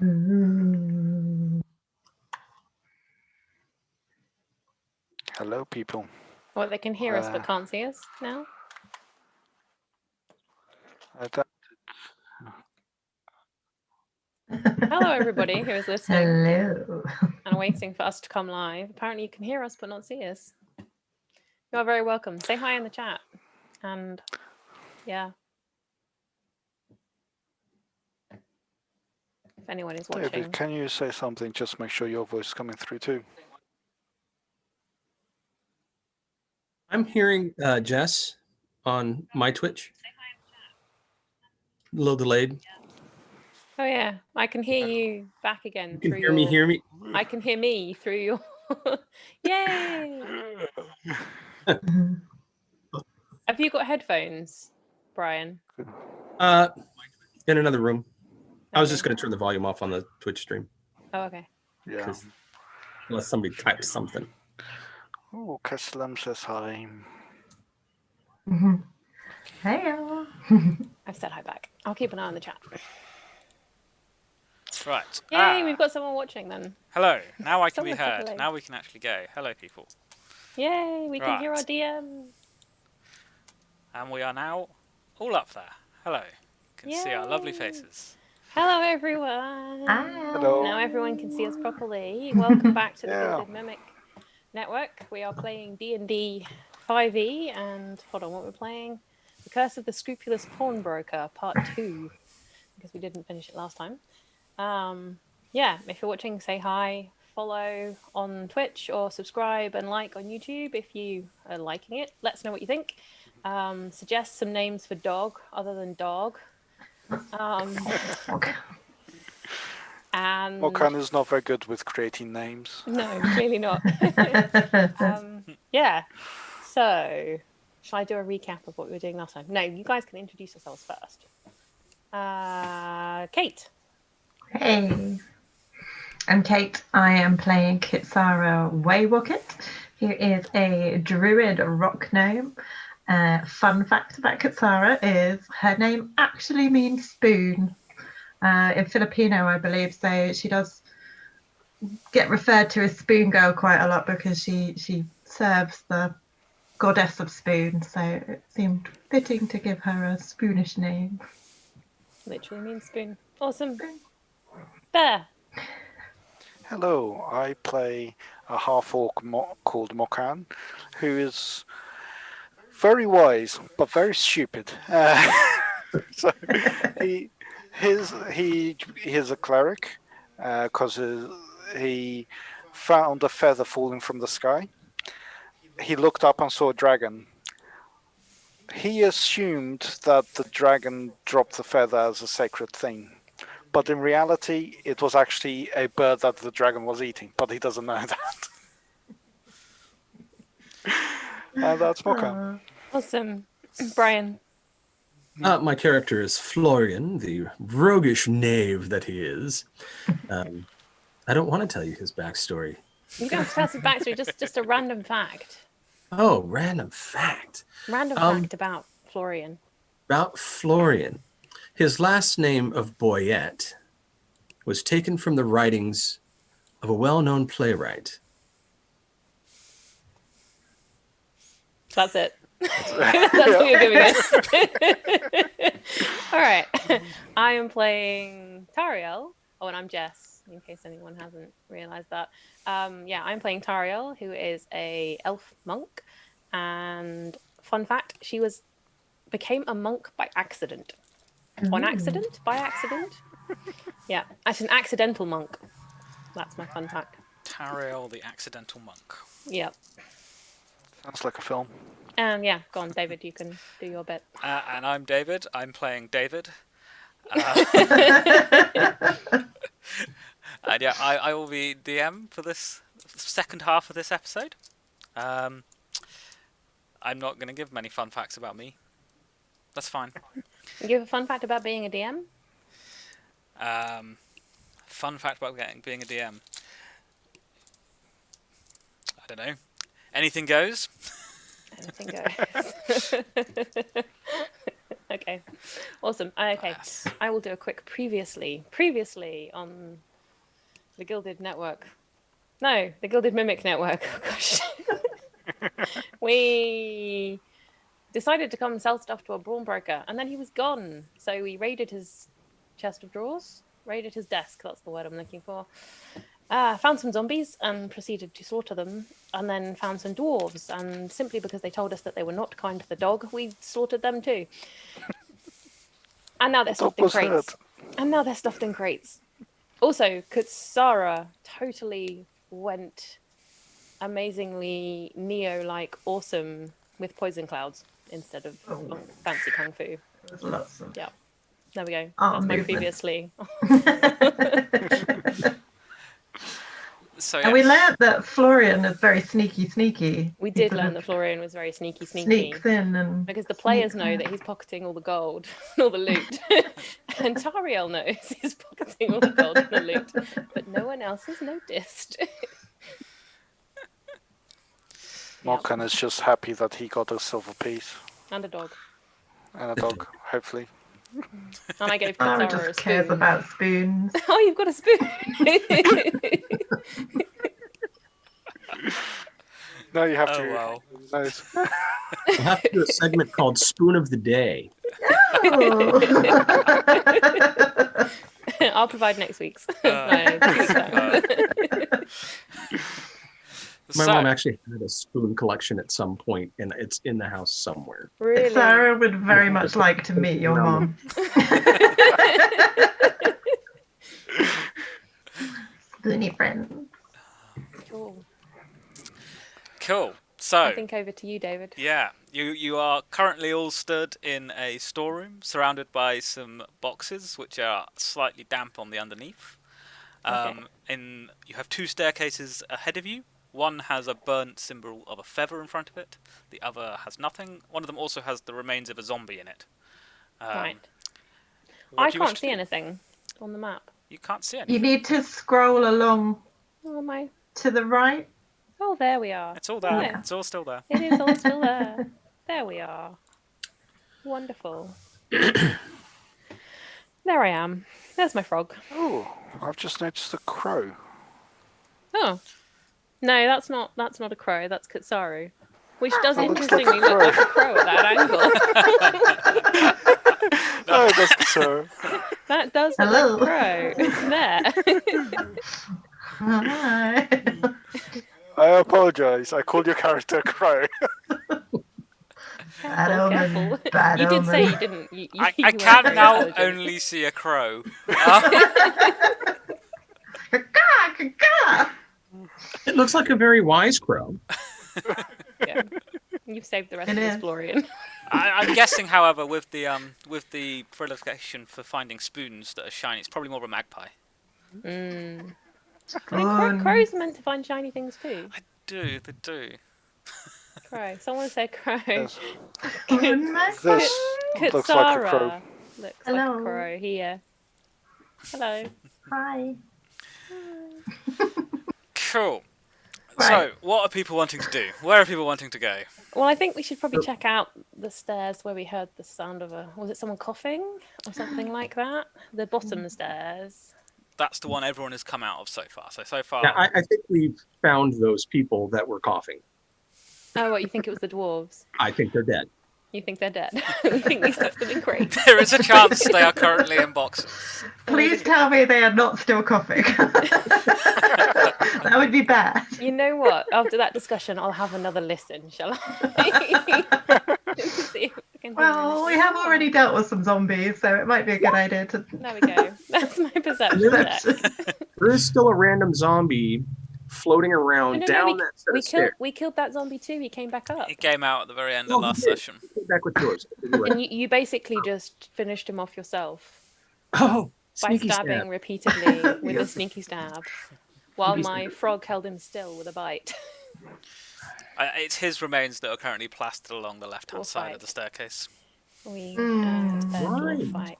Mm. Hello, people. Well, they can hear us but can't see us now. Hello, everybody who is listening. Hello. And waiting for us to come live. Apparently, you can hear us but not see us. You are very welcome. Say hi in the chat. And yeah. If anyone is watching. David, can you say something? Just make sure your voice is coming through too. I'm hearing Jess on my Twitch. A little delayed. Oh yeah, I can hear you back again. You can hear me. Hear me. I can hear me through your. Yay! Have you got headphones, Brian? In another room. Okay. I was just going to turn the volume off on the Twitch stream. Oh, okay. Yeah. Unless somebody types something. Oh, Keslam says hi. Hey. I've said hi back. I'll keep an eye on the chat. Right. Yay, we've got someone watching then. Hello. Now I can be heard. Now we can actually go. Hello, people. Yay, we can hear our DM. And we are now all up there. Hello. You can see our lovely faces. Hello, everyone. Hello. Now everyone can see us properly. Welcome back to the Gilded Mimic Network. We are playing D&D 5e, and hold on, what we're playing? The Curse of the Scrupulous Pawnbroker, Part 2, because we didn't finish it last time. Yeah, if you're watching, say hi, follow on Twitch, or subscribe and like on YouTube if you are liking it. Let us know what you think. Suggest some names for dog other than dog. And Mokan is not very good with creating names. No, clearly not. Yeah. So, shall I do a recap of what we were doing last time? No, you guys can introduce yourselves first. Kate. Hey. I'm Kate. I am playing Kitsara Waywocket, who is a druid rock gnome. Fun fact about Kitsara is her name actually means spoon in Filipino, I believe. So she does get referred to as Spoon Girl quite a lot because she serves the goddess of spoon. So it seemed fitting to give her a spoonish name. Literally means spoon. Awesome. Bear. Hello, I play a half-orc called Mokan, who is very wise but very stupid. So he is a cleric because he found a feather falling from the sky. He looked up and saw a dragon. He assumed that the dragon dropped the feather as a sacred thing. But in reality, it was actually a bird that the dragon was eating, but he doesn't know that. And that's Mocha. Awesome. Brian. My character is Florian, the roguish knave that he is. I don't want to tell you his backstory. You don't have to tell us his backstory, just a random fact. Oh, random fact. Random fact about Florian. About Florian. His last name of Boyette was taken from the writings of a well-known playwright. That's it. That's what you're giving us. All right. I am playing Tariel. Oh, and I'm Jess, in case anyone hasn't realized that. Yeah, I'm playing Tariel, who is a elf monk. And fun fact, she became a monk by accident. On accident? By accident? Yeah, as an accidental monk. That's my fun fact. Tariel, the accidental monk. Yep. Sounds like a film. Yeah, go on, David, you can do your bit. And I'm David. I'm playing David. And yeah, I will be DM for this second half of this episode. I'm not going to give many fun facts about me. That's fine. You have a fun fact about being a DM? Fun fact about being a DM. I don't know. Anything goes. Anything goes. Okay, awesome. Okay, Yes. I will do a quick previously on the Gilded Network. No, the Gilded Mimic Network. Oh, gosh. We decided to come and sell stuff to a pawnbroker, and then he was gone. So we raided his chest of drawers, raided his desk. That's the word I'm looking for. Found some zombies and proceeded to slaughter them, and then found some dwarves. And simply because they told us that they were not kind to the dog, we slaughtered them too. And now they're stuffed in crates. Also, Kutsara totally went amazingly Neo-like awesome with poison clouds instead of fancy kung fu. There's lots of Yeah, there we go. arm That's my movement. previously. So And we yes. learned that Florian is very sneaky. We He did sort learn of that Florian was very sneaky. sneaks in and Because the players sneaks know out. that he's pocketing all the gold and all the loot. And Tariel knows he's pocketing all the gold and the loot. But no one else has noticed. Mokan is just happy that he got a silver piece And a dog. and a dog, hopefully. And I gave Clara Kutsara a just cares spoon. about spoons. Oh, you've got a spoon. No, you have Oh to. wow. Nice. We'll have to do a segment called Spoon of the Day. Oh. I'll provide next week's. No, 2 weeks time. My So, mom actually had a spoon collection at some point, and it's in the house somewhere. Really? Sarah would very much like to meet your mom. Spoony friend. Cool. cool. I So, think over to you, David. yeah, you are currently all stood in a storeroom, surrounded by some boxes which are slightly damp on the underneath. Okay. You have 2 staircases ahead of you. One has a burnt symbol of a feather in front of it. The other has nothing. One of them also has the remains of a zombie in it. Right. What I do you wish can't to see do? anything on the map. You can't see You anything. need to scroll along Oh my! to the right. Oh, there we are. It's all there. Yeah. It's all still there. It is all still there. There we are. Wonderful. There I am. There's my frog. Oh, I've just noticed a crow. Oh. No, that's not a crow. That's Kutsaru. Which does That looks like interestingly a look like a crow at that angle. No, that's so. That does look Hello. like a crow. There. Hi. I apologize. I called your character a crow. Bad Careful, omen. careful. Bad You did say omen. you didn't. You I weren't can very now intelligent. only see a crow. Caw, caw. It looks like a very wise crow. Yeah. You've saved the rest It of this, is. Florian. I'm guessing, however, with the proliferation for finding spoons that are shiny, it's probably more of a magpie. Mm. Spoon. Crows are meant to find shiny things too. They do. Crow. Someone said crow. Yes. Spoon, my This friend. looks like a crow. Kutsara looks like Hello. a crow here. Hello. Hi. Cool. Right. So, what are people wanting to do? Where are people wanting to go? Well, I think we should probably check out the stairs where we heard the sound of was it someone coughing or something like that? The bottom stairs. That's the one everyone has come out of so far. So far, Yeah, I think we've found those people that were coughing. Oh, what, you think it was the dwarves? I think they're dead. You think they're dead? We think we stuffed them in crates. there is a chance they are currently in boxes. Please tell me they are not still coughing. That would be bad. You know what? After that discussion, I'll have another listen, shall I? See if I can hear Well, we anything. have already dealt with some zombies, so it might be a good idea to. There we go. That's my perception check. There is still a random zombie floating around down that set of stairs. We killed that zombie too. He came back up. It came out at the very end Oh, of last we did. session. Back with yours. Anyway. And you basically just finished him off yourself Oh, by sneaky stabbing stab. repeatedly with a Yes. sneaky stab, while Sneaky my stab. frog held him still with a bite. It's his remains that are currently plastered along the left-hand Or side fight. of the staircase. We Mm, a dwarf right. fight.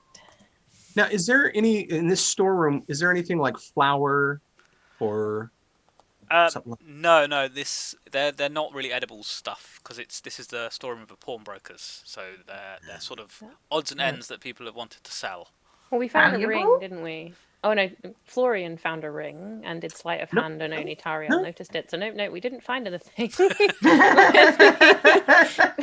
Now, is there any in this storeroom? Is there anything like flour or Something like No. They're not really edible stuff because this is the storeroom of the pawnbrokers, so they're sort of odds and ends that people have wanted to sell. Well, we found a Valuable? ring, didn't we? Oh no, Florian found a ring and did sleight of hand, and only Tariel noticed it. So no, we didn't find anything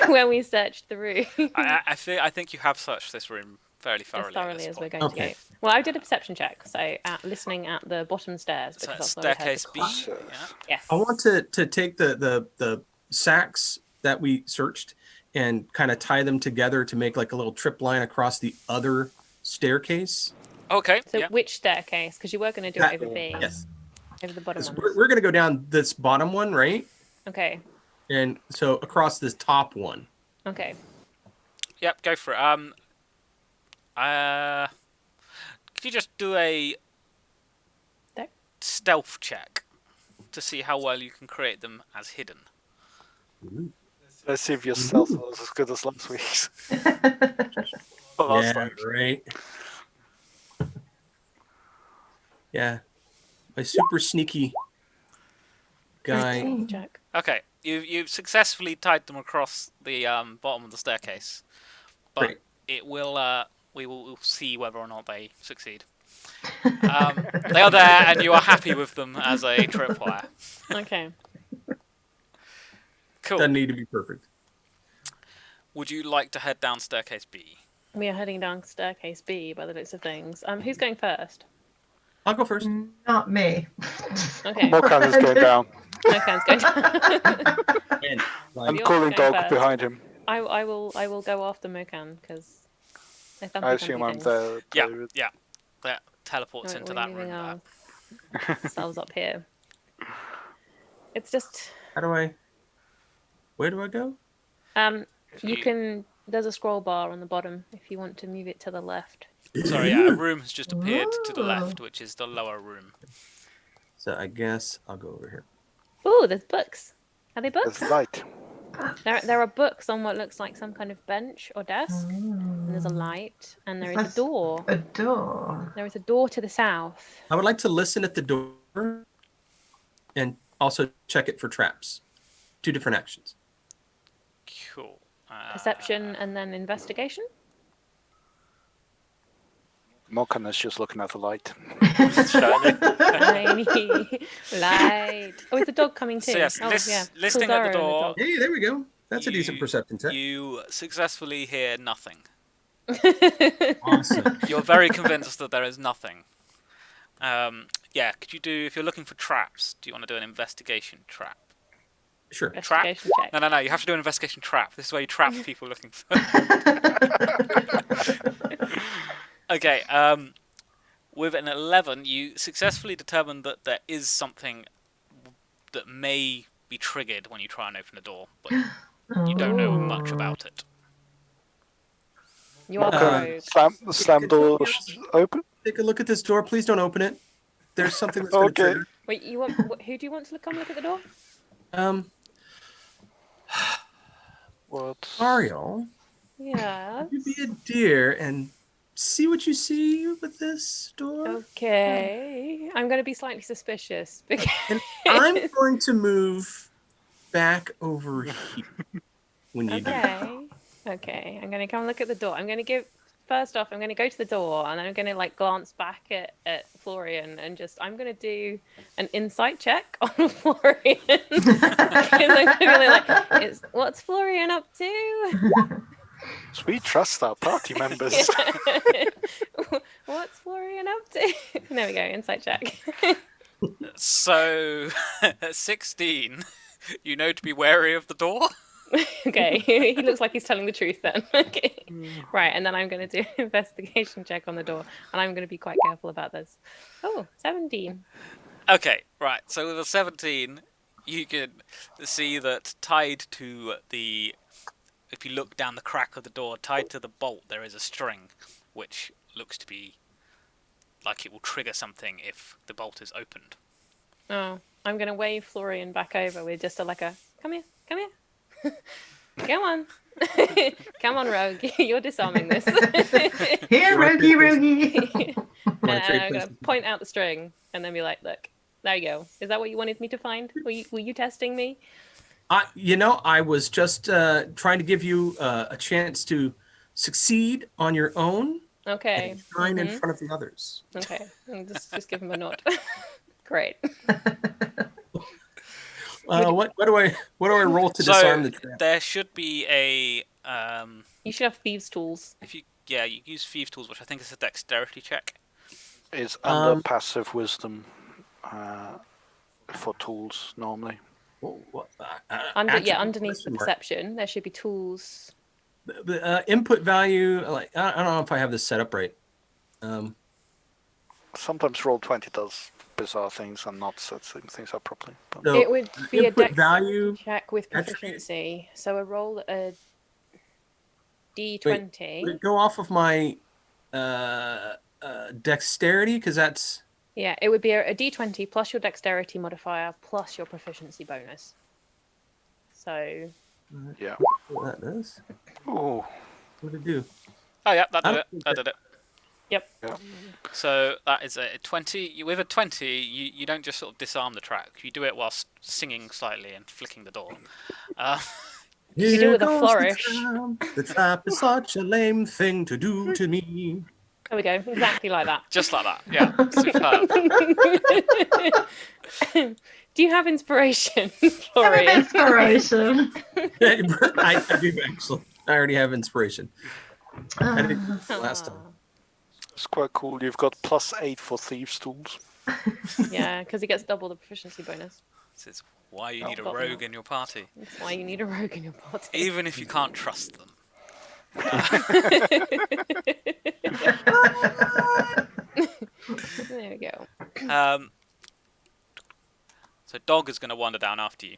when we searched the room. I think you have searched this room fairly thoroughly. As thoroughly as we're going Okay. to go. Well, I did a perception check, so listening at the bottom stairs So because that's where we heard the staircase B. clap. Yeah. Yes. I want to take the sacks that we searched and kind of tie them together to make like a little trip line across the other staircase. Okay. So yeah. which staircase? Because you were going to do it over B. Yes. Over the bottom 'Cause one. we're going to go down this bottom one, right? Okay. And so across this top one. Okay. Yep. Go for it. Could you just do a There. stealth check to see how well you can create them as hidden? Let's see if your stealth was as good as last week's. Yeah, right. Yeah. My super sneaky guy. Check. Okay. You've successfully tied them across the bottom of the staircase, but Great. it will. We'll see whether or not they succeed. They are there, and you are happy with them as a tripwire. Okay. Cool. Doesn't need to be perfect. Would you like to head down staircase B? We are heading down staircase B by the looks of things. Who's going first? I'll go first. Not me. Okay. Mokan is going down. Mokan's going down. And, I'm You're calling going dog first. behind him. I will go after Mokan because I assume I'm there. Yeah. That teleports into that room. There. Ourselves up here. It's just where do I go? you can. There's a scroll bar on the bottom if you want to move it to the left. Sorry, yeah, a room has just appeared to the Ooh. left, which is the lower room. So I guess I'll go over here. Oh, there's books. Are they books? There's light. There are books on what looks like some kind of bench or desk. And there's a light, and there is a That's door. A door. There is a door to the south. I would like to listen at the door and also check it for traps. 2 different actions. Cool. Perception and then investigation. Mokan is just looking at the light. Tiny light. Oh, is the dog coming too? So yes, oh, yeah. listening at Kildara the and door, dog. Hey, there we go. That's a decent You- perception check. you successfully hear nothing. Awesome. You're very convinced that there is nothing. Yeah, could you do, if you're looking for traps, do you want to do an investigation trap? Sure. Investigation check. No, you have to do an investigation trap. This is where you trap people looking for... Okay, with an 11, you successfully determined that there is something that may be triggered when you try and open a door, but you don't know much about it. You are Mokan, rogue. slam door open. Take a look at this door. Please don't open it. There's something that's Okay. going to Wait, you want? Who do you want to come look at the door? trigger. What? Ariel, Yeah. you be a dear and see what you see with this door. Okay. I'm going to be slightly suspicious because And I'm going to move back over here when you do. Okay. I'm going to come look at the door. I'm going to give. First off, I'm going to go to the door and I'm going to glance back at Florian and I'm going to do an insight check on Florian. Because I'm going to be like, what's Florian up to? We trust our party members. What's Florian up to? There we go, insight check. So, at 16, you know to be wary of the door? Okay, he looks like he's telling the truth then. Okay. Right, and then I'm going to do an investigation check on the door, and I'm going to be quite careful about this. Oh, 17. Okay, right. So with a 17, you can see that tied to the... If you look down the crack of the door, tied to the bolt, there is a string, which looks to be like it will trigger something if the bolt is opened. Oh, I'm going to wave Florian back over with just a come here. Come on. Come on, Rogue. You're disarming this. Here, Rogie. And I'm going to point out the string and then be like, look, There you go. Is that what you wanted me to find? Were you testing me? I was just trying to give you a chance to succeed on your own Okay. and shine in front of the others. Okay. Just give him a nod. Great. What do I roll to disarm the trap? There should be a You should have thieves' tools. you use thieves tools, which I think is a dexterity check. It's under passive wisdom for tools normally. Underneath the perception, there should be tools. The input value, like I don't know if I have this set up right. Sometimes Roll20 does bizarre things and not setting things up properly. But... So It would be a input dex value check with proficiency. So a roll a D20. Would it go off of my dexterity? Because that's... Yeah, it would be a D20 plus your dexterity modifier plus your proficiency bonus. So... Yeah. What that does? Oh. What did it do? Oh yeah, that did it. Yep. Yeah. So that is a 20. With a 20, you don't just sort of disarm the track. You do it whilst singing slightly and flicking the door. You do it with a Here goes flourish. The trap is such a lame thing to do to me. There we go. Exactly like that. Just like that. Yeah. Superb. Do you have inspiration, Have Florian? inspiration. I do actually. I already have inspiration. I did last time. It's quite cool. You've got +8 for thieves' tools. Yeah, because he gets double the proficiency bonus. This is why you need a rogue in your party. That's why you need a rogue in your party. Even if you can't trust them. There we go. So Dog is going to wander down after you.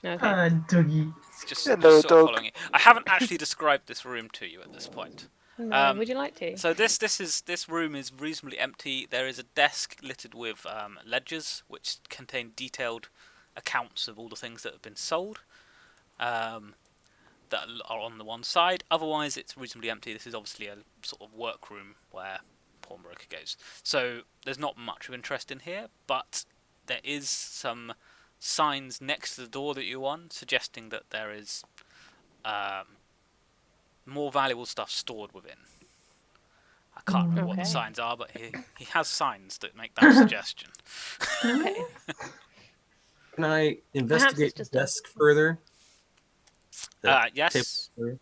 Okay. Doggy. It's just, Hello, just sort of Dog. following you. I haven't actually described this room to you at this point. No, would you like to? So this room is reasonably empty. There is a desk littered with ledgers which contain detailed accounts of all the things that have been sold that are on the one side. Otherwise, it's reasonably empty. This is obviously a sort of workroom where pawnbroker goes. So there's not much of interest in here, but there is some signs next to the door that you're on suggesting that there is more valuable stuff stored within. I can't remember what the signs are, but he has signs that make that suggestion. Okay. Can I investigate the just desk further? Yes. Table further?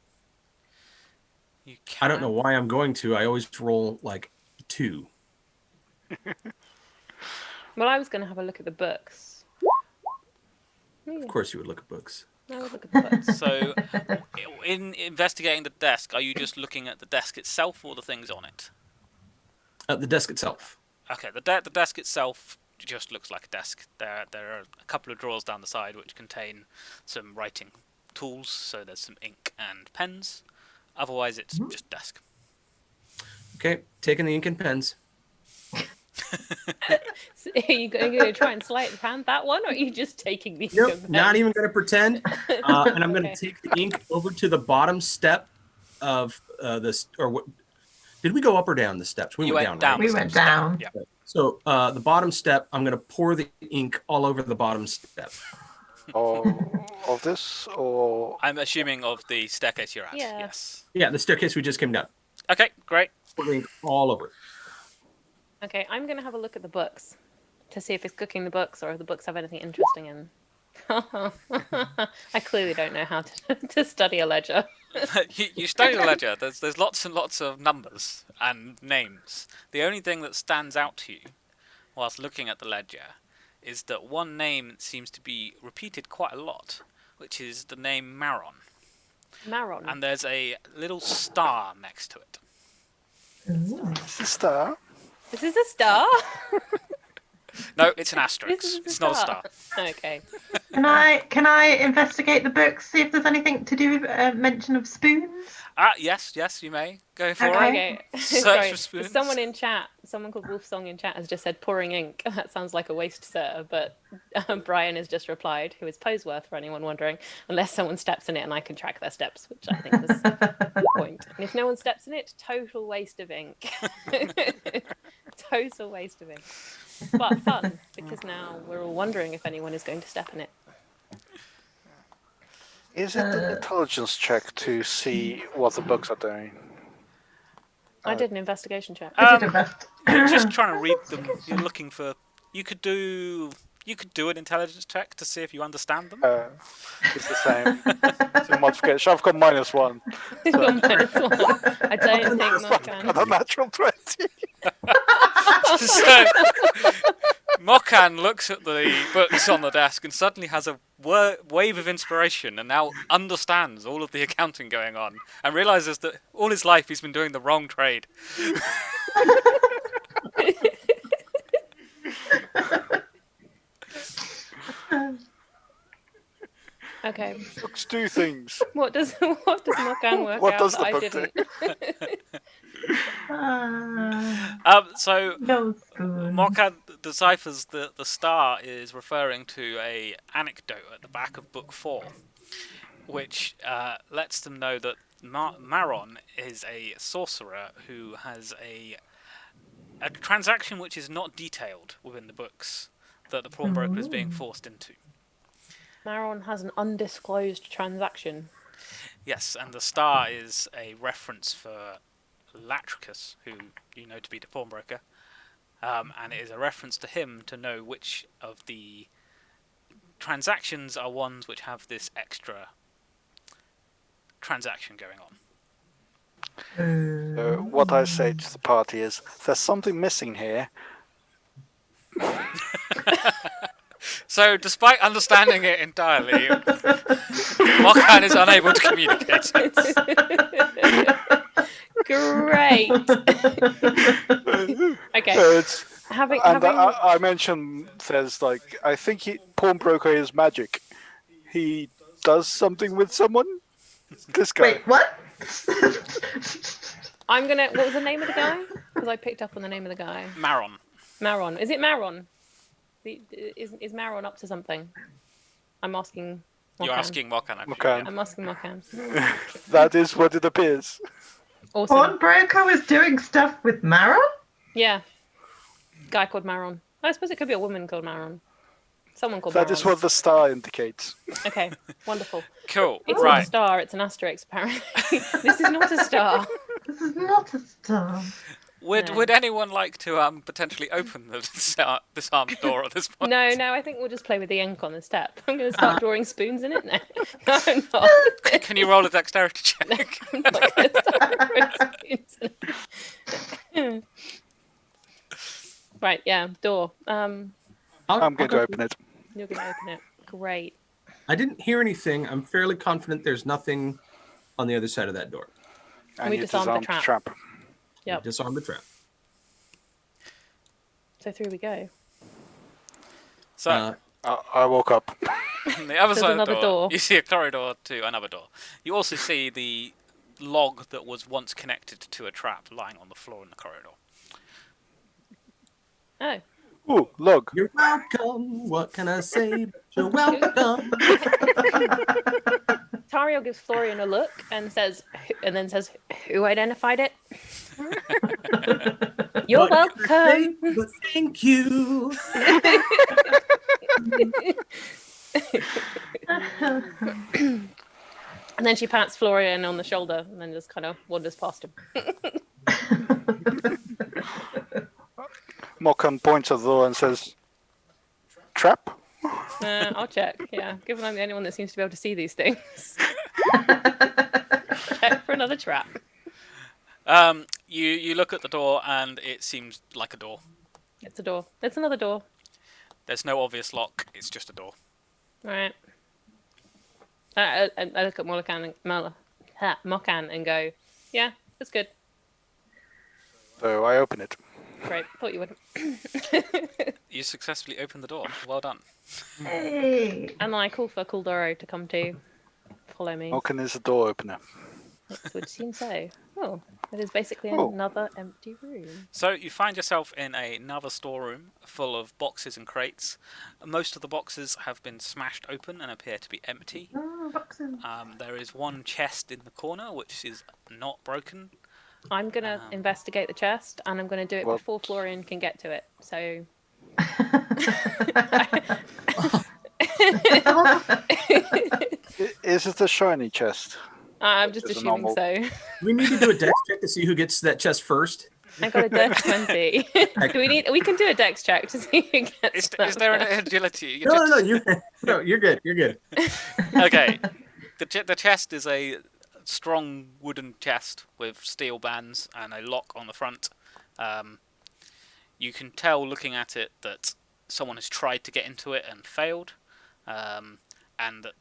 You can. I don't know why I'm going to. I always roll like 2. Well, I was going to have a look at the books. Of course you would look at books. I would look at the books. So, in investigating the desk, are you just looking at the desk itself or the things on it? The desk itself. Okay, the desk itself just looks like a desk. There are a couple of drawers down the side which contain some writing tools, so there's some ink and pens. Otherwise, it's just desk. Okay, taking the ink and pens. So are you going to try and sleight of hand that one, or are you just taking the Nope, ink and not pen? even going to pretend. And I'm going to take the ink over to the bottom step of this. Or what? Did we go up or down the steps? We went down. Right? We went down. Yeah. So the bottom step, I'm going to pour the ink all over the bottom step. Of this, or I'm assuming of the staircase you're at. Yeah. Yes. Yeah, the staircase we just came down. Okay, great. Pour the ink all over. Okay, I'm going to have a look at the books to see if it's cooking the books or if the books have anything interesting in. I clearly don't know how to study a ledger. You study the ledger. There's lots and lots of numbers and names. The only thing that stands out to you whilst looking at the ledger is that one name seems to be repeated quite a lot, which is the name Maron. Maron. And there's a little star next to it. sister. This is a star? No, it's an asterisk. This is It's not a star. Okay. Can I investigate the books, see if there's anything to do with mention of spoons? Yes, you may. Go for it. Okay. Search Sorry. for spoons. Someone in chat, someone called Wolfsong in chat has just said pouring ink. That sounds like a waste, sir. But Brian has just replied, who is Poseworth for anyone wondering, unless someone steps in it and I can track their steps, which I think was the point. And if no one steps in it, total waste of ink. Total waste of ink. but fun, because now we're all wondering if anyone is going to step in it. Is it an intelligence check to see what the books are doing? I did an investigation check. I did a best. You're just trying to read them. You're looking for. You could do an intelligence check to see if you understand them. It's the same. It's a modification. I've got -1. I don't think Mokan. Got a natural 20. So Mokan looks at the books on the desk and suddenly has a wave of inspiration and now understands all of the accounting going on and realizes that all his life he's been doing the wrong trade. Okay. Books do things. What does Mokan work What out does that I the book didn't? So No spoon. Mokan deciphers that the star is referring to a anecdote at the back of book 4, which lets them know that Maron is a sorcerer who has a transaction which is not detailed within the books that the pawnbroker is being forced into. Maron has an undisclosed transaction. Yes, and the star is a reference for Latricus, who you know to be the pawnbroker, and it is a reference to him to know which of the transactions are ones which have this extra transaction going on. So what I say to the party is, there's something missing here. So, despite understanding it entirely, Mokan is unable to communicate it. Great. Okay. I mentioned there's like, I think pawnbroker is magic. He does something with someone. This guy. Wait, what? What was the name of the guy? Because I picked up on the name of the guy. Maron. Maron. Is it Maron? Is Maron up to something? I'm asking Mokan. You're asking Mokan, actually. Mokan. I'm asking Mokan. That is what it appears. Awesome. Pawnbroker was doing stuff with Maron? Yeah. Guy called Maron. I suppose it could be a woman called Maron. Someone called Maron. That is what the star indicates. Okay, wonderful. Cool. It's not a star, it's an asterisk, apparently. This is not a star. This is not a star. Would anyone like to potentially open the disarmed door at this point? No, I think we'll just play with the ink on the step. I'm going to start drawing spoons in it now. No, I'm not. Can you roll a dexterity check? I'm not going to start drawing spoons in it. Right, yeah, door. I'm going to open it. You're going to open it. Great. I didn't hear anything. I'm fairly confident there's nothing on the other side of that door. And we you disarmed the trap. Yep. Disarm the trap. So through we go. So, I woke up. on the other There's side of the another door, door. you see a corridor to another door. You also see the log that was once connected to a trap lying on the floor in the corridor. Oh. Ooh, log. You're welcome. What can I say? You're welcome. Tario gives Florian a look and then says, "Who identified it?" You're What can I say? welcome. But thank you. And then she pats Florian on the shoulder and then just kind of wanders past him. Mokan points at the door and says, "Trap?" I'll check. Yeah, given I'm the only one that seems to be able to see these things. Check for another trap. You look at the door and it seems like a door. It's a door. It's another door. There's no obvious lock. It's just a door. All right. I look at Mokan and go, "Yeah, it's good. So I open it. Great. Thought you would." You successfully opened the door. Well done. Hey. And then I call for Kuldoro to come to follow me. Mokan is a door opener. It would seem so. Oh, it is basically Oh. another empty room. So you find yourself in another storeroom full of boxes and crates. Most of the boxes have been smashed open and appear to be empty. Oh, boxes. There is one chest in the corner which is not broken. I'm going to investigate the chest, and I'm going to do it Well- before Florian can get to it. So Is it a shiny chest? I'm just Just a assuming normal- so. We need to do a dex check to see who gets that chest first. I got a dex 20. We can do a dex check to see who gets Is there an agility? You No, just- you're good. You're good. Okay. The chest is a strong wooden chest with steel bands and a lock on the front. You can tell looking at it that someone has tried to get into it and failed, and that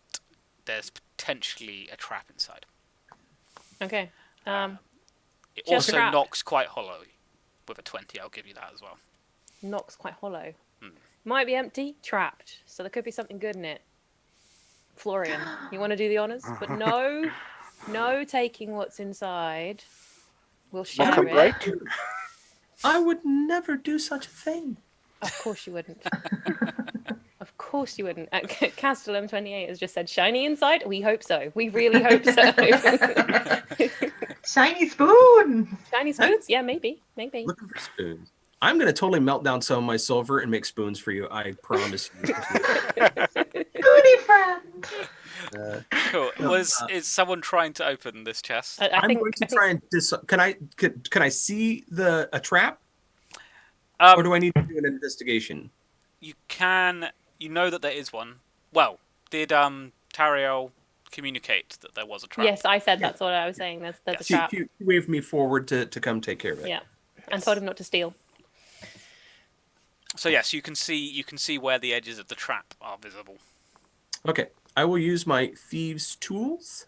there's potentially a trap inside. Okay. It Just also trap. knocks quite hollow with a 20. I'll give you that as well. Knocks quite hollow. Might be empty, trapped. So there could be something good in it. Florian, you want to do the honors? But no taking what's inside. We'll share Knock and it. break? I would never do such a thing. Of course you wouldn't. Of course you wouldn't. Castellum 28 has just said shiny inside. We hope so. We really hope so. Shiny spoon. Shiny spoons? Yeah, maybe. Looking for spoons. I'm gonna totally melt down some of my silver and make spoons for you. I promise you. Booty friend. Cool. Is someone trying to open this chest? I I'm think, going to I think- try and can I see a trap, or do I need to do an investigation? You can. You know that there is one. Well, did Tariel communicate that there was a trap? Yes, I said that's what I was saying. There's a Yes. trap. He waved me forward to come take care of it. Yeah. And told him not to steal. So yes, you can see where the edges of the trap are visible. Okay, I will use my thieves' tools.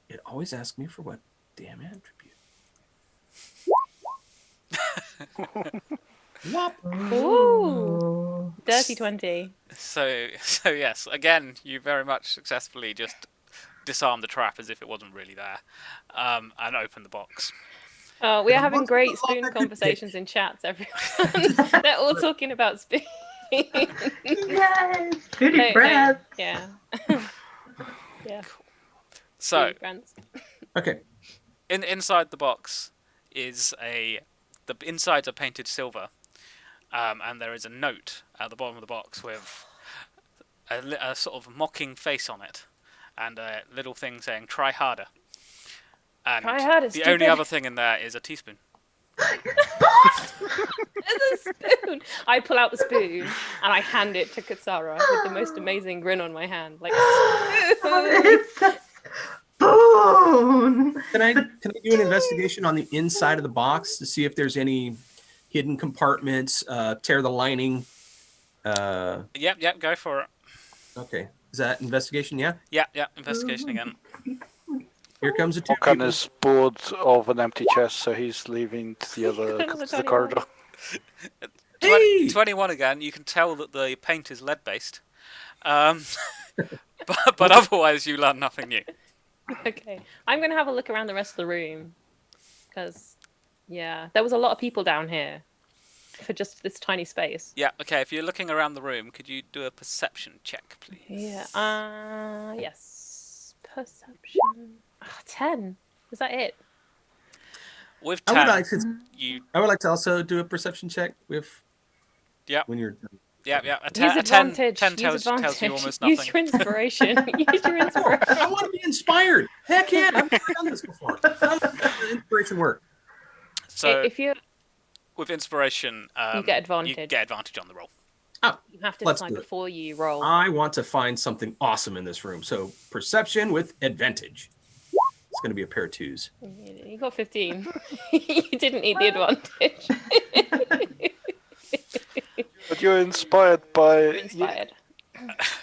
It always asks me for what damn attribute. Whop. Ooh. Dirty 20. So yes, again, you very much successfully just disarm the trap as if it wasn't really there, and open the box. Oh, we are having What's great the spoon logic? conversations in chats, everyone. They're all talking about spoon. Yes. Booty Hey, friend. yeah. Yeah. So Spoon friends. Okay. inside the box is the insides are painted silver, and there is a note at the bottom of the box with a sort of mocking face on it, and a little thing saying "Try harder." And Try harder, the only stupid. other thing in there is a teaspoon. There's a spoon. I pull out the spoon and I hand it to Katsara with the most amazing grin on my hand. Like, It's a spoon. Can I do an investigation on the inside of the box to see if there's any hidden compartments? Tear the lining. Yep, go for it. Okay. Is that investigation? Yeah. Yeah, investigation again. Here comes the two Mokan people. is bored of an empty chest, so he's leaving to the other That was a to the tiny corridor. Hey! 21 again. You can tell that the paint is lead based, but otherwise you learn nothing new. okay. I'm going to have a look around the rest of the room. Because, yeah, there was a lot of people down here for just this tiny space. Yeah, okay. If you're looking around the room, could you do a perception check, please? Yeah. Yes. Perception. 10. Is that it? With I 10, would like to. you I would like to also do a perception check with. Yep. When you're. yeah. A Use 10 advantage. 10 Use tells advantage. you almost Use nothing. your inspiration. Use your inspiration. I want to be inspired. Heck yeah! I've never done this before. How does the inspiration work? So If you with inspiration, You get advantage. You get advantage on the roll. you have to Let's decide do it. before you roll. I want to find something awesome in this room. So perception with advantage. It's going to be a pair of twos. You got 15. You didn't need the advantage. But you're inspired by. You're inspired.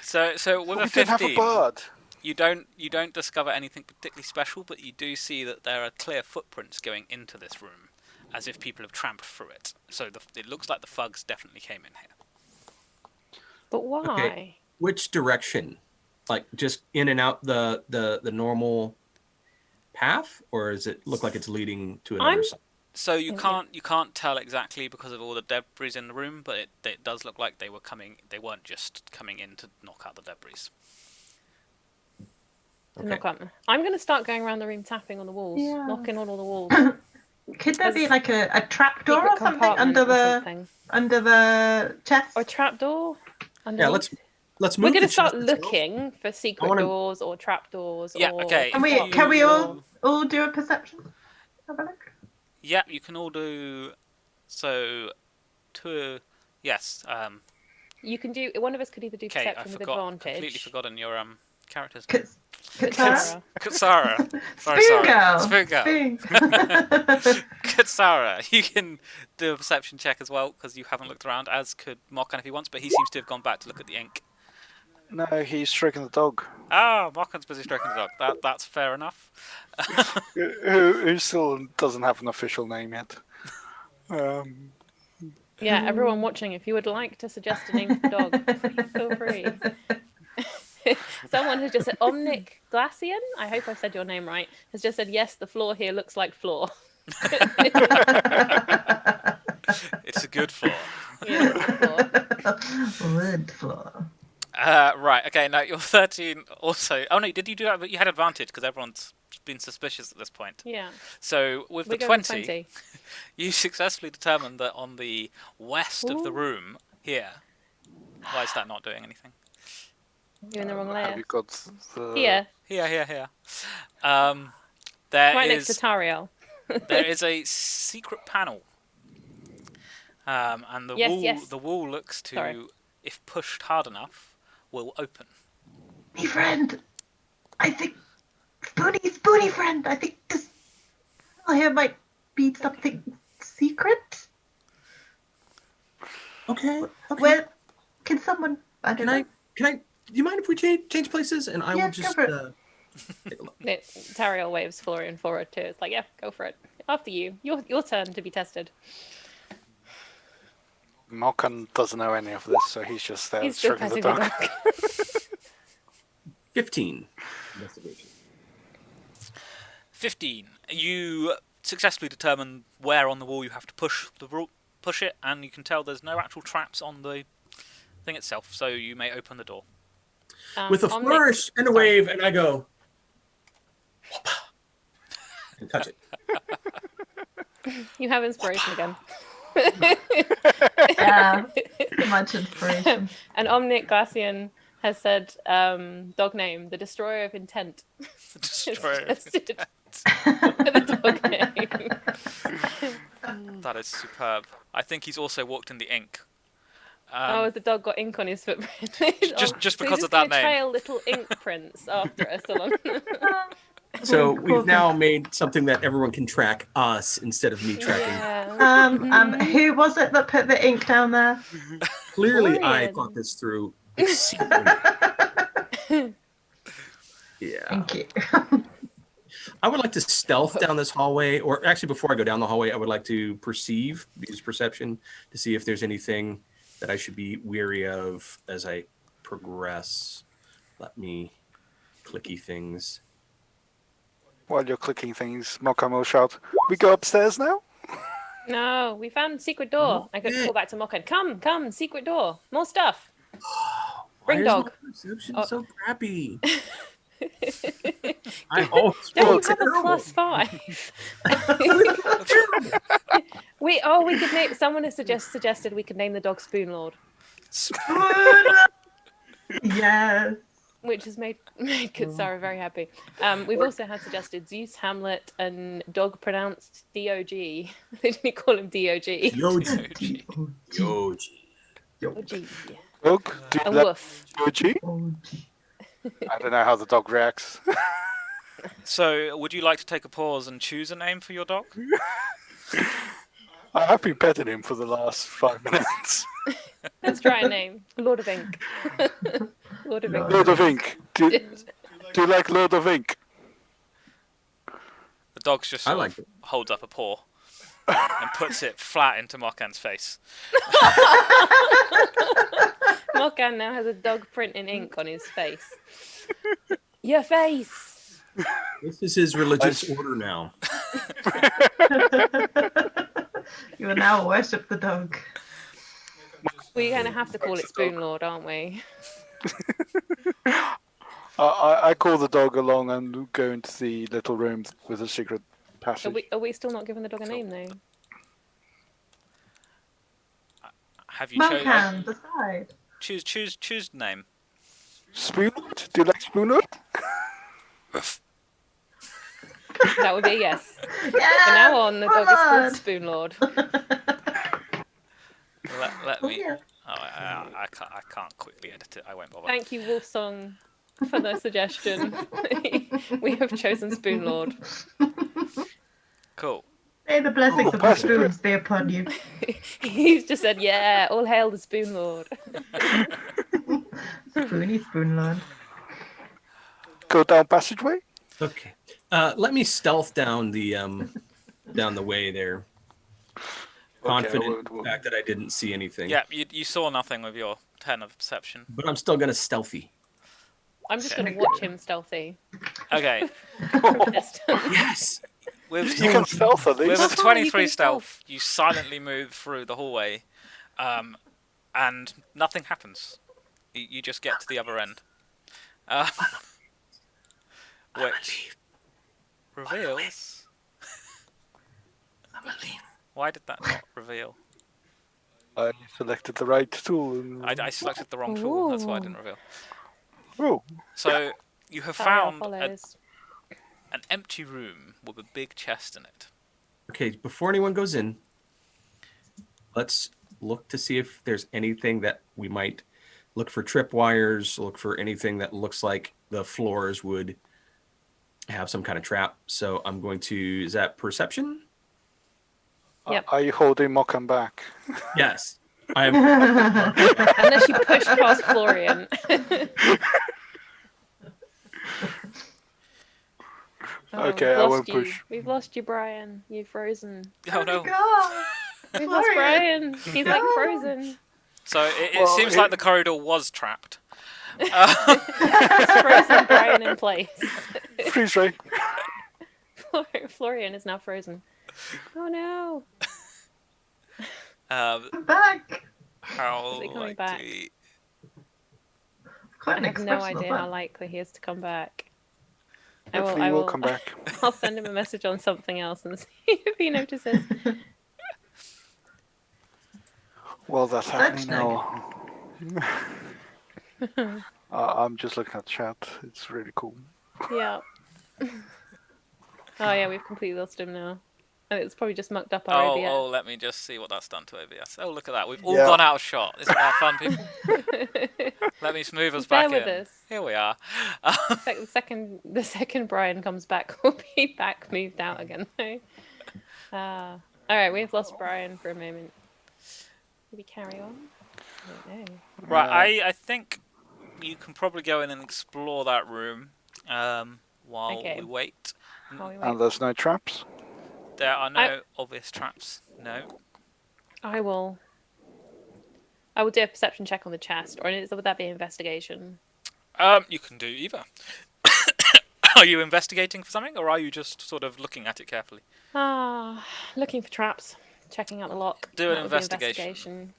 So with We a didn't have a 15, bird. you don't discover anything particularly special, but you do see that there are clear footprints going into this room, as if people have tramped through it. So it looks like the thugs definitely came in here. But why? Okay. Which direction? Like just in and out the normal path, or does it look like it's leading to another I'm- side? So you Yeah. can't tell exactly because of all the debris in the room, but it does look like they weren't just coming in to knock out the debris. To knock up. I'm going to start going around the room tapping on the walls, Yeah. knocking on all the walls. Could there be There's like a trapdoor secret or something compartment under or the something. under the chest? Or a trapdoor? Yeah, let's We're move going the to start chest itself. looking for secret wanna- doors or trapdoors. Yeah, or okay. Can we You- all do a perception? Have a look. Yeah, you can all do. So, yes. You can do. One of us could either do Okay, I perception with forgot. advantage. Completely forgotten your character's name. Katsara. Katsara. Sorry, Spoon girl. Spoon girl. Spoon. Katsara, you can do a perception check as well because you haven't looked around, as could Mokan if he wants, but he seems to have gone back to look at the ink. No, he's stroking the dog. Ah, Mokan's busy stroking the dog. That's fair enough. Who still doesn't have an official name yet. Yeah, everyone watching, if you would like to suggest a name for the dog, feel free. Someone has just said, Omnic Glacian, I hope I said your name right, has just said, yes, the floor here looks like floor. It's a good floor. Yeah, it's a floor. Wood floor. Right, okay, now you're 13 also. Oh no, did you do that? But you had advantage because everyone's been suspicious at this point. Yeah. So with We're the going 20, you successfully determined that on the west of the room here. Why is that not doing anything? You're in the wrong Have layer. you got the... Here, Here. right next to Tariel. There is a secret panel. And the wall looks to, Sorry. if pushed hard enough, will open. Me friend, I think Spoony friend, I think this here might be something secret. Okay. Well, can someone? I don't know. Can I? Do you mind if we change places? And I will just. Go for it. Tariel waves Florian forward too. It's like, yeah, go for it. After you. Your turn to be tested. Mokan doesn't know any of this, so he's just there He's still stroking the petting dog. the dog. 15. Investigation. 15. You successfully determine where on the wall you have to push it, and you can tell there's no actual traps on the thing itself, so you may open the door. With a flourish and a wave, and I go, and touch it. You have inspiration again. Yeah, much inspiration. And Omnic Glacian has said, dog name, the Destroyer of Intent. The Destroyer. The dog name. That is superb. I think he's also walked in the ink. The dog got ink on his footprint. Just so because he's of that gonna name. trail little ink prints after us along. So we've now made something that everyone can track us instead of me tracking. Yeah. Who was it that put the ink down there? Clearly, I Florian. thought this through exceedingly. Yeah. Thank you. I would like to stealth down this hallway, or actually, before I go down the hallway, I would like to use perception to see if there's anything that I should be weary of as I progress. Let me clicky things. While you're clicking things, Mokan will shout, "We go upstairs now?" No, we found secret door. I could call back to Mokan. Come, secret door. More stuff. Bring Why dog. is my perception Oh. so crappy? I always Don't roll you have a terrible. +5? we could name. Someone has suggested we could name the dog Spoon Lord, Yes. which has made Katsara very happy. We've also had suggested Zeus, Hamlet, and dog pronounced D-O-G. They didn't call him D-O-G. Yoji. Yoji. O-G. Dog, do And that, woof. Yoji? I don't know how the dog reacts. So, would you like to take a pause and choose a name for your dog? I have been petting him for the last 5 minutes. Let's try a name. Lord of Ink. Lord of Ink. Lord of Ink. Do you like Lord of Ink? The dog just I sort like of it. holds up a paw and puts it flat into Mokan's face. Mokan now has a dog print in ink on his face. Your face. This is his religious order now. You will now worship the dog. We're going to have to call it Spoon Lord, aren't we? I call the dog along and go into the little room with the secret passage. Are we still not giving the dog a name though? Have you chosen? Mokan, decide. Choose name. Spoonwood? Do you like Spoonwood? That would be a yes. Yeah, From now on, the dog is called Spoon Lord. Let me. Yeah. Oh, I can't quickly edit it. I won't bother. Thank you, Wolfsong, for the suggestion. We have chosen Spoon Lord. Cool. May the blessings of the spoons be upon you. He's just said, yeah, all hail the Spoon Lord. Spoony Spoonland. Go down passageway? Okay. Let me stealth down the way there. Confident in the fact that I didn't see anything. Yeah, you saw nothing with your 10 of perception. But I'm still gonna stealthy. I'm just going to watch him stealthy. Okay. Yes. With You can stealth at with least. a 23 can stealth, you silently move through the hallway, and nothing happens. You just get to the other end. Which reveals... Why did that not reveal? I selected the right tool. I selected the wrong tool, that's why I didn't reveal. Oh, So, you have Tariel found an empty room with a big chest in it. Okay, before anyone goes in, let's look to see if there's anything that we might look for tripwires, look for anything that looks like the floors would have some kind of trap. So I'm going to, is that perception? Yep. Are you holding Mokan back? Yes. I am. Unless you push past Florian. Okay, I won't push. We've lost you, Brian. You've frozen. Oh no. God. We've lost Brian. He's like frozen. So it seems like the corridor was trapped. He's frozen Brian in place. Freeze ray. Florian is now frozen. Oh no. I'm back. How Is he coming likely? back? Quite an I have no expression of idea how that. likely he is to come back. Hopefully he will come back. I'll send him a message on something else and see if he notices. Well, that's happening Snake. now. I'm just looking at chat. It's really cool. Yeah. Oh yeah, we've completely lost him now. And it's probably just mucked up our OBS. Oh, let me just see what that's done to OBS. Oh, look at that. We've all Yeah. gone out of shot. Isn't that fun, people? Let me smooth us Bear back with in. us. Here we are. The second Brian comes back, we'll be back moved out again. All right, we've lost Brian for a moment. Will we carry on? I don't know. Right, I think you can probably go in and explore that room while Okay. we wait. While we wait. And there's no traps. There are no obvious traps. No. I will do a perception check on the chest, or would that be investigation? You can do either. Are you investigating for something, or are you just sort of looking at it carefully? Looking for traps, checking out the lock. Do an That would be investigation.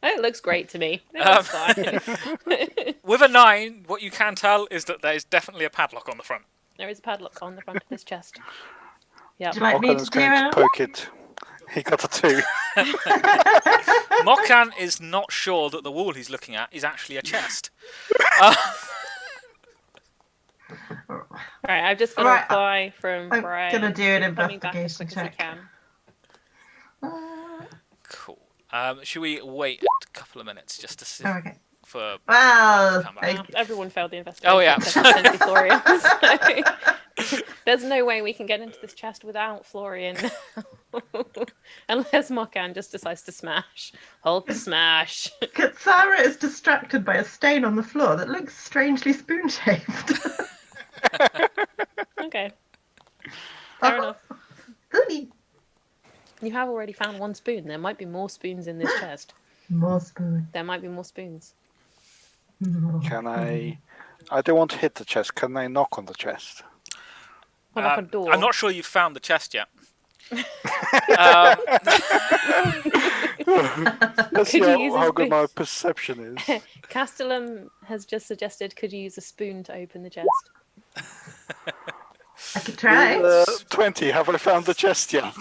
Oh, it looks great to me. It looks fine. With a 9, what you can tell is that there is definitely a padlock on the front. There is a padlock on the front of this chest. Yeah. Would you like me Mokan to is do going to it? poke it. He got a 2. Mokan is not sure that the wall he's looking at is actually a chest. Alright, I've just got Alright, a reply from I'm Brian. gonna do an Coming back as investigation quick as I check. can. Cool. Should we wait a couple of minutes just to see Okay. for... Well, Come back. thank you. Everyone failed the investigation. Oh, yeah. except potentially Florian. So, there's no way we can get into this chest without Florian. Unless Mokan just decides to smash. Hulk smash. Katsara is distracted by a stain on the floor that looks strangely spoon-shaped. Okay. Fair enough. Goody. You have already found one spoon. There might be more spoons in this chest. More spoon. There might be more spoons. Can I don't want to hit the chest. Can I knock on the chest? Or like a door. I'm not sure you've found the chest yet. Let's see Could you use how his good my boots? perception is. Castellum has just suggested, could you use a spoon to open the chest? I could try. 20. Have I found the chest yet?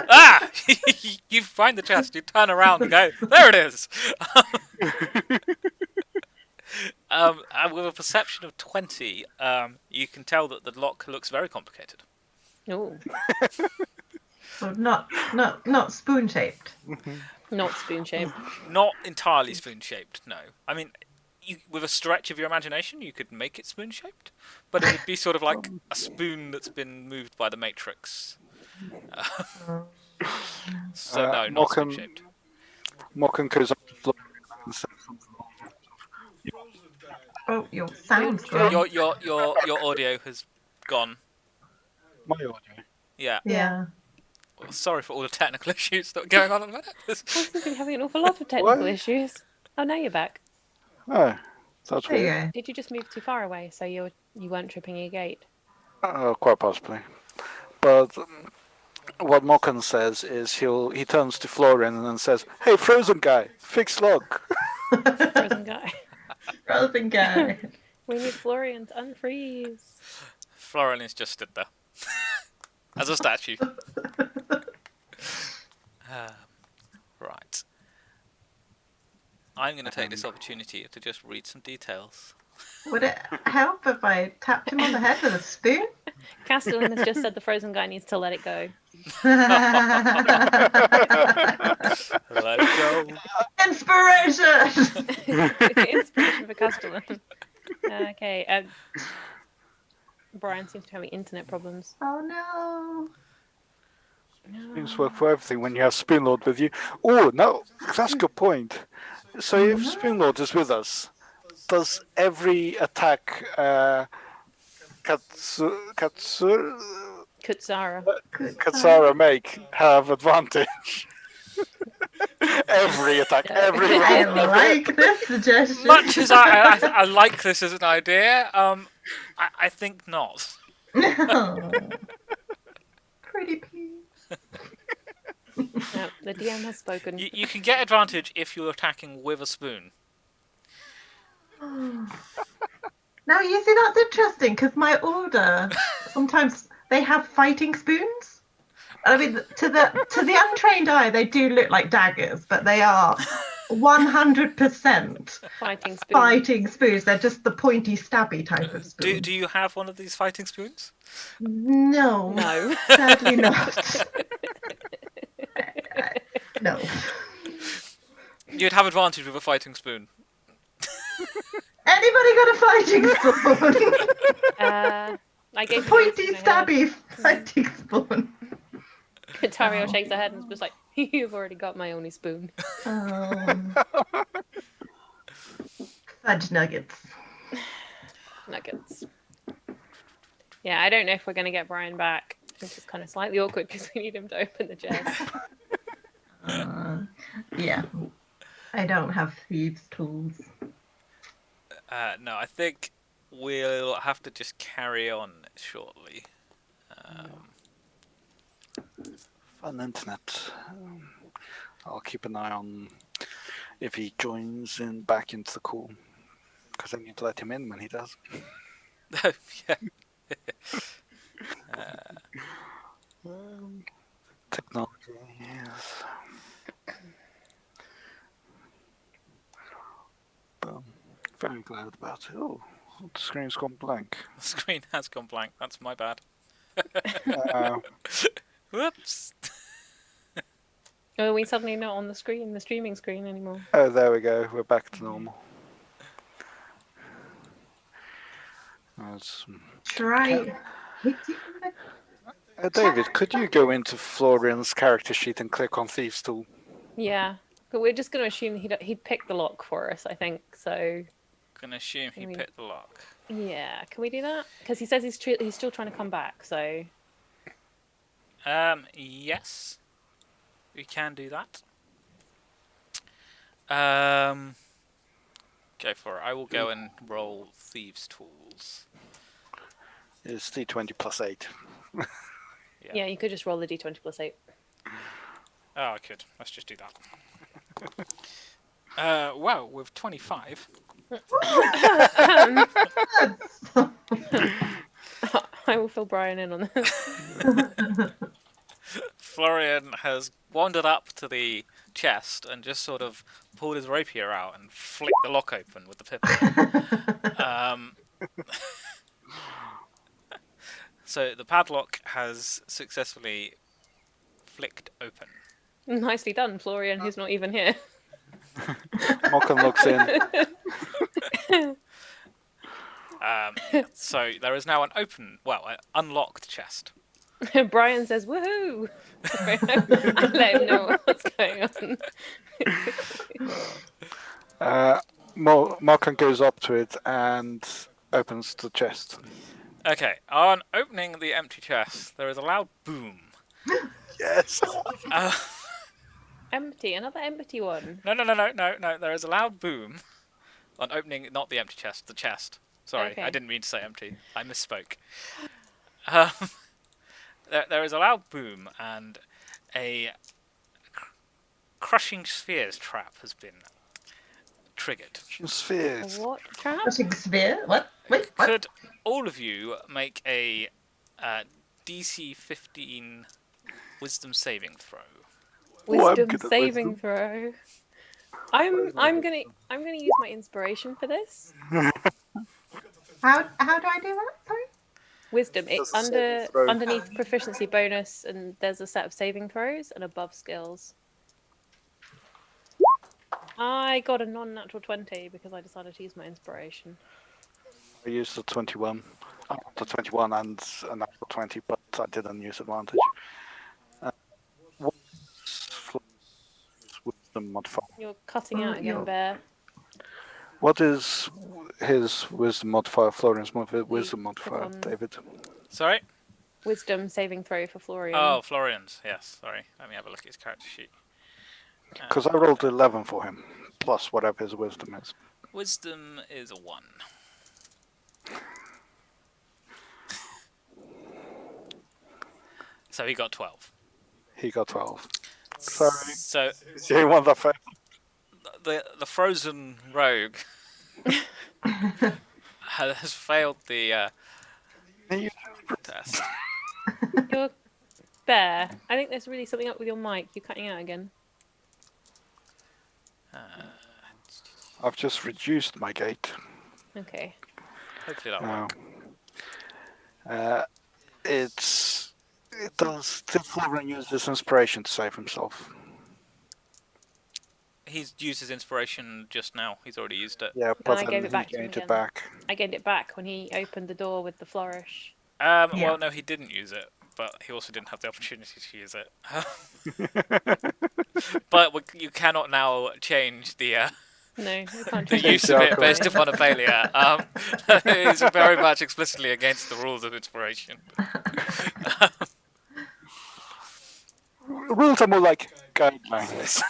Ah! You find the chest, you turn around and go, there it is! And with a perception of 20, you can tell that the lock looks very complicated. Oh, So not spoon shaped. not spoon shaped. Not entirely spoon-shaped, no. I mean, with a stretch of your imagination, you could make it spoon-shaped, but it would be sort of like a spoon that's been moved by the Matrix. So no, not spoon-shaped. Mocken goes up to the floor and says something. Oh, your sound's gone. Your audio has gone. My audio. Yeah. Yeah. Well, sorry for all the technical issues that are going on at the minute. I've been having an awful lot of technical issues. Oh, now you're back. Oh, that's There you weird. go. Did you just move too far away so you weren't tripping your gate? Quite possibly. But what Mocken says is he turns to Florian and says, "Hey, frozen guy, fix lock." Frozen guy. Frozen guy. We need Florian to unfreeze. Florian is just stood there. As a statue. Right. I'm going to take this opportunity to just read some details. Would it help if I tapped him on the head with a spoon? Castellan has just said the frozen guy needs to let it go. Let it go. Inspiration! Inspiration for Castellan. Okay. Brian seems to be having internet problems. Oh no. Spoons work for everything when you have Spoonlord with you. Oh, no, that's a good point. So if Spoonlord is with us, does every attack Kutsara. make have advantage? Every attack, every I roll. like this suggestion. Much as I like this as an idea, I think not. No. Pretty please. No, the DM has spoken. You can get advantage if you're attacking with a spoon. Now you see that's interesting because my order sometimes they have fighting spoons. I mean, to the untrained eye, they do look like daggers, but they are 100% Fighting spoon. fighting spoons. They're just the pointy, stabby type of spoon. Do you have one of these fighting spoons? No, No. sadly not. No. You'd have advantage with a fighting spoon. Anybody got a fighting spoon? I gave Pointy, stabby fighting spoon. Tario shakes her head and is just like, "You've already got my only spoon." Fudge nuggets. Nuggets. Yeah, I don't know if we're going to get Brian back. It's just kind of slightly awkward because we need him to open the chest. Yeah. I don't have thieves' tools. No, I think we'll have to just carry on shortly. Fun internet. I'll keep an eye on if he joins in back into the call, because I need to let him in when he does. Yeah. Technology, yes. Very glad about it. Oh, the screen's gone blank. The screen has gone blank. That's my bad. Whoops. Oh, are we suddenly not on the screen, the streaming screen anymore? Oh, there we go. We're back to normal. Try. David, could you go into Florian's character sheet and click on Thieves Tool? Yeah, but we're just going to assume he'd pick the lock for us, I think, so... Gonna assume he picked the lock. Yeah, can we do that? Because he says he's still trying to come back, so... Yes. We can do that. Go for it. I will go and roll Thieves' Tools. It's D20 plus 8. Yeah, you could just roll the d20 plus 8. Oh, I could. Let's just do that. Well, with 25... I will fill Brian in on this. Florian has wandered up to the chest and just sort of pulled his rapier out and flicked the lock open with the pip on it. So the padlock has successfully flicked open. Nicely done, Florian, who's not even here. Mokan looks in. So there is now an unlocked chest. Brian says, "Woohoo!" I let him know what's going on. Mokan goes up to it and opens the chest. Okay, on opening the empty chest, there is a loud boom. Yes. Empty, another empty one. No. There is a loud boom on opening, not the empty chest, the chest. Sorry, Okay. I didn't mean to say empty. I misspoke. There is a loud boom, and a crushing spheres trap has been triggered. Spheres. What trap? Crushing sphere? What? Wait, what? Could all of you make a DC 15 Wisdom saving throw? Wisdom good at saving wisdom. throw. I'm gonna use my inspiration for this. How do I do that? Sorry. Wisdom. That's a saving Under throw. underneath proficiency bonus, and there's a set of saving throws, and above skills. I got a non-natural 20 because I decided to use my inspiration. I used the 21. I got the 21 and a natural 20, but I didn't use advantage. What's Florian's wisdom modifier? You're cutting out again, you're- Bear. What is his wisdom modifier? Florian's wisdom click modifier, on- David. Sorry? Wisdom saving throw for Florian. Oh, Florian's. Yes, sorry. Let me have a look at his character sheet. Because I rolled 11 for him, plus whatever his wisdom is. Wisdom is a 1. So he got 12. He got 12. Sorry. So Is he one that failed? the frozen rogue has failed the test. You're Bear. I think there's really something up with your mic. You're cutting out again. I've just reduced my gate. Okay. Hopefully that'll Now, work. it does. Did Florian use this inspiration to save himself? He's used his inspiration just now. He's already used it. Yeah, but I then gave it he back to him gained again. it back. I gained it back when he opened the door with the flourish. Yeah. Well, no, he didn't use it, but he also didn't have the opportunity to use it. But you cannot now change the No, we can't the change use of it outcome. based upon a failure. It is very much explicitly against the rules of inspiration. Rules are more like guidelines.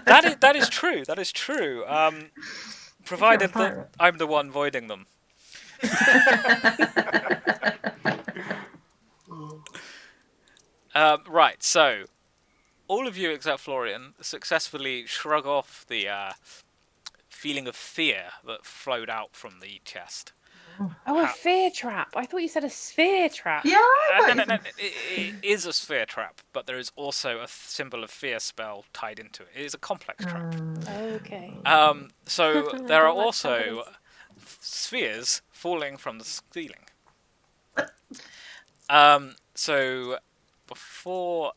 That is true. That is true. Provided that pirate. I'm the one voiding them. Right. So, all of you except Florian successfully shrug off the feeling of fear that flowed out from the chest. Oh, a fear trap. I thought you said a sphere trap. Yeah. I thought No. you said- It is a sphere trap, but there is also a symbol of fear spell tied into it. It is a complex trap. Okay. So I there are don't like also confidence. spheres falling from the ceiling. So before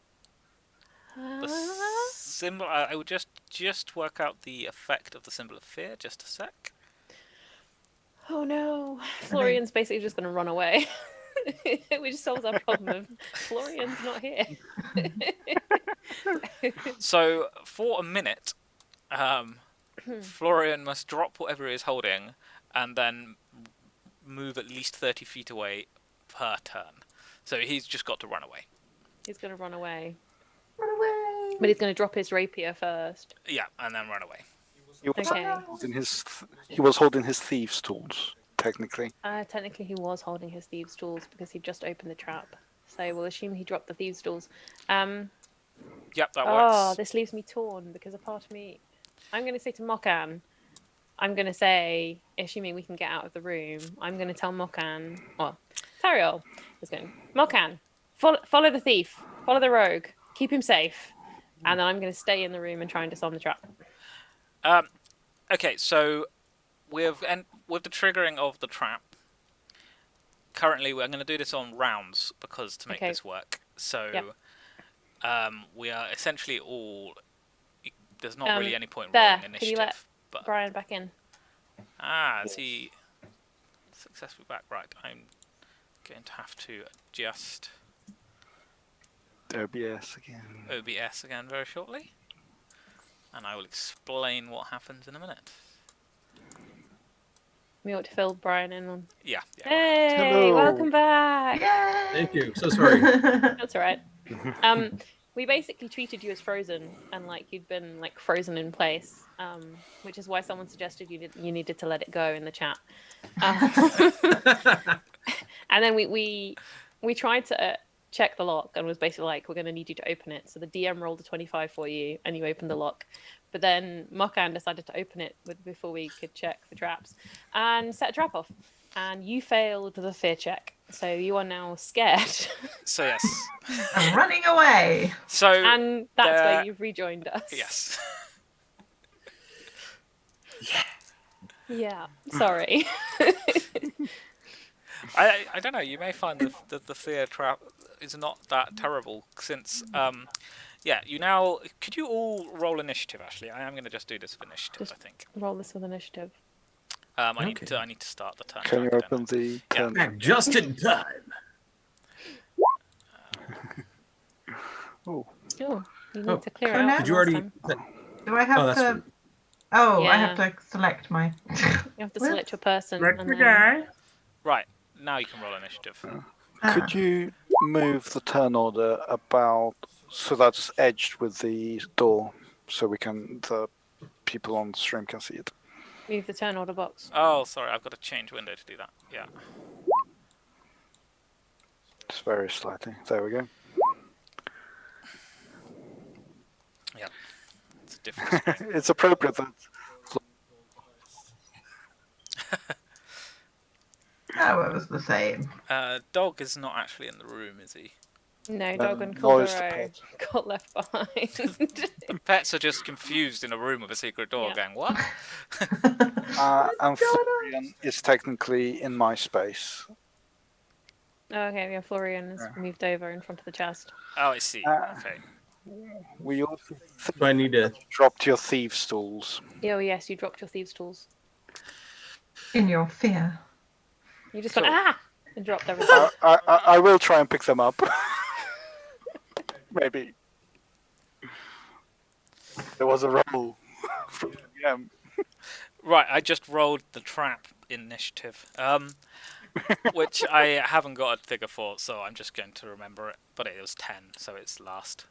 the symbol, I will just work out the effect of the symbol of fear. Just a sec. Oh no. Florian's basically just going to run away. We just solved our problem of Florian's not here. So for a minute, Florian must drop whatever he is holding and then move at least 30 feet away per turn. So he's just got to run away. He's going to run away. Run away. But he's going to drop his rapier first. Yeah, and then run away. He was, Okay. he was holding his thieves' tools, technically. Technically, he was holding his thieves' tools because he just opened the trap. So we'll assume he dropped the thieves' tools. Yep, that Oh, works. this leaves me torn because a part of me... I'm going to say to Mokan, I'm going to say, assuming we can get out of the room, I'm going to tell Mokan, well, Tariel is going, Mokan, follow the thief, follow the rogue, keep him safe. And then I'm going to stay in the room and try and disarm the trap. Okay, so with the triggering of the trap, currently we're going to do this on rounds because to make this work. So we are essentially all. There's not really any point rolling initiative. Can you let Brian back in? Is he successfully back? Right, I'm going to have to adjust OBS again very shortly, and I will explain what happens in a minute. We ought to fill Brian in on. Yeah. Hey, Hello. welcome back. Yay! Thank you. So sorry. That's all right. We basically treated you as frozen, and like you'd been like frozen in place, which is why someone suggested you needed to let it go in the chat. And then we tried to check the lock and was basically like, we're going to need you to open it. So the DM rolled a 25 for you, and you opened the lock. But then Mokan decided to open it before we could check for traps and set a trap off. And you failed the fear check. So you are now scared. So yes. I'm running away. So and that's where you've rejoined us. Yes. Yeah. Sorry. I don't know. You may find the fear trap is not that terrible since you now could you all roll initiative? Actually, I am going to just do this with initiative. I think roll this with initiative. I need to start the turn. Can you open the turn? Just in time. You need to clear out. Did you already? Do I have to? Sweet. I have to select my. You have to select your person. Right, now you can roll initiative. Could you move the turn order about so that's edged with the door, so the people on the stream can see it? Move the turn order box. Oh, sorry, I've got to change window to do that. Yeah. Just very slightly. There we go. Yeah. It's a different screen. It's appropriate that. Oh, it was the same. Dog is not actually in the room, is he? No, Dog and Nor is the Caldero pet. got left behind. The pets are just confused in a room with a secret door going, what? And Florian is technically in my space. Okay, yeah, Florian has moved over in front of the chest. Oh, I see. Okay. We also Do I need to? dropped your thieves' tools. Oh, yes, you dropped your thieves' tools. In your fear. You just went, and dropped everything. I will try and pick them up. Maybe. There was a roll from the DM. Right, I just rolled the trap initiative, which I haven't got a figure for, so I'm just going to remember it. But it was 10, so it's last,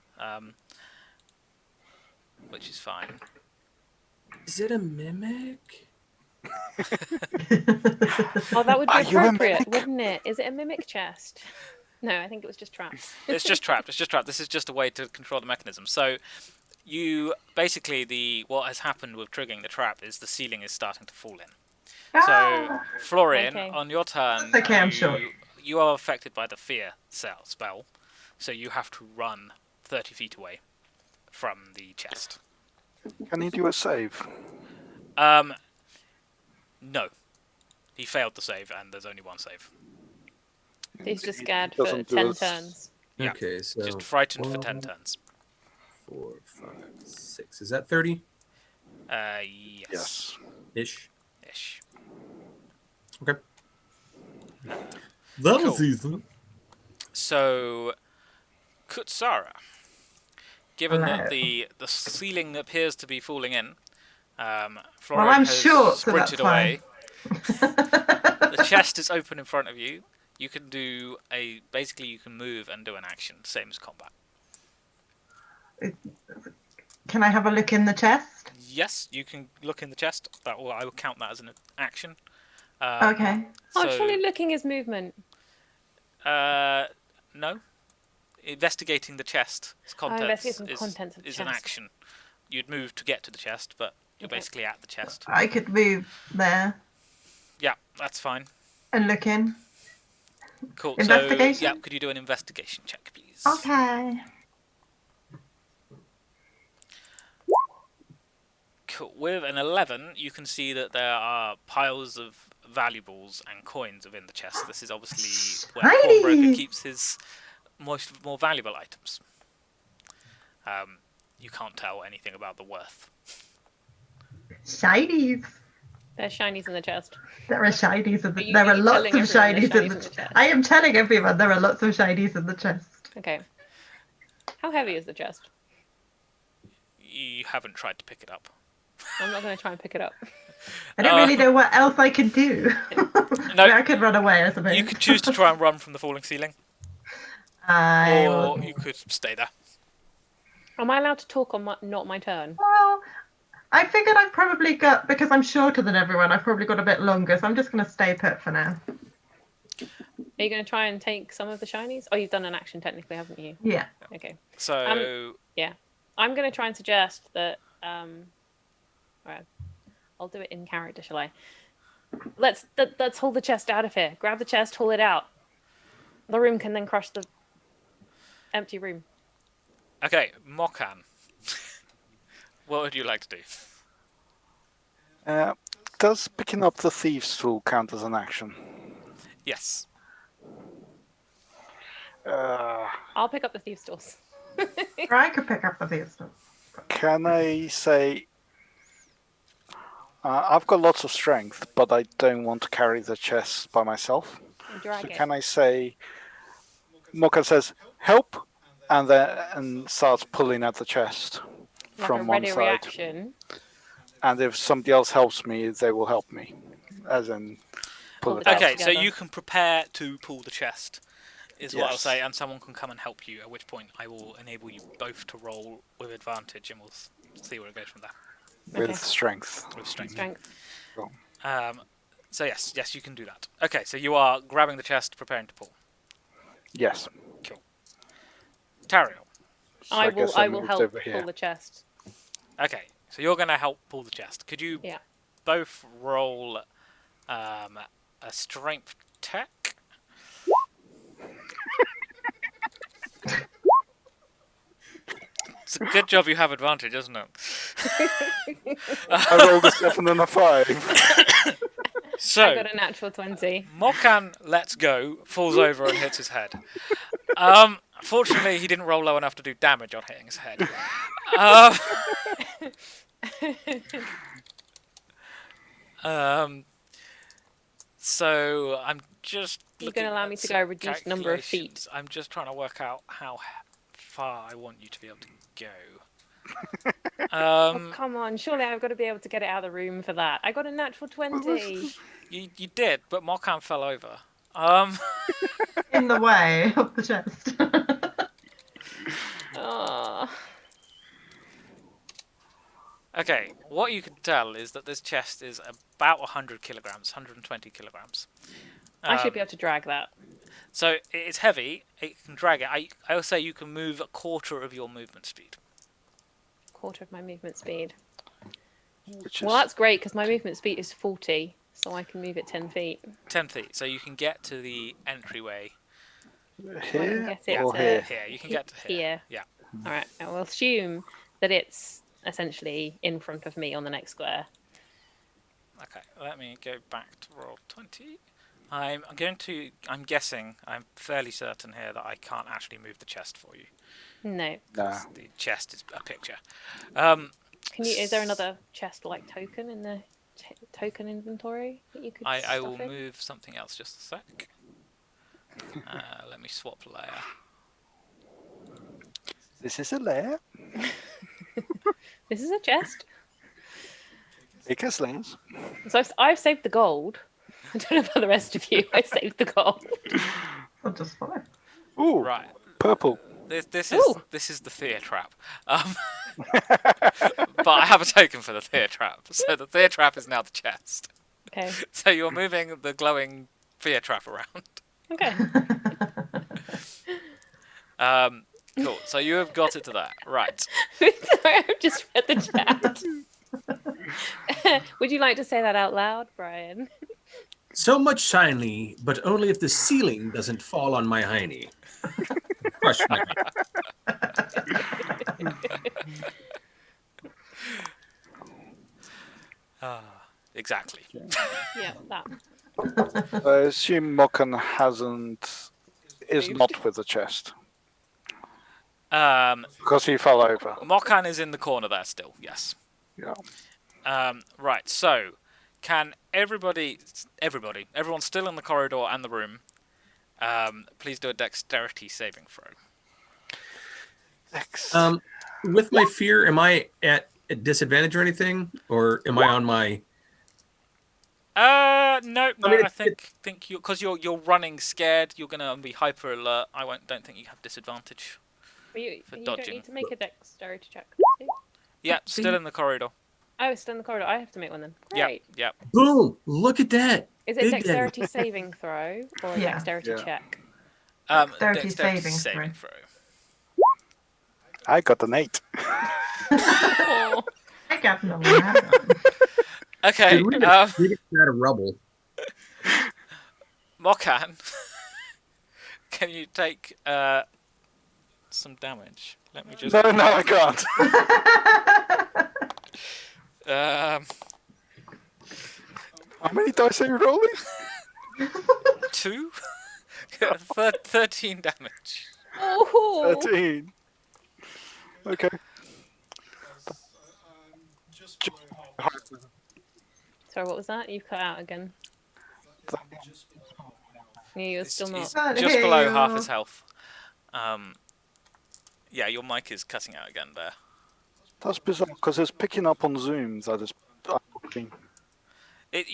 which is fine. Is it a mimic? Oh, that would be Are you a appropriate, mimic? wouldn't it? Is it a mimic chest? No, I think it was just traps. It's just trapped. It's just trapped. This is just a way to control the mechanism. So, you basically what has happened with triggering the trap is the ceiling is starting to fall in. So, Florian, on your turn, That's okay, I'm sure. You are affected by the fear spell, so you have to run 30 feet away from the chest. Can he do a save? No, he failed the save, and there's only one save. He's just scared He for doesn't do 10 us- turns. Yeah. Okay, so Just frightened for 10 1, turns. 4, 5, 6. Is that 30 Yes. ish? Ish. Okay. That'll Cool. season. So, Kutsara, given that Hello. the ceiling appears to be falling in, Florian I'm has short, so that's sprinted away. The chest is open in front of you. You can do basically you can move and do an action, same as combat. Can I have a look in the chest? Yes, you can look in the chest. I will count that as an action. Okay. Oh, surely looking is movement. No. Investigating the chest's contents investigating the contents of the is an chest. action. you'd move to get to the chest, but you're basically at the chest. I could move there Yeah, that's fine. and look in. Cool. Investigation? So, yeah, could you do an investigation check, please? Okay. Cool. With an 11, you can see that there are piles of valuables and coins within the chest. This is obviously where the pawnbroker keeps his more valuable items. You can't tell anything about the worth. Shinies. There's shinies in the chest. There are shinies in the. Are There are you lots telling of everyone shinies there's in shinies the in the chest? I am telling everyone there are lots of shinies in the chest. Okay. How heavy is the chest? You haven't tried to pick it up. I'm not going to try and pick it up. I don't really know what else I can do. No. I could run away, I suppose. You could choose to try and run from the falling ceiling, or you could stay there. Am I allowed to talk on not my turn? Well, I figured I've probably got, because I'm shorter than everyone, I've probably got a bit longer, so I'm just going to stay put for now. Are you going to try and take some of the shinies? Oh, you've done an action technically, haven't you? Yeah. Okay. So, yeah. I'm going to try and suggest that... Alright. I'll do it in character, shall I? Let's haul the chest out of here. Grab the chest, haul it out. The room can then crush the empty room. okay, Mokan. What would you like to do? Does picking up the thieves' tool count as an action? Yes. I'll pick up the thieves' tools. Or I could pick up the pistol. Can I say... I've got lots of strength, but I don't want to carry the chest by myself. Drag So it. can I say... Mokan says, help, and starts pulling at the chest Like from a one ready side. reaction. And if somebody else helps me, they will help me. As in, pull Pull it the out. chest. Okay, so together. you can prepare to pull the chest, is what I'll Yes. say, and someone can come and help you, at which point I will enable you both to roll with advantage, and we'll see where it goes from there. With Okay. strength. With strength. Strength. So yes, you can do that. Okay, so you are grabbing the chest, preparing to pull. Yes. Cool. Tariel. So I guess will moved help over here. pull the chest. Okay, so you're going to help pull the chest. Could you Yeah. both roll a strength check? It's a good job you have advantage, isn't it? I rolled a 7 and a 5. So, I got a natural 20. Mokan lets go, falls over and hits his head. Fortunately, he didn't roll low enough to do damage on hitting his head. So I'm just. You can allow me to go reduced number of feet. calculations. I'm just trying to work out how far I want you to be able to go. Oh, come on, surely I've got to be able to get it out of the room for that. I got a natural 20. You did, but Mokan fell over. In the way of the chest. Oh. Okay, what you can tell is that this chest is about 100 kilograms, 120 kilograms. I should be able to drag that. So it's heavy. It can drag it. I will say you can move a quarter of your movement speed. Quarter of my movement speed. Which Well, is that's great because my movement speed is 40, so I can move it 10 feet. 10 feet. So you can get to the entryway here get it or to- here. here. You can get to here. Here. Yeah. All right, I will assume that it's essentially in front of me on the next square. Okay. Let me go back to roll 20. I'm guessing. I'm fairly certain here that I can't actually move the chest for you. No. Nah. The chest is a picture. Can you? Is there another chest-like token in the token inventory that you could? I will stuff in? move something else just a sec. Let me swap layer. This is a lair. This is a chest. Because layers. So I've saved the gold. I don't know about the rest of you. I saved the gold. I'll just follow. Ooh, Right. purple. This Ooh. is the fear trap. But I have a token for the fear trap. So the fear trap is now the chest. Okay. So you're moving the glowing fear trap around. Okay. Cool. So you have got it to that. Right. Sorry, I've just read the chat. Would you like to say that out loud, Brian? So much shiny, but only if the ceiling doesn't fall on my hiney. Crush my Exactly. Yeah, that. I assume Mokan is Moved. not with the chest Um, because he fell over. Mokan is in the corner there still. Yes. Yeah. Right. So, can everyone's still in the corridor and the room. Please do a dexterity saving throw. With my fear, am I at a disadvantage or anything, or am I on my? No. I think you because you're running scared. You're gonna be hyper alert. Don't think you have disadvantage. You For don't dodging. need to make a dexterity check. do you? Yeah, still in the corridor. Oh, it's still in the corridor. I have to make one then. Yeah, Great. yeah. Boom! Look at that. Is it a Big dexterity saving throw or a Yeah. dexterity Yeah. check? Dexterity saving throw. I got an 8. Oh. I got an 11. Okay. Dude, we get out of rubble. Mokan, can you take some damage? Let me just. No, I can't. How many dice are you rolling? 2? 13 damage. Oh. 13. Okay. Sorry, what was that? You cut out again. Yeah, you're still not. Can't Just hear below you. half his health. Yeah, your mic is cutting out again there. That's bizarre because it's picking up on Zoom. That is.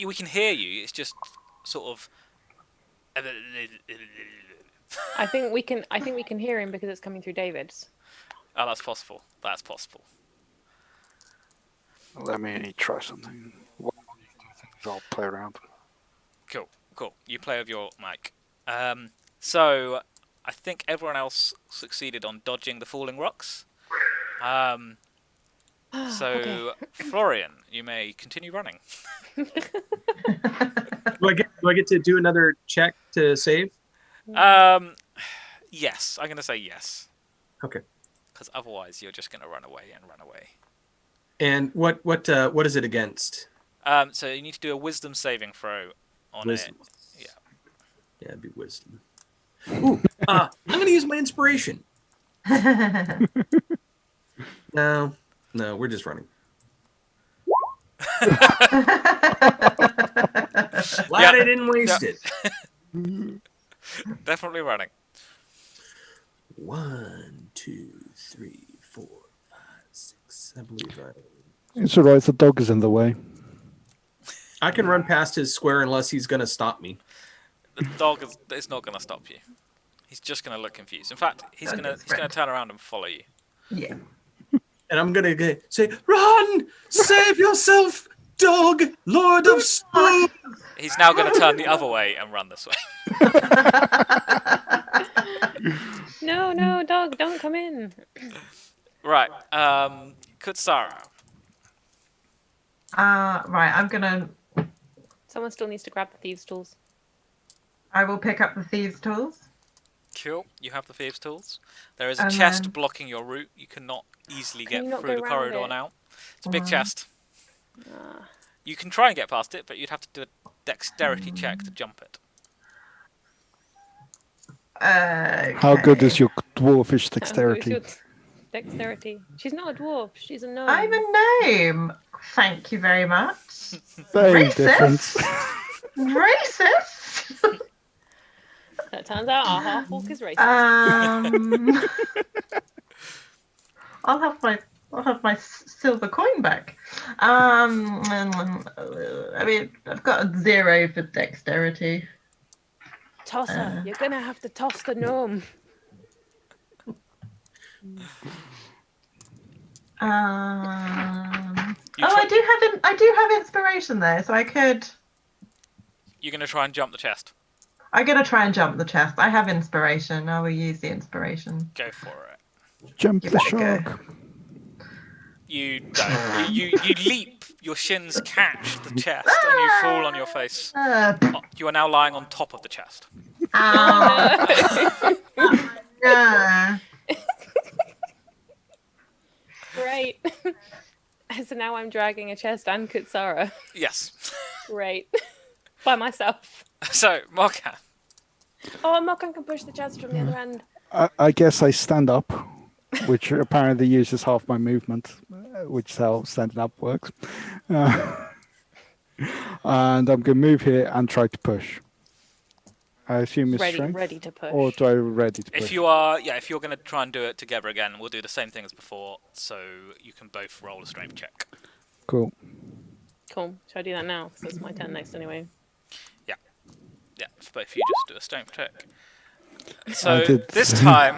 We can hear you. It's just sort of. I think we can hear him because it's coming through David's. Oh, that's possible. That's possible. Let me try something. I'll play around. Cool. You play with your mic. So I think everyone else succeeded on dodging the falling rocks. Okay. Florian, you may continue running. Do I get to do another check to save? Yes, I'm gonna say yes. Okay. Because otherwise, you're just gonna run away and run away. And what is it against? So you need to do a wisdom saving throw on Wisdom. it. Yeah. Yeah, it'd be wisdom. Ooh, I'm gonna use my inspiration. No, we're just running. Glad I didn't waste it. Definitely running. 1, 2, 3, 4, 5, 6. I believe It's alright. The dog is in the way. I can run past his square unless he's gonna stop me. The dog is not going to stop you. He's just going to look confused. In fact, he's going to turn around and follow you. Yeah. And I'm gonna say, "Run! Save yourself, dog, Lord of Spoon!" He's now going to turn the other way and run this way. No, dog, don't come in. Right. Kutsara. Right, I'm gonna. Someone still needs to grab the thieves' tools. I will pick up the thieves' tools. Cool. You have the thieves' tools. There is a And chest then- blocking your route. You cannot easily Can get you not through go the round corridor it? now. It's a big Why? chest. You can try and get past it, but you'd have to do a dexterity check to jump it. How good is your dwarfish dexterity? Dexterity. She's not a dwarf. She's a gnome. I'm a gnome. Thank you very much. Very Racist. different. Racist. That turns out our half orc is racist. I'll have my silver coin back. I mean, I've got a 0 for dexterity. Toss her. You're gonna have to toss the gnome. I do have inspiration there, so I could. You're going to try and jump the chest. I'm gonna try and jump the chest. I have inspiration. I will use the inspiration. Go for it. Jump Give the it a go. shark. You don't. You leap. Your shins catch the chest, and you fall on your face. You are now lying on top of the chest. Oh, no. Great. So now I'm dragging a chest and Kutsara. Yes. Great. By myself. So, Morgan. Oh, Mokan can push the chest from the other end. I guess I stand up, which apparently uses half my movement, which is how standing up works. And I'm going to move here and try to push. I assume it's strength? Ready to push. Or do I ready to push? If you're going to try and do it together again, we'll do the same thing as before, so you can both roll a strength check. Cool. Cool. Should I do that now? Because it's my turn next anyway. Yeah, but if you just do a strength check. So did. this time,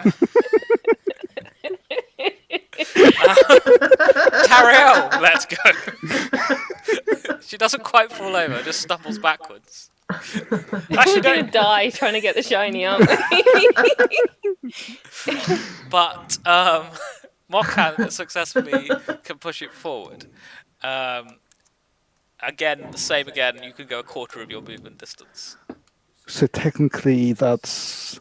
Tariel, let's go. She doesn't quite fall over, just stumbles backwards. Actually, We're gonna don't. die trying to get the shiny, aren't we? But Mokan successfully can push it forward. Again, the same again. You can go a quarter of your movement distance. So technically that's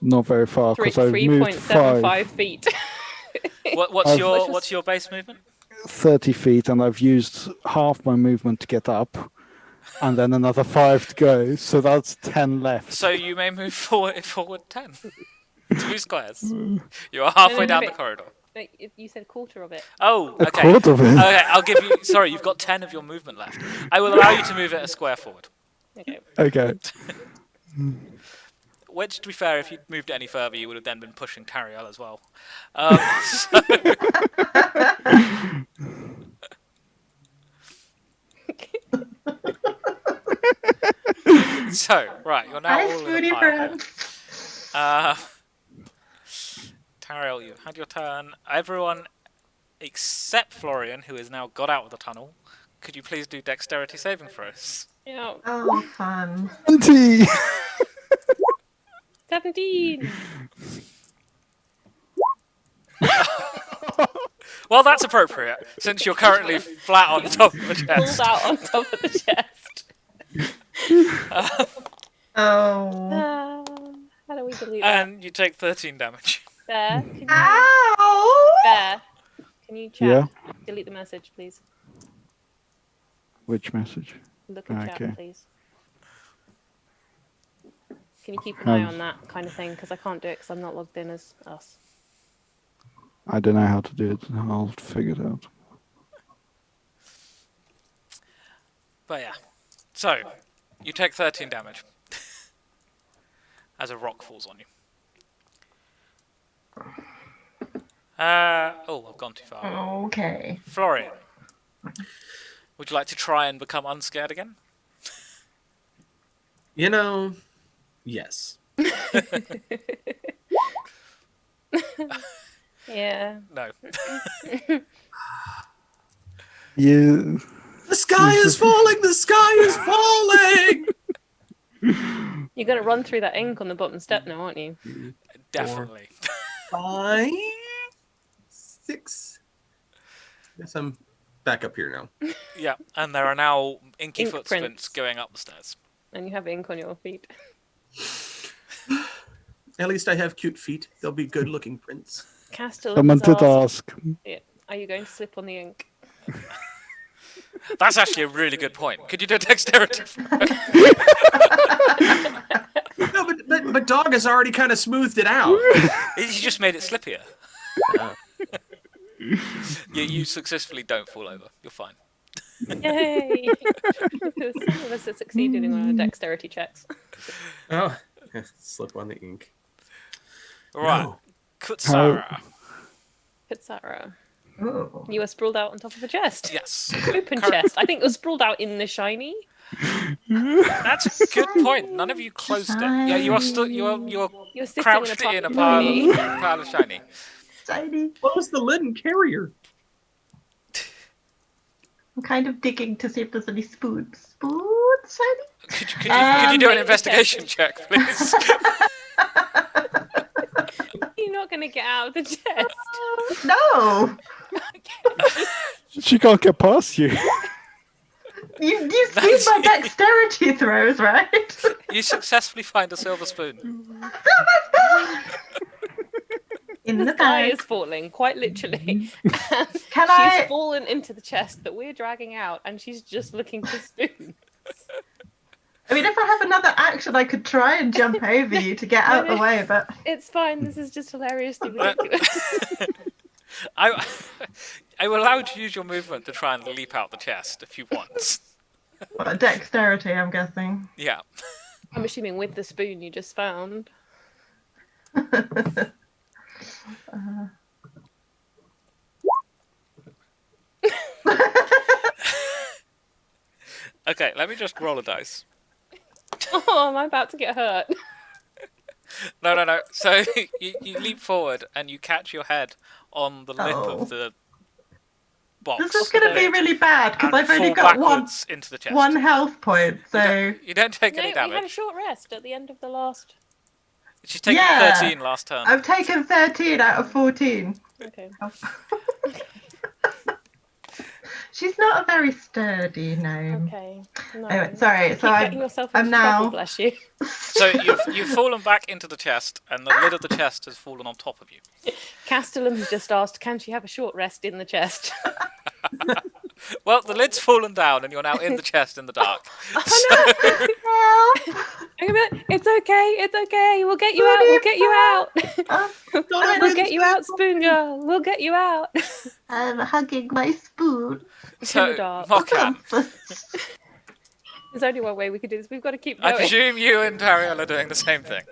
not very far because I've moved 3.75 feet. What's your base movement? 30 feet, and I've used half my movement to get up, and then another 5 to go. So that's 10 left. So you may move forward 10. 2 squares. You are halfway down the corridor. You said quarter of it. Oh, A okay. quarter of it. Okay, I'll give you. Sorry, you've got 10 of your movement left. I will allow you to move it a square forward. Okay. Okay. Which, to be fair, if you'd moved it any further, you would have then been pushing Tariel as well. So, right, you're now Hi, all in Spoonie a pile. friend. Tariel, you've had your turn. Everyone except Florian, who has now got out of the tunnel, could you please do dexterity saving throws? Yeah. Oh, fun. 20! 17. Well, that's appropriate, since you're currently flat on top of the chest. Pulled out on top of the chest. Oh. How do we delete that? And you take 13 damage. Bear, can you, Ow! Bear, can you chat? Yeah? Delete the message, please. Which message? Look in Okay. chat, please. Can you keep an eye on that kind of thing? Because I can't do it because I'm not logged in as us. I don't know how to do it. I'll figure it out. But yeah. So, you take 13 damage. As a rock falls on you. I've gone too far. Okay. Florian, would you like to try and become unscared again? You know, yes. Yeah. No. You... The sky is falling! The sky is falling! You're going to run through that ink on the bottom step now, aren't you? Definitely. 5, 6. Guess I'm back up here now. Yeah, and there are now inky Ink footprints prints. going up the stairs. And you have ink on your feet. At least I have cute feet. They'll be good-looking prints. Castellan Someone has did asked, ask. yeah, are you going to slip on the ink? That's actually a really good point. Could you do dexterity? No, but Dog has already kind of smoothed it out. He just made it slippier. You successfully don't fall over. You're fine. Yay! Some of us have succeeded in our dexterity checks. Oh, slip on the ink. Right. No. Kutsara. Kutsara, Ooh. you were sprawled out on top of a chest. Yes. Open chest. I think it was sprawled out in the shiny. That's a good point. None of you closed it. Yeah, you are still you're You're sitting crouched in in a a pile of shiny. Shiny. Close the lid and carrier. I'm kind of digging to see if there's any spoons. Spoons, shiny? Could you do an Make a investigation check, please? You not going to get out of the chest. No! She can't get past you. You've seen my dexterity throws, right? You successfully find a silver spoon. In The the sky bag. is falling, quite literally. And Can she's I- fallen into the chest that we're dragging out, and she's just looking for spoons. I mean, if I have another action, I could try and jump over you to get out of the way, but... It's fine. This is just hilariously ridiculous. I will allow you to use your movement to try and leap out the chest if you want. What, dexterity, I'm guessing. Yeah. I'm assuming with the spoon you just found. Okay, let me just roll a dice. Oh, am I about to get hurt? No. So you leap forward and you catch your head on the lip Oh. of the box. This is going to be really bad, because and I've only fall got backwards into the chest. one health point, so... You don't take No, any we had a damage. short rest at the end of the last... She's taken Yeah. 13 last turn. I've taken 13 out of 14. Okay. She's not a very sturdy gnome. Okay. No. Anyway, sorry, Keep so getting yourself I'm into trouble, now... bless you. So you've fallen back into the chest, and the lid of the chest has fallen on top of you. Castellum has just asked, can she have a short rest in the chest? Well, the lid's fallen down, and you're now in the chest in the dark. It's okay, it's okay. We'll get you out, we'll get you out. We'll get you out, Spoon Girl. We'll get you out. I'm hugging my spoon. So, In the dark. Mokan, There's only one way we can do this. We've got to keep I going. presume you and Tariel are doing the same thing.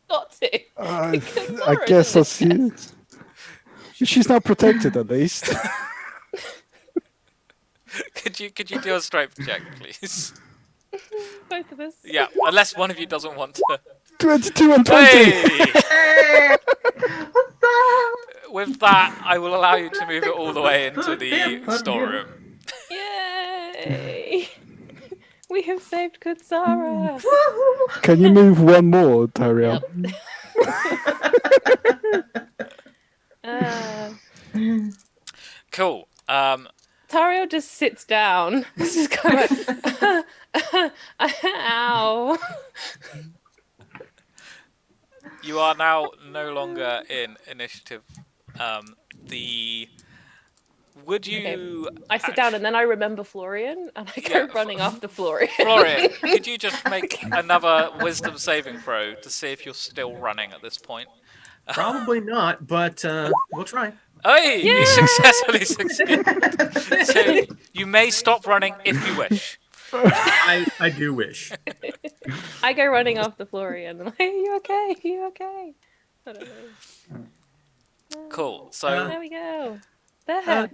Got to. I Zara's guess in that's you. She's now protected at least. Could you do a strength check, please? Both of us. Yeah, unless one of you doesn't want to. 22 and 20. Hey! Hey! What's that? With that, I will allow you to move it all the way into the Damn, storeroom. Yay! We have saved good Zara. Woohoo! Can you move one more, Tariel? Cool. Tario just sits down. This is kind of like, ow. You are now no longer in initiative. Would you? Okay. I sit down and then I remember Florian and I go running after Florian. Florian, could you just make another wisdom saving throw to see if you're still running at this point? Probably not, but we'll try. Hey, Yeah! you successfully succeeded. So you may stop running if you wish. I do wish. I go running after Florian. I'm like, are you okay? Are you okay? I don't know. Cool. So There we go. There.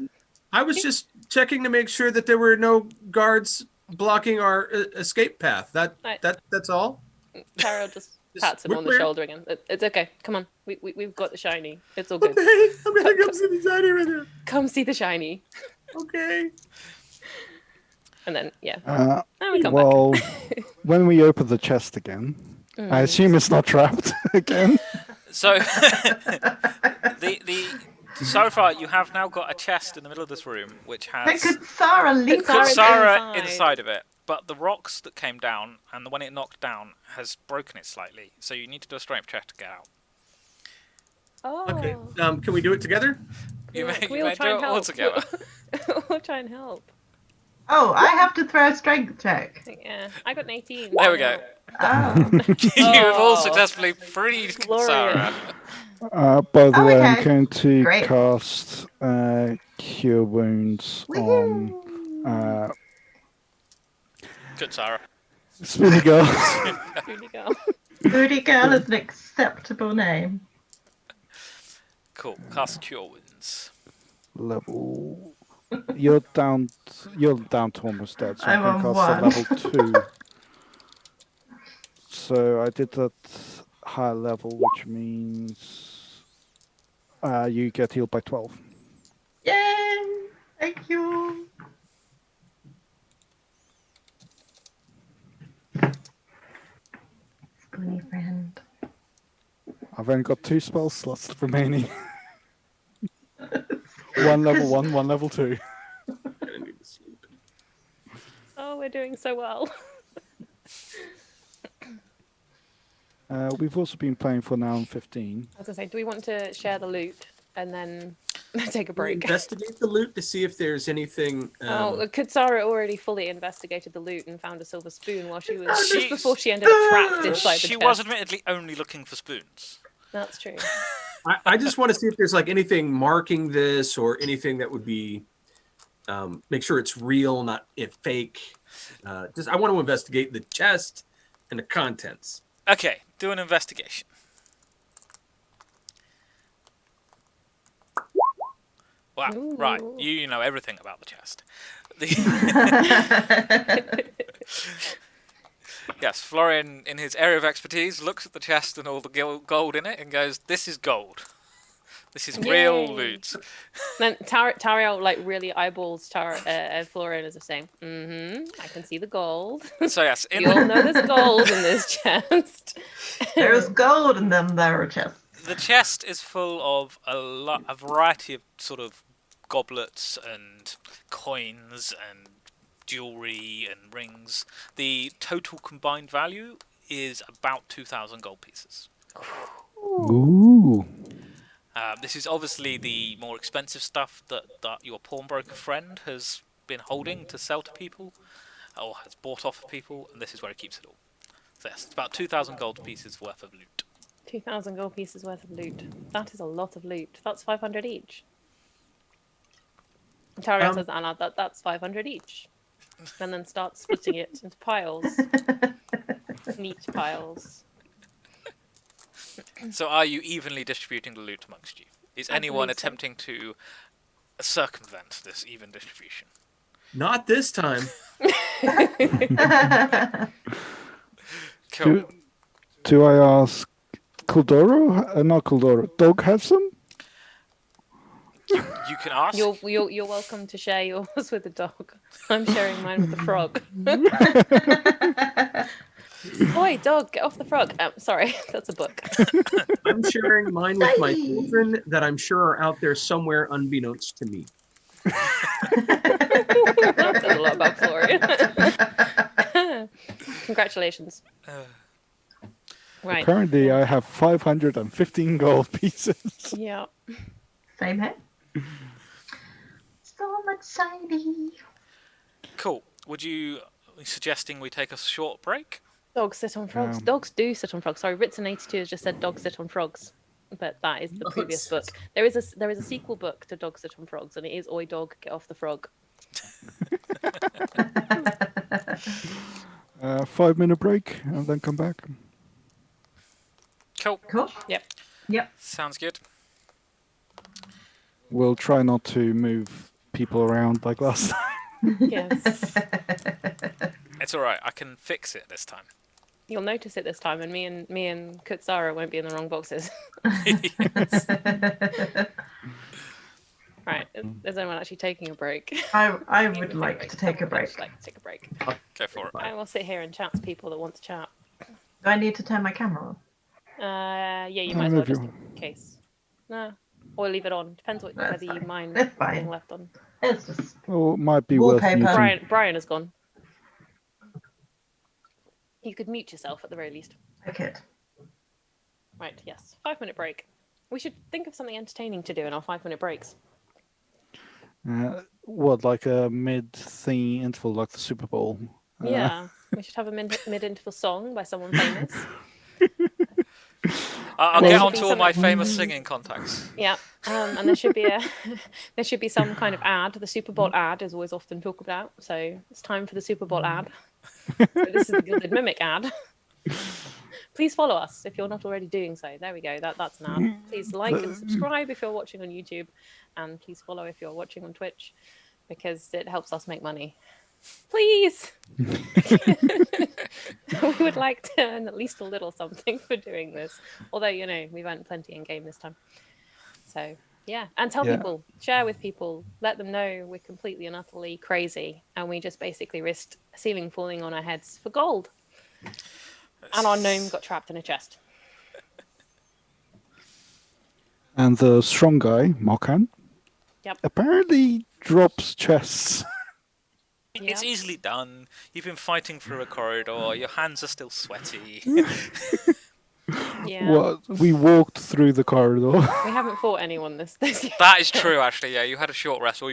I was just checking to make sure that there were no guards blocking our escape path. That's all. Tario just pats him we're on the clear. shoulder again. It's okay. Come on. We've got the shiny. It's all good. Okay, I'm gonna come see the shiny right there. Come see the shiny. Okay. And then, yeah. And we come Well, back. when we open the chest again, I assume it's not trapped again. So so far you have now got a chest in the middle of this room which But has could Sarah leap Sarah out? Sarah inside. inside of it, but the rocks that came down and the one it knocked down has broken it slightly. So you need to do a strength check to get out. Oh. Okay. Can we do it together? You may We'll do try and it all help. together. We'll try and help. Oh, I have to throw a strength check. Yeah. I got an 18. There we go. Oh. You have all Oh. successfully freed Glorious. Sarah. By the Oh, way, I'm okay. going to Great. cast Cure Wounds on Woohoo. Good, Sarah. Spinny Girl. Here you go. Booty Girl is an acceptable name. Cool. Cast Cure Wounds. Level. You're down to almost dead, so I'm I'm going to on cast a level 2. So I did that higher level, which means you get healed by 12. Yay! Thank you. Spoony friend. I've only got 2 spell slots remaining. One level 1, one level 2. Gonna need to sleep. Oh, we're doing so well. We've also been playing for now 15. I was gonna say, do we want to share the loot and then take a We break? investigate the loot to see if there's anything. Kutsara already fully investigated the loot and found a silver spoon while she was She- before she ended up trapped inside the She chest. was admittedly only looking for spoons. That's true. I just want to see if there's like anything marking this or anything that would be make sure it's real, not fake. Just I want to investigate the chest and the contents. Okay, do an investigation. Wow, right. Ooh. You know everything about the chest. Yes, Florian, in his area of expertise, looks at the chest and all the gold in it and goes, "This is gold. This is real Yay. loot." Then Tariel like really eyeballs Florian as if saying, I can see the gold. So yes, You all know there's gold in this chest. There's gold in them there chests. the chest is full of a variety of sort of goblets and coins and jewelry and rings. The total combined value is about 2,000 gold pieces. Ooh. This is obviously the more expensive stuff that your pawnbroker friend has been holding to sell to people, or has bought off of people, and this is where he keeps it all. So yes, it's about 2,000 gold pieces worth of loot. 2,000 gold pieces worth of loot. That is a lot of loot. That's 500 each. Tariel says out loud, that's 500 each. And then starts splitting it into piles. Neat piles. So are you evenly distributing the loot amongst you? Is anyone believe so. attempting to circumvent this even distribution? Not this time. Cool. Do I ask Kuldoro? Not Kuldoro. Dog have some? You can ask. You're welcome to share yours with the dog. I'm sharing mine with the frog. Oi, dog, get off the frog. Sorry, that's a book. I'm sharing mine with my children that I'm sure are out there somewhere unbeknownst to me. That says a lot about Florian. Congratulations. Right. Currently, I have 515 gold pieces. Yeah. Same here. So much shiny. Cool. Are you suggesting we take a short break? Dogs sit on frogs. Dogs do sit on frogs. Sorry, Ritson82 has just said dogs sit on frogs. But that is the previous book. There is a sequel book to Dogs Sit on Frogs, and it is Oi Dog, Get Off the Frog. 5-minute break and then come back. Cool. Cool. Yep. Sounds good. We'll try not to move people around like last time. Yes. It's alright, I can fix it this time. You'll notice it this time, and me and Kutsara won't be in the wrong boxes. Right. Is anyone actually taking a break? I would like to take a break. I'd like to take a break. Go for it. I will sit here and chat to people that want to chat. Do I need to turn my camera on? Yeah, you might as well just in case. No, or leave it on. Depends That's whether you fine. mind That's being fine. left on. It's just Oh, it might be worth Wallpaper. muting. Brian has gone. You could mute yourself at the very least. a kid. Right, yes. 5-minute break. We should think of something entertaining to do in our 5-minute breaks. What, like a mid-thing interval, like the Super Bowl? Yeah, we should have a mid-interval song by someone famous. I'll There get should on be to all some- my famous singing contacts. Yeah, and there should be some kind of ad. The Super Bowl ad is always often talked about, so it's time for the Super Bowl ad. So this is the Gilded Mimic ad. Please follow us if you're not already doing so. There we go. That's an ad. Please like and subscribe if you're watching on YouTube, and please follow if you're watching on Twitch, because it helps us make money. Please. We would like to earn at least a little something for doing this. Although, we've earned plenty in game this time. So, yeah. And tell people, share with people, let them know we're completely and utterly crazy. And we just basically risked a ceiling falling on our heads for gold. And our gnome got trapped in a chest. And the strong guy, Mokan, Yep. apparently drops chests. It's Yep. easily done. You've been fighting through a corridor. Your hands are still sweaty. Yeah. What? We walked through the corridor. We haven't fought anyone this year. That is true, actually. Yeah, you had a short rest. All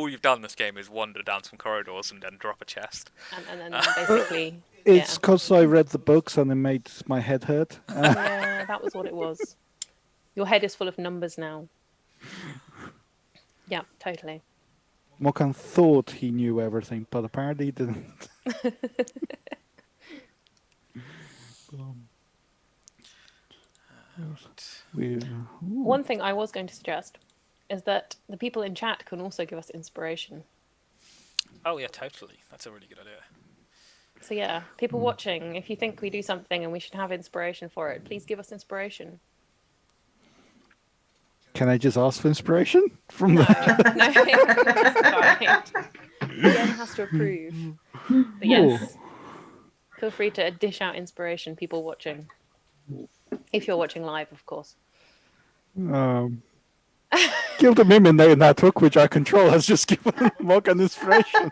you've done this game is wander down some corridors and then drop a chest. And then basically, It's because I read the books and it made my head hurt. yeah, that was what it was. Your head is full of numbers now. Yeah, totally. Mokan thought he knew everything, but apparently he didn't. One thing I was going to suggest is that the people in chat can also give us inspiration. Oh yeah, totally. That's a really good idea. So yeah, people watching, if you think we do something and we should have inspiration for it, please give us inspiration. Can I just ask for inspiration from No, the... no, it's fine. Jen has to approve. But yes, feel free to dish out inspiration, people watching. If you're watching live, of course. Guild of Mimim Network, which I control, has just given Mokan inspiration.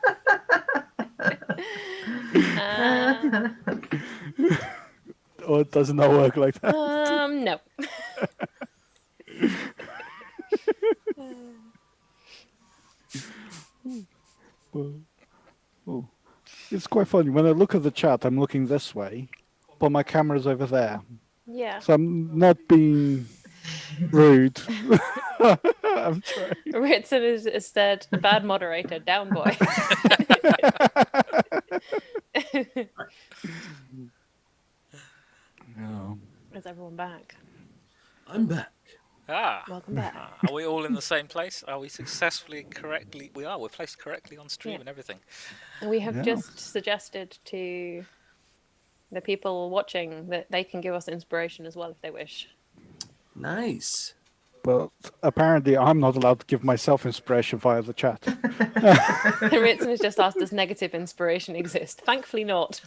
Or does it not work like that? No. It's quite funny. When I look at the chat, I'm looking this way, but my camera's over there. Yeah. So I'm not being rude. I'm trying. Ritson is said, a bad moderator, down boy. No. Is everyone back? I'm back. Welcome back. Are we all in the same place? Are we successfully correctly? We are. We're placed correctly on stream and everything. We have just suggested to the people watching that they can give us inspiration as well if they wish. Nice. But apparently I'm not allowed to give myself inspiration via the chat. Ritson has just asked, does negative inspiration exist? Thankfully not.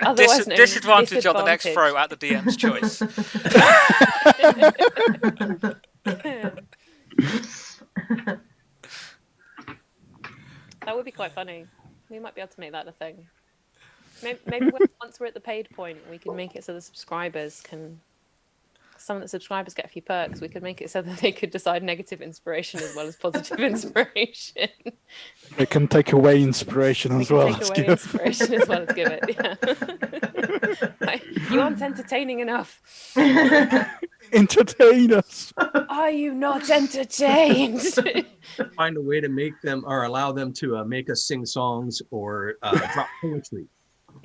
Otherwise known as Disadvantage on the next disadvantage. throw at the DM's choice. That would be quite funny. We might be able to make that a thing. Maybe once we're at the paid point, we can make it so the subscribers can... Some of the subscribers get a few perks. We could make it so that they could decide negative inspiration as well as positive inspiration. They can take away inspiration as well. Take away inspiration as well as give it. Yeah. You aren't entertaining enough. Entertain us. Are you not entertained? Find a way to make them or allow them to make us sing songs or drop poetry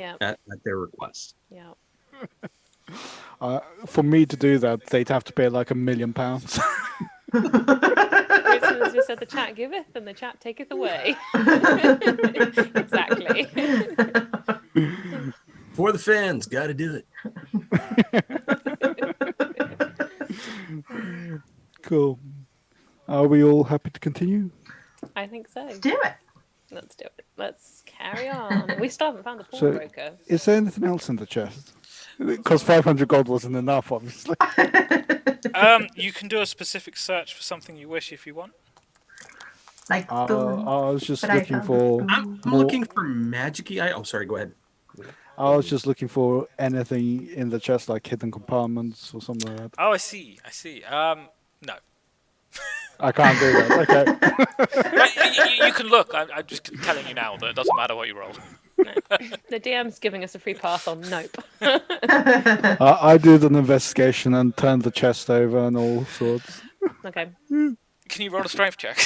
at their request. Yeah. For me to do that, they'd have to pay like £1 million. Richard has just said, the chat giveth and the chat taketh away. Exactly. For the fans, got to do it. Cool. Are we all happy to continue? I think so. Let's do it. Let's do it. Let's carry on. We still haven't found the So, pawnbroker. is there anything else in the chest? Because 500 gold wasn't enough, obviously. You can do a specific search for something you wish if you want. Like I spoons. was just But I looking found for. I'm more- looking for magic-y. Oh, sorry. Go ahead. I was just looking for anything in the chest, like hidden compartments or something like that. Oh, I see. No. I can't do that. Okay. But you can look. I'm just telling you now that it doesn't matter what you roll. The DM's giving us a free pass on nope. I did an investigation and turned the chest over and all sorts. Okay. Can you roll a strength check?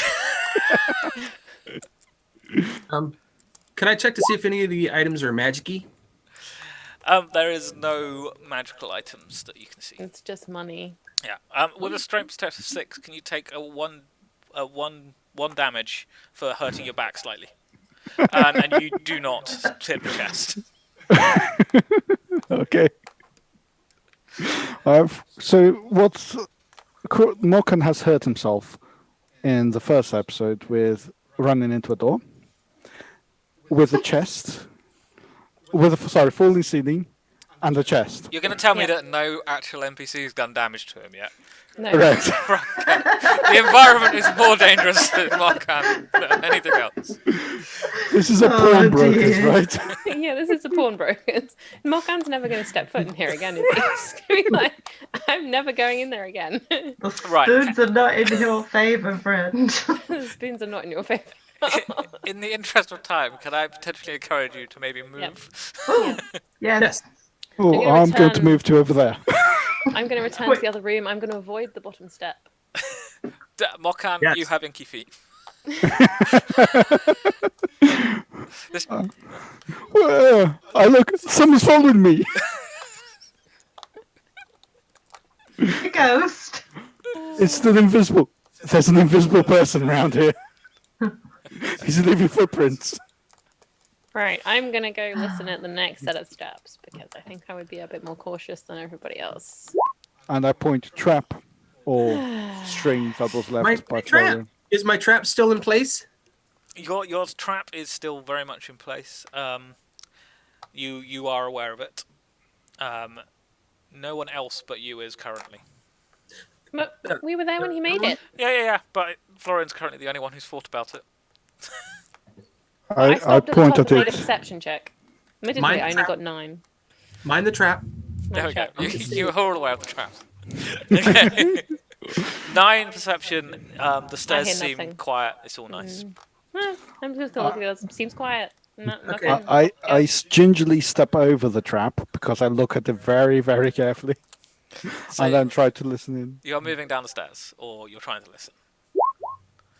Can I check to see if any of the items are magic-y? There is no magical items that you can see. It's just money. Yeah. With a strength test of 6, can you take a one damage for hurting your back slightly? And you do not tip the chest. Okay. So what's Mokan has hurt himself in the first episode with running into a door, with a chest, with a falling ceiling, And the chest. You're going to tell me Yeah. that no actual NPC's done damage to him yet? No. Correct. Okay. The environment is more dangerous than Markham than anything else. This is a Oh, pawnbroker's, dear. right? Yeah, this is the pawnbrokers. Mokan's never going to step foot in here again, is he? He's going to be like, I'm never going in there again. The Right. spoons are not in your favour, friend. The spoons are not in your favour. In the interest of time, can I potentially encourage you to maybe move? Yeah. Yes. Yes. Oh, gonna I'm going to return- move to over there. I'm going to return to the other room. I'm going to avoid the bottom step. Mokan, Yes. you have inky feet. This, I look, someone's following me. The ghost. It's still invisible. There's an invisible person around here. He's leaving footprints. Right, I'm going to go listen at the next set of steps because I think I would be a bit more cautious than everybody else. And I point to trap or string that was left My by trap. Florian. Is my trap still in place? your trap is still very much in place. You are aware of it. No one else but you is currently. But we were there when he made it. Yeah. But Florian's currently the only one who's thought about it. I I stopped at the point top at and made a it. perception check. Admittedly, Mine I only trap. got 9. Mind the trap. There we go. Check. You are all aware of the trap. Okay. 9 perception. The stairs hear seem nothing. quiet. It's all nice. I'm just going to look at it. Seems quiet. No, Okay. nothing. I gingerly step over the trap because I look at it very, very carefully. So And then try to listen in. you're moving down the stairs, or you're trying to listen.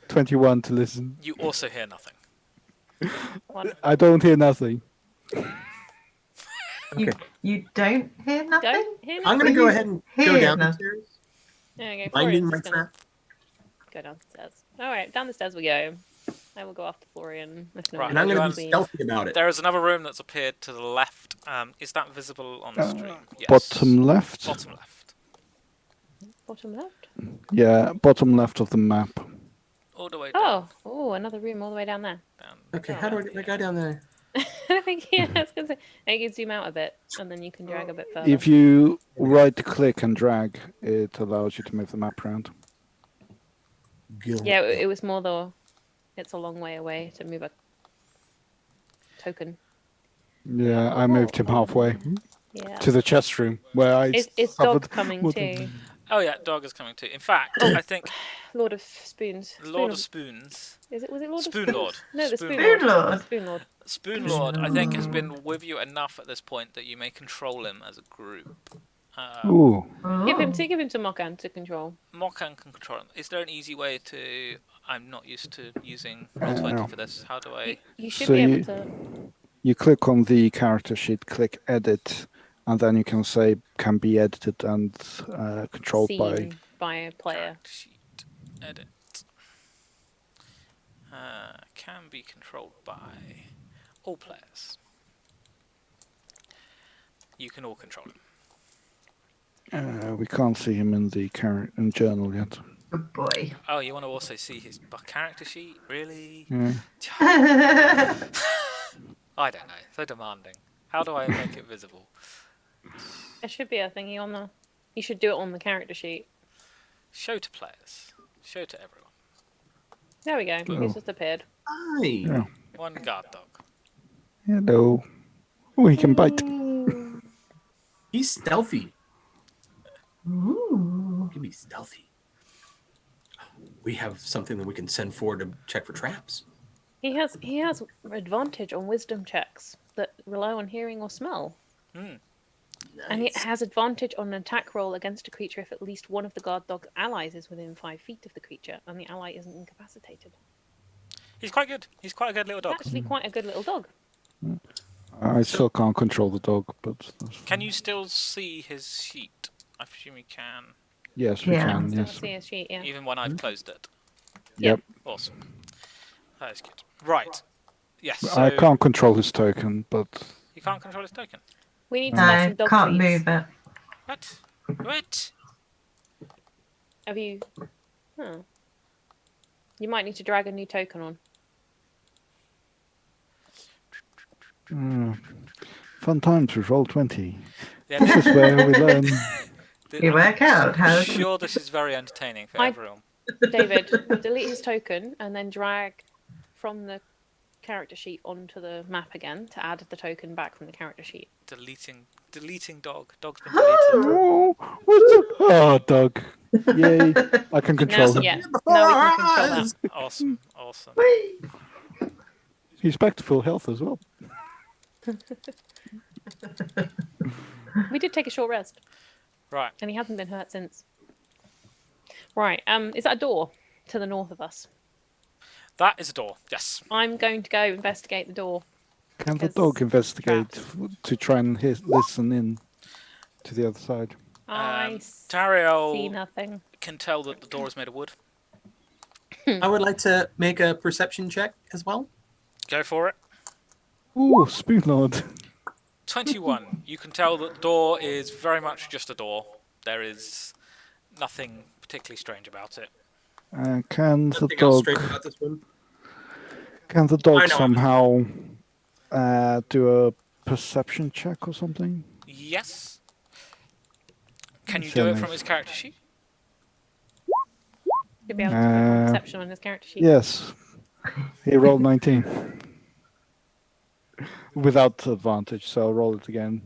21 to listen. You also hear nothing. I don't hear nothing. You don't hear nothing? Don't hear I'm going to You go ahead and go hear down the nothing. stairs. There we go. Minding Florian's my just gonna trap. go downstairs. All right, down the stairs we go. I will go after Florian. Right, And I'm going to Everyone's- be stealthy about it. There is another room that's appeared to the left. Is that visible on the stream? Yes. Bottom left? Bottom left. Bottom left. Yeah, bottom left of the map. All the way down. Oh, another room all the way down there. down. Okay, Oh, how do I get my guy down there? I think I was gonna say you can zoom out a bit, and then you can drag a bit further. If you right click and drag, it allows you to move the map around. Yeah, it was more though. It's a long way away to move a token. Yeah, I moved him halfway Yeah. to the chest room where I Is suffered dog coming more too? than- Oh yeah, dog is coming too. In fact, I think Lord of Spoons. Lord of Spoons, Was it Lord Spoon of Spoons? Lord. No, the Spoon Spoon Lord. Lord. Spoon Lord. Spoon Lord, I think has been with you enough at this point that you may control him as a group. Ooh. Give him Oh. to Mokan to control. Mokan can control him. Is there an easy way to? I'm not used to using Roll20 for this. How do I? You should So be able you- to. You click on the character sheet, click edit, and then you can say can be edited and controlled by. Seen by a player. Sheet edit. Can be controlled by all players. You can all control him. We can't see him in the journal yet. Good boy. Oh, you want to also see his character sheet? Really? Yeah. I don't know. So demanding. How do I make it visible? There should be a thingy on the. You should do it on the character sheet. Show to players. Show to everyone. There we go. Oh. It's just appeared. Hi. Yeah. One guard dog. Hello. Oh, he can bite. He's stealthy. Ooh. He can be stealthy. We have something that we can send forward to check for traps. He has advantage on wisdom checks that rely on hearing or smell. And it Nice. has advantage on an attack roll against a creature if at least one of the guard dog's allies is within 5 feet of the creature and the ally isn't incapacitated. He's quite good. He's quite a good little dog. Actually, quite a good little dog. I still can't control the dog, but that's Can you still see his sheet? I presume you can, yes, we Yeah. can. Still Yes. see his sheet, yeah. even when I've closed it. Yep. Awesome. That is good. Right. Yes. I So can't control his token, but you can't control his token. We need to buy some No, dog can't treats. move it. What? What? Have you? Huh. You might need to drag a new token on. Fun times with Roll20. Yeah, This is where we learn. You work out how. I'm sure this is very entertaining for everyone. David, delete his token and then drag from the character sheet onto the map again to add the token back from the character sheet. Deleting dog. Dog's been deleted. Oh, what's up? Oh, dog. Yay. I can control him. Yeah, now we can control that. Awesome. Whee! He's back to full health as well. We did take a short rest, Right. and he hasn't been hurt since. Right, is that a door to the north of us? That is a door. Yes. I'm going to go investigate the door. Can the Because dog investigate to try and listen in to the other side? I see Tariel nothing. can tell that the door is made of wood. I would like to make a perception check as well. Go for it. Ooh, Spoon Lord. 21. You can tell that the door is very much just a door. There is nothing particularly strange about it. Can the Nothing else dog? strange about this one. Can the I dog know. somehow do a perception check or something? Yes. Can you So do it nice. from his character sheet? You'll be able to click on Uh, perception on his character sheet. Yes. He rolled 19. Without advantage, so I'll roll it again.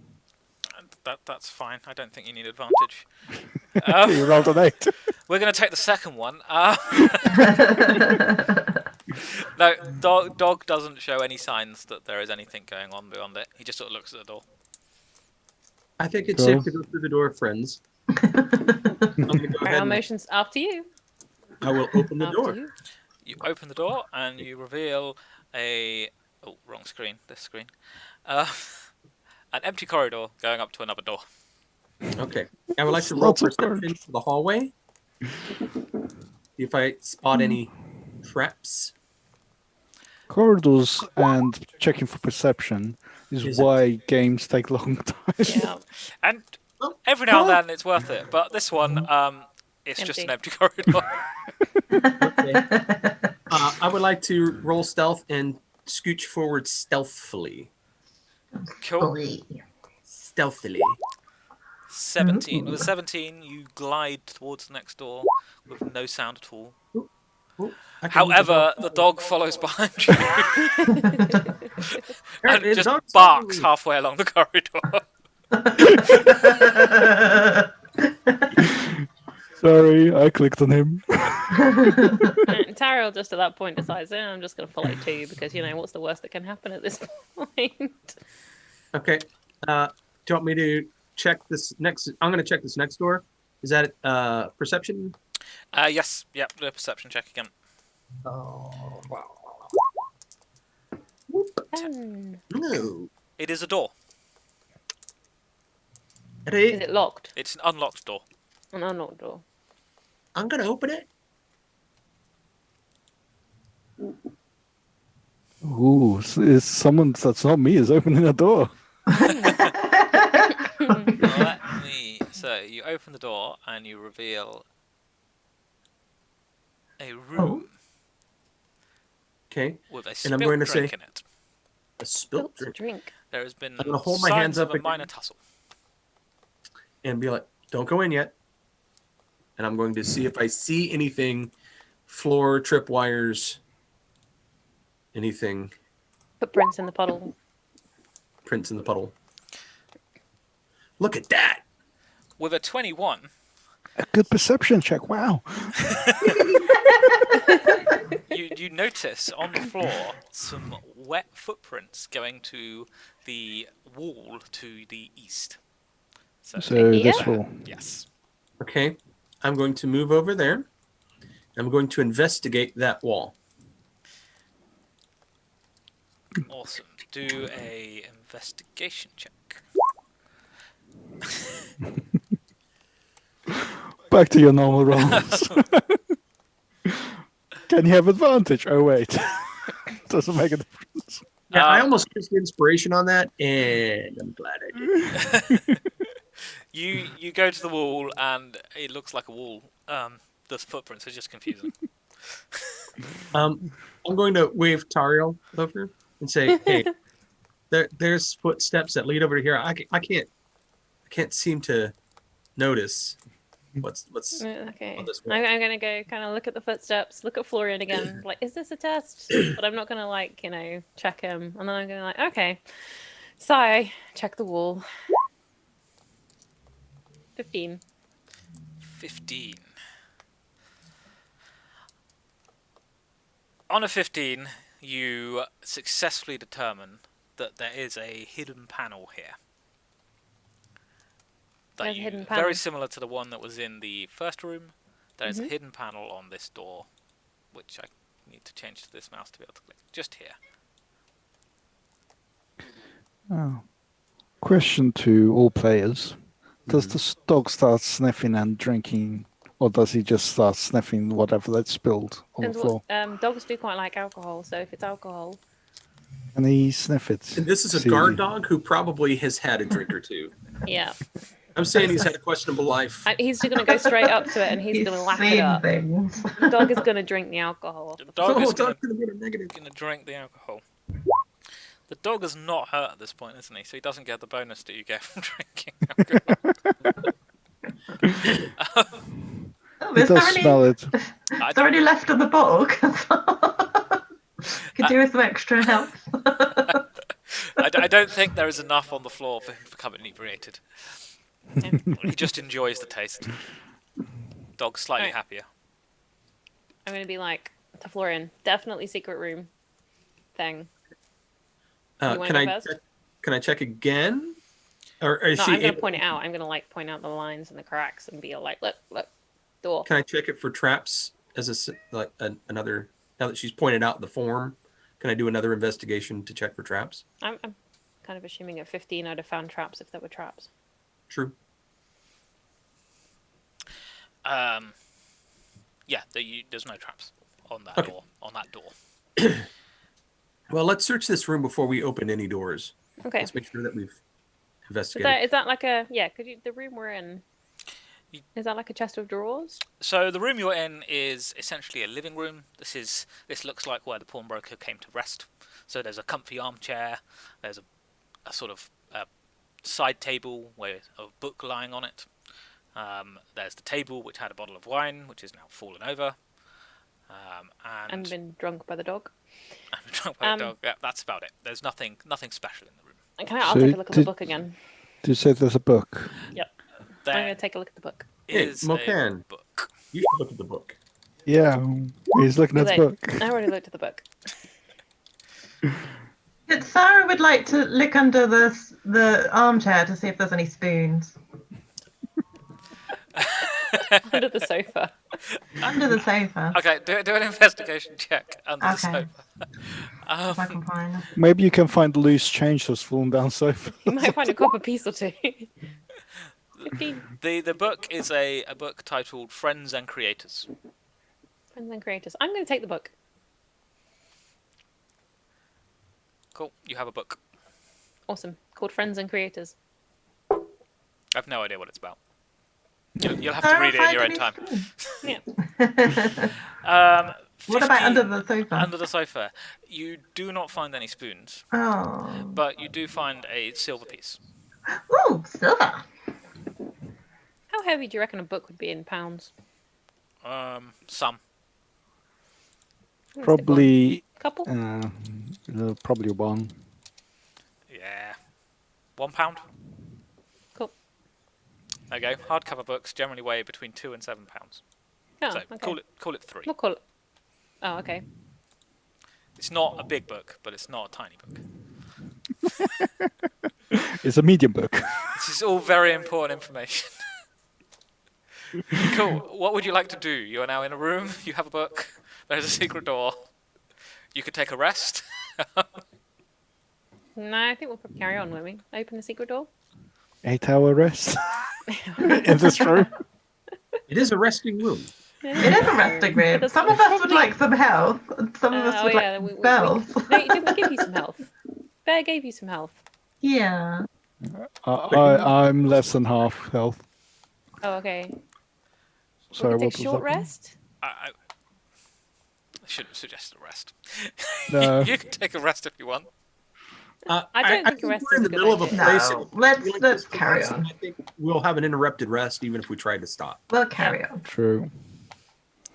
That's fine. I don't think you need advantage. He rolled an 8. We're going to take the second one. No, dog doesn't show any signs that there is anything going on beyond it. He just sort of looks at the door. I think it's Cool. safe to go through the door, friends. I'm gonna go Right, ahead our and motions after you. I will open the After door. you. You open the door and you reveal oh, wrong screen. This screen. An empty corridor going up to another door. Okay. I would like to roll Lots of perception cards. for the hallway. See if I spot any traps. Corridors and checking for perception is Is it? why games take long time. Yeah. And Oh, every now and then it's worth it. But this one, it's just an empty corridor. Okay. I would like to roll stealth and scooch forward stealthily. Cool. Stealthily. 17. With 17, you glide towards the next door with no sound at all. I can move However, the the dog follows behind you and It's just dog barks following. halfway along the corridor. Sorry, I clicked on him. And Tariel just at that point decides, I'm just going to follow too because, what's the worst that can happen at this point? Okay. Do you want me to check this next? I'm going to check this next door. Is that perception? Yes. Yep. Do a perception check again. Oh, wow. 10. No. It is a door. Is it locked? It's an unlocked door. An unlocked door. I'm going to open it. Ooh, is someone that's not me is opening a door. So you open the door and you reveal a room Okay. with a And spilt I'm going to drink say- in it. A spilt Built to drink. drink. There has been I'm gonna hold my signs hands up of a again. minor tussle. And be like, don't go in yet. And I'm going to see if I see anything, floor, tripwires, anything, Footprints in the puddle. prints in the puddle. Look at that. With a 21, A good perception check. Wow. you notice on the floor some wet footprints going to the wall to the east. So Here? this will. Yes. Okay. I'm going to move over there. I'm going to investigate that wall. Awesome. Do a investigation check. Back to your normal rolls. Can you have advantage? Oh wait, doesn't make a difference. Yeah, I almost used inspiration on that, and I'm glad I did. You go to the wall and it looks like a wall. The footprints are just confusing. I'm going to wave Tariel over and say, hey, there's footsteps that lead over to here. I can't seem to notice what's Okay. on this wall. I'm gonna go kind of look at the footsteps, look at Florian again. Like, is this a test? But I'm not gonna like, check him. And then I'm gonna like, okay. So check the wall. 15. 15. On a 15, you successfully determine that there is a hidden panel here. There's a hidden Very panel. similar to the one that was in the first room. There is a hidden panel on this door, which I need to change to this mouse to be able to click. Just here. Oh. Question to all players. Does the dog start sniffing and drinking, or does he just start sniffing whatever that's spilled on the floor? Dogs do quite like alcohol, so if it's alcohol... Can he sniff it? And this is a See- guard dog who probably has had a drink or two. Yeah. I'm saying he's had a questionable life. He's just going to go straight up to it and he's going to lap it seen up. things. The dog is going to drink the alcohol. The dog is dog's going gonna get a negative. to drink the alcohol. The dog is not hurt at this point, isn't he? So he doesn't get the bonus that you get from drinking alcohol. Oh, He is there does smell it. is there any left of the book? Could do with some extra help. I don't think there is enough on the floor for him to become inebriated. He just enjoys the taste. Dog's slightly Right. happier. I'm going to be like, to Florian, definitely secret room thing. You wanna Can go I first? can I check again? Or is No, she I'm going to able- point it out. I'm going to point out the lines and the cracks and be like, look, door. Can I check it for traps as another? Now that she's pointed out the form, can I do another investigation to check for traps? I'm kind of assuming at 15 I'd have found traps if there were traps. True. Yeah, there's no traps on that Okay. door. On that door. Well, let's search this room before we open any doors. Okay. Let's make sure that we've Is investigated. that like a the room we're in? Is that like a chest of drawers? So the room you're in is essentially a living room. This looks like where the pawnbroker came to rest. So there's a comfy armchair. There's a sort of side table with a book lying on it. There's the table which had a bottle of wine, which is now fallen over. And been drunk by the dog. drunk by the dog. Yeah, that's about it. There's nothing special in the room. I'll So take a look at the did- book again. Do you say there's a book? Yep. There I'm going to take a look at the book. Hey, is a Mokan. book. You should look at the book. Yeah, he's looking at the Wait, book. I already looked at the book. Sarah would like to look under the armchair to see if there's any spoons. Under the sofa. Under the sofa. Okay, do an investigation check under the Okay. sofa. If I can find them. Maybe you can find loose change that's fallen down sofa. You might find a copper piece or two. 15. The book is a book titled Friends and Creators. Friends and creators. I'm going to take the book. Cool, you have a book. Awesome. Called Friends and Creators. I have no idea what it's about. You'll have to read it in your own time. Yeah. What about 15 under the sofa? Under the sofa, you do not find any spoons, Oh. but you do find a silver piece. Ooh, silver. How heavy do you reckon a book would be in pounds? Some. Probably, Couple? probably one. Yeah. £1. Cool. There you go. Hardcover books generally weigh between £2 and £7. Oh, So okay. call it 3. We'll call it. Oh, okay. It's not a big book, but it's not a tiny book. It's a medium book. This is all very important information. Cool. What would you like to do? You are now in a room. You have a book. There's a secret door. You could take a rest. No, I think we'll probably carry on, won't we? Open the secret door. 8-hour rest in this room. It is a resting room. It is a resting room. Some of us would like some health, and some of us would like spells. No, didn't we give you some health? Bear gave you some health. Yeah. I'm less than half health. Oh, okay. Sorry, we what can take was short that? rest. I shouldn't have suggested a rest. No. You can take a rest if you want. I don't think a rest we're in is the a middle good of a idea. place. No, and let's feeling this carry collapse, on. I think we'll have an interrupted rest even if we try to stop. We'll carry on. True.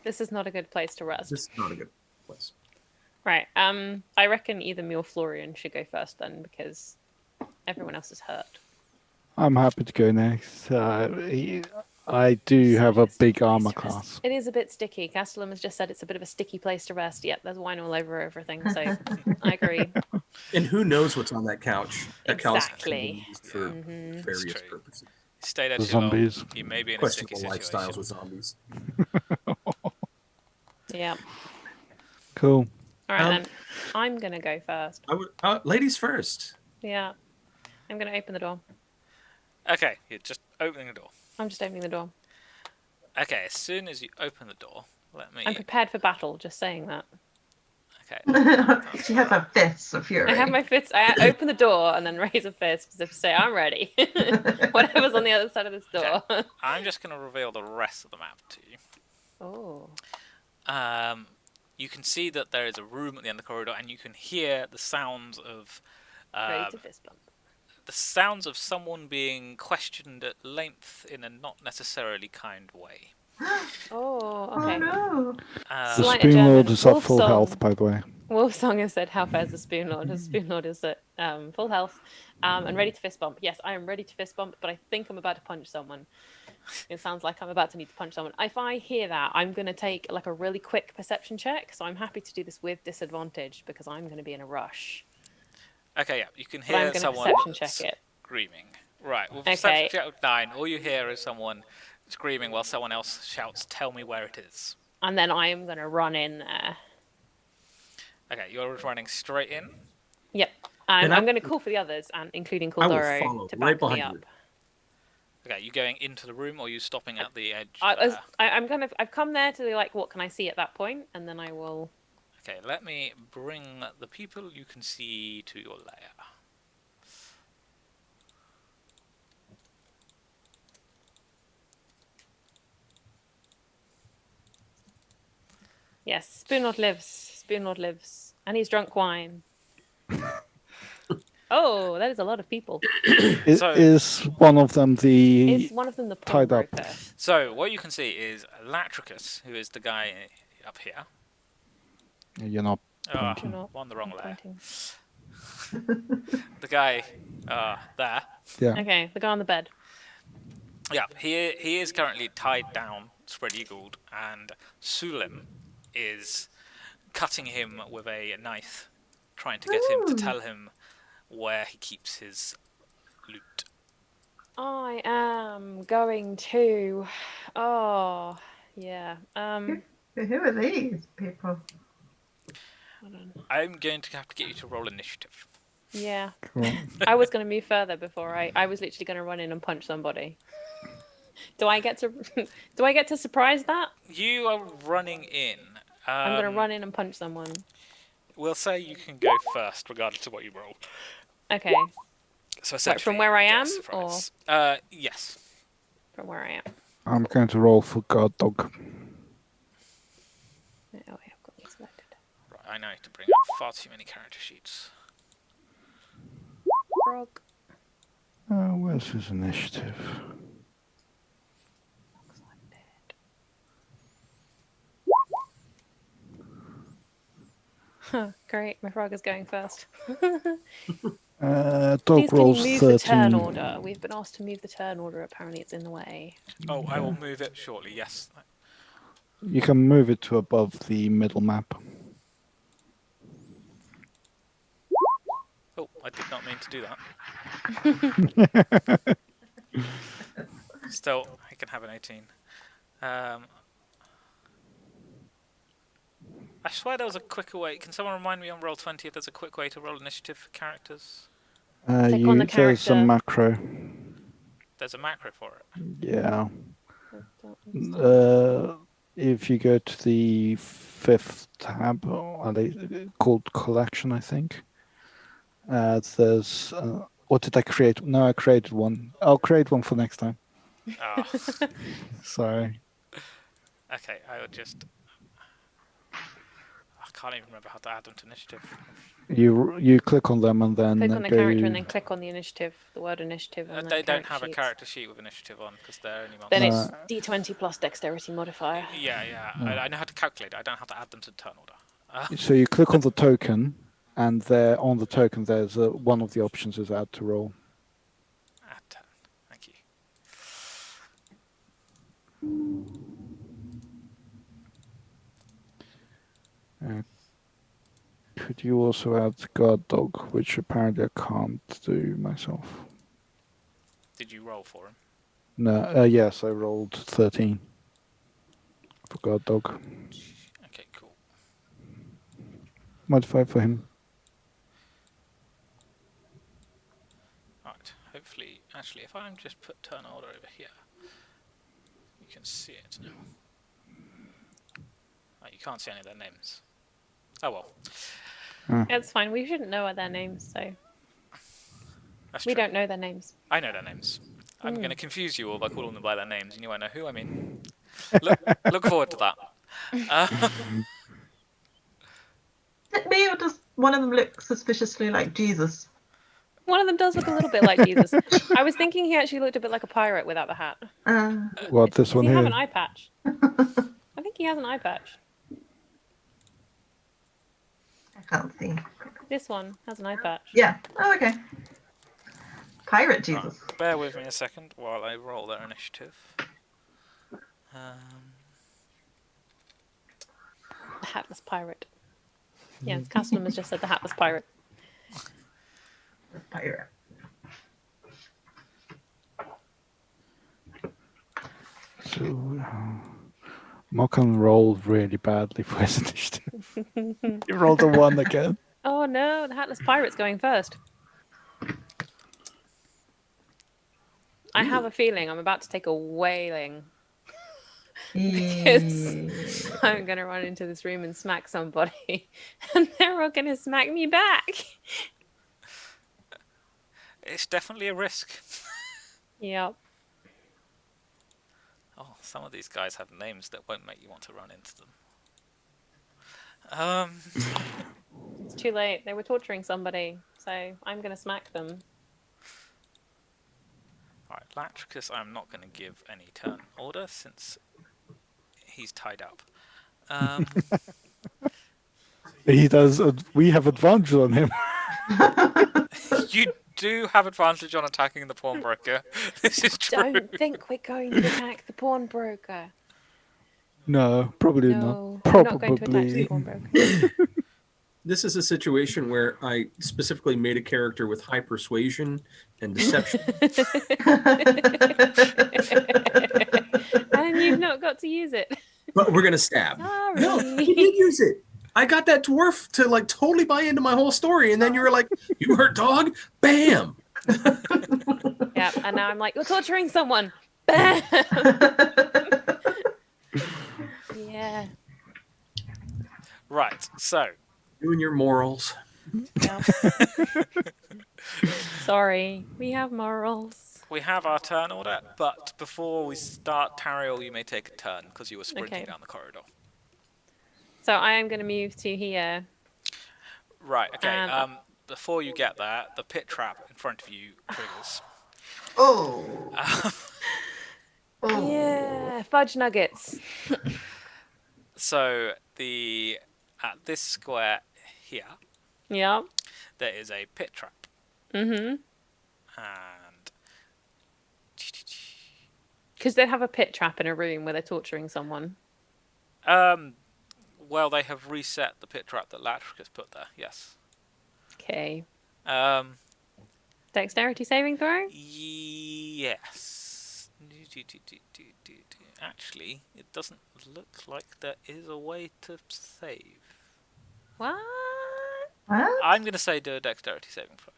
This is not a good place to rest. This is not a good place. Right. I reckon either me or Florian should go first then, because everyone else is hurt. I'm happy to go next. I do have a big armor class. It is a bit sticky. Castellum has just said it's a bit of a sticky place to rest. Yep, there's wine all over everything, so I agree. And who knows what's on that couch? That couch can be Exactly. used for Mhm. various It's true. purposes. Stay there The too long. zombies. You may be in a sticky Questionable situation. lifestyles with zombies. Yeah. Cool. All right, Um, then. I'm going to go first. I would, ladies first. Yeah. I'm going to open the door. Okay, you're just opening the door. I'm just opening the door. Okay, as soon as you open the door, let me. I'm prepared for battle, just saying that. Okay. She has her fists of fury. I have my fists. I open the door and then raise a fist as if to say, I'm ready. Whatever's on the other side of this door. I'm just going to reveal the rest of the map to you. Oh. You can see that there is a room at the end of the corridor, and you can hear the sounds of Ready to fist bump. the sounds of someone being questioned at length in a not necessarily kind way. Oh, Oh okay. no. The Slight Spoon Lord adjournment. is at Wolf full song. health, by the way. Wolfsong has said, how fares the Spoon Lord? The Spoon Lord is at full health and ready to fist bump. Yes, I am ready to fist bump, but I think I'm about to punch someone. It sounds like I'm about to need to punch someone. If I hear that, I'm going to take like a really quick perception check. So I'm happy to do this with disadvantage because I'm going to be in a rush. Okay, yeah, you can But I'm hear going to someone perception check it. screaming. Right, well, Okay. perception check of 9. All you hear is someone screaming while someone else shouts, "Tell me where it is." And then I am going to run in there. Okay, you're running straight in. Yep. And I'm going to call for the others, and including I will Caldoro, follow to right back me behind up. you. Okay, you going into the room, or are you stopping at the edge? I've come there to be like, what can I see at that point, and then I will. Okay, let me bring the people you can see to your lair. Yes, Spoon Lord lives. Spoon Lord lives, and he's drunk wine. Oh, that is a lot of people. So- Is one of them Is the one of them the tied up? pawnbroker? So, what you can see is Latricus, who is the guy up here. You're not Oh, pointing. Not I'm on the wrong layer. pointing. The guy there. Yeah. Okay, the guy on the bed. Yeah, he is currently tied down, spread-eagled, and Sulim is cutting him with a knife, trying to get him to Ooh. tell him where he keeps his loot. I am going to. Oh, yeah. Who are these people? Hold on. I'm going to have to get you to roll initiative. Yeah, Cool. I was going to move further before I was literally going to run in and punch somebody. Do I get to? Do I get to surprise that? You are running in. I'm going to run in and punch someone. We'll say you can go first, regardless of what you roll. Okay, So Right, from where I you get a am, surprise. Yes. from where I am. I'm going to roll for guard dog. Oh, yeah, I've got these selected. Right, I now need to bring up far too many character sheets. Frog. Where's his initiative? Huh, great, my frog is going first. Dog Please, can you rolls move the turn 13. order? We've been asked to move the turn order. Apparently, it's in the way. Oh, I will move it shortly, yes. You can move it to above the middle map. Oh, I did not mean to do that. Still, I can have an 18. I swear there was a quicker way. Can someone remind me on Roll20 if there's a quick way to roll initiative for characters? Click on the There's a character. macro. There's a macro for it. Yeah. I don't understand. If you go to the 5th tab, called collection, I think. There's what did I create? No, I created one. I'll create one for next time. Ah, Sorry. okay, I will just... can't even remember how to add them to initiative. You click on them and then Click on the go. character and then click on the initiative, the word initiative on They the don't have a sheets. character sheet with initiative on because they're only Then monsters. it's D20 plus dexterity modifier. Yeah. I know how to calculate it. I don't know how to add them to the turn order. So you click on the token, and there on the token there's one of the options is add to roll. Add turn. Thank you. Could you also add guard dog, which apparently I can't do myself? Did you roll for him? No. Yes, I rolled 13 for guard dog. Okay, cool. Modify for him. Right. Hopefully, actually, if I just put turn order over here, you can see it now. Oh, you can't see any of their names. Oh well. It's fine. We shouldn't know their names, so That's we true. don't know their names. I know their names. I'm Hmm. going to confuse you all by calling them by their names, and you won't know who I mean. Look forward to that. Is it me or does one of them look suspiciously like Jesus? One of them does look a little bit like Jesus. I was thinking he actually looked a bit like a pirate without the hat. What, this Does one he here? have an eye patch? I think he has an eye patch. I can't see. This one has an eye patch. Yeah. Oh, okay. Pirate Jesus. Right, bear with me a second while I roll their initiative. The hatless pirate. Yeah, Castleham has just said the hatless pirate. Pirate. So, Mokan rolled really badly for his initiative. He rolled a 1 again. Oh no, the hatless pirate's going first. I have a feeling I'm about to take a whaling. Because I'm going to run into this room and smack somebody. And they're all going to smack me back. It's definitely a risk. Yep. Oh, some of these guys have names that won't make you want to run into them. It's too late. They were torturing somebody. So I'm going to smack them. Alright, Latricus I'm not going to give any turn order since he's tied up. He does. We have advantage on him. You do have advantage on attacking the pawnbroker. This is true. Don't think we're going to attack the pawnbroker. No, probably No, not. we're not going to attack the Probably. pawnbroker. This is a situation where I specifically made a character with high persuasion and deception. And you've not got to use it. But we're gonna stab. Sorry. No, you did use it. I got that dwarf to like totally buy into my whole story, and then you were like, "You hurt dog?" Bam. Yeah, and now I'm like, "You're torturing someone." Bam. Yeah. Right, so Doing your morals. Yeah. Sorry, we have morals. we have our turn order, but before we start, Tariel, you may take a turn because you were sprinting Okay. down the corridor. So I am going to move to here. Right, okay. And- Before you get there, the pit trap in front of you triggers. Oh. Oh. Yeah, fudge nuggets. So at this square here, Yeah. there is a pit trap, Mhm. and Because they have a pit trap in a room where they're torturing someone. well, they have reset the pit trap that Latricus put there. Yes. Okay. Dexterity saving throw? Yes. Actually, it doesn't look like there is a way to save. What? What? I'm going to say do a dexterity saving throw.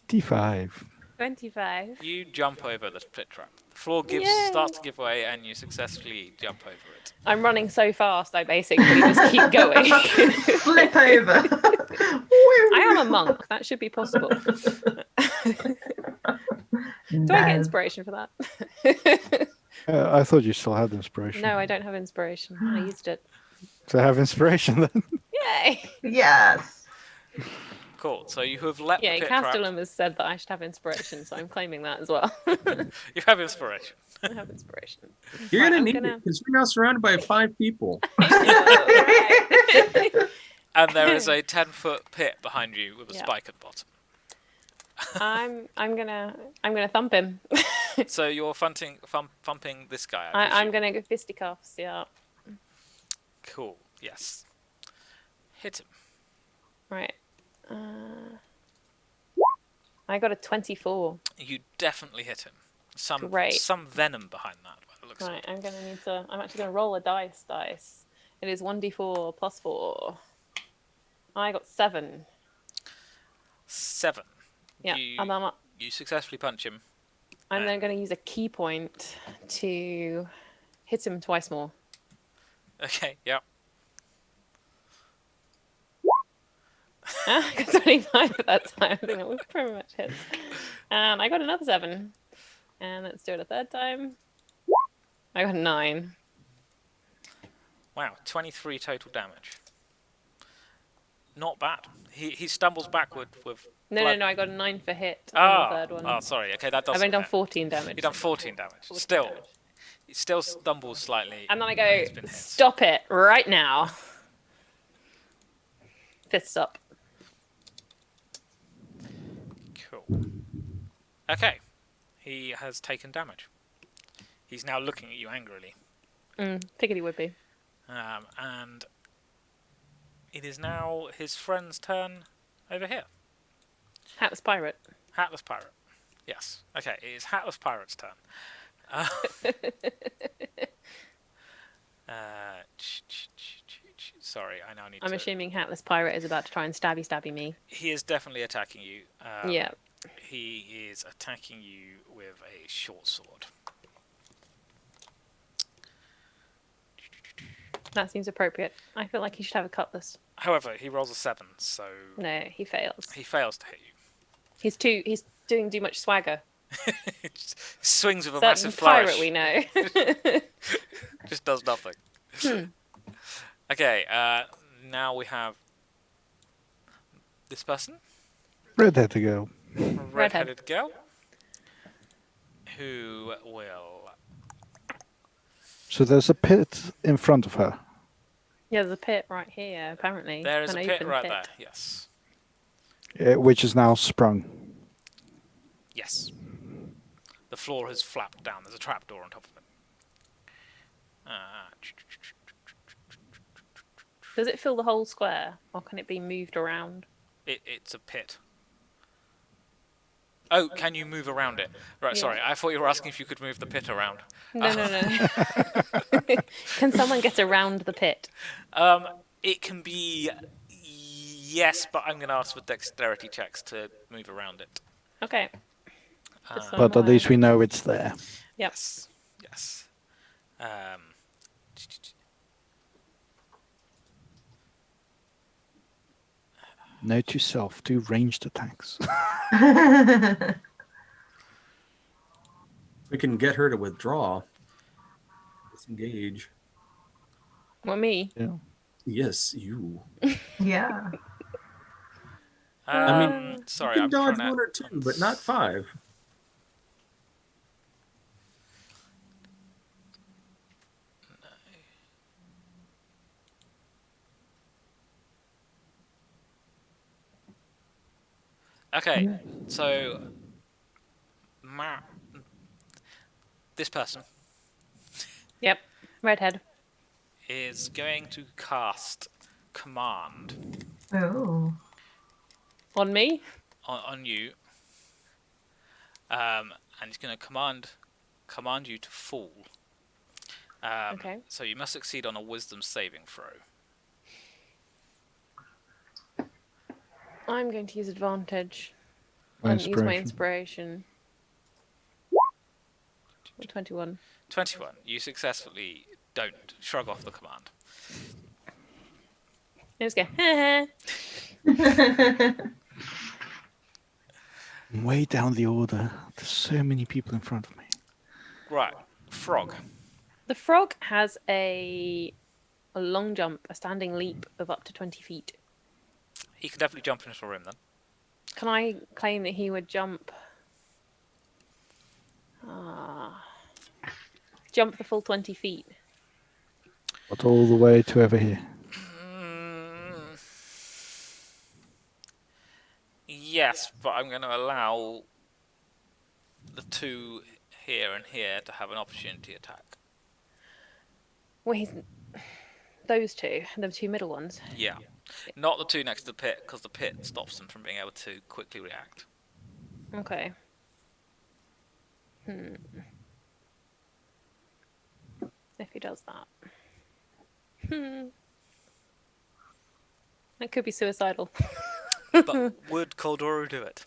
D5. 25. You jump over the pit trap. The floor Yay. starts to give way, and you successfully jump over it. I'm running so fast, I basically just keep going. Flip over. I am a monk. That should be possible. Do I get inspiration for that? I thought you still had inspiration. No, I don't have inspiration. I used it. So have inspiration then. Yay! Yes. Cool. So you have let Yeah, the pit trap. Castellum has said that I should have inspiration, so I'm claiming that as well. You have inspiration. I have inspiration. You're Right, gonna I'm need gonna- it because you're now surrounded by 5 people. Right. And there is a 10-foot pit behind you with a Yeah. spike at the bottom. I'm gonna thump him. So you're thumping this guy. I'm gonna go fisticuffs. Yeah. Cool. Yes. Hit him. Right. I got a 24. You definitely hit him. Great. Some venom behind that. By the looks of Right. it. I'm actually gonna roll a dice. It is 1d4 plus 4. I got 7. 7. Yeah. You, you successfully punch him. I'm then going to use a key point to hit him twice more. Okay. Yep. I got 25 at that time. I think that was pretty much hits. And I got another 7. And let's do it a third time. I got 9. Wow. 23 total damage. Not bad. He stumbles backward with. No, blood. no, I got a 9 for hit on the third one. Oh, sorry. Okay, that doesn't. I've only done count. 14 damage. You've done 14 damage. 14 Still, damage. he still stumbles slightly. And then I He's go, been hit. stop it right now. Fists up. Cool. Okay. He has taken damage. He's now looking at you angrily. Piggity would be. And it is now his friend's turn over here. Hatless pirate. Hatless Pirate. Yes. Okay, it is Hatless Pirate's turn. Sorry, I now need I'm to... assuming Hatless pirate is about to try and stabby me. He is definitely attacking you. Yeah. He is attacking you with a short sword. That seems appropriate. I feel like he should have a cutlass. However, he rolls a 7, so No, he fails. he fails to hit you. He's doing too much swagger. He just swings with a Certain massive flourish. pirate we know. Just does nothing. Okay, now we have this person, Red-headed girl. red-headed girl, who will. So there's a pit in front of her. Yeah, there's a pit right here, apparently. There is An a pit open right pit. there. Yes. Which is now sprung. Yes. The floor has flapped down. There's a trapdoor on top of it. Does it fill the whole square, or can it be moved around? It's a pit. Oh, can you move around it? Right, Yeah. sorry. I thought you were asking if you could move the pit around. No. Can someone get around the pit? It can be yes, but I'm going to ask for dexterity checks to move around it. Okay. Just so But I'm at least aware. we know it's there. Yep. Yes. Note to self, do ranged attacks. We can get her to withdraw. Disengage. Well, me. Yeah. Yes, you. Yeah. I mean, sorry, you I'm can dodge trying to... 1 or 2, but not 5. Okay, so this person Yep. Redhead. is going to cast Command Oh. On me? on you, and he's going to command you to fall. Okay. So you must succeed on a Wisdom saving throw. I'm going to use advantage. My And use my inspiration. inspiration. 21. 21. You successfully don't shrug off the command. I just go, heh. Way down the order. There's so many people in front of me. Right. frog. The frog has a long jump, a standing leap of up to 20 feet. He can definitely jump into a room then. Can I claim that he would jump the full 20 feet? But all the way to over here. Yes, but I'm going to allow the two here and here to have an opportunity attack. Well, those two, the two middle ones. Yeah. Not the two next to the pit, because the pit stops them from being able to quickly react. Okay. If he does that. That could be suicidal. But would Koldoru do it?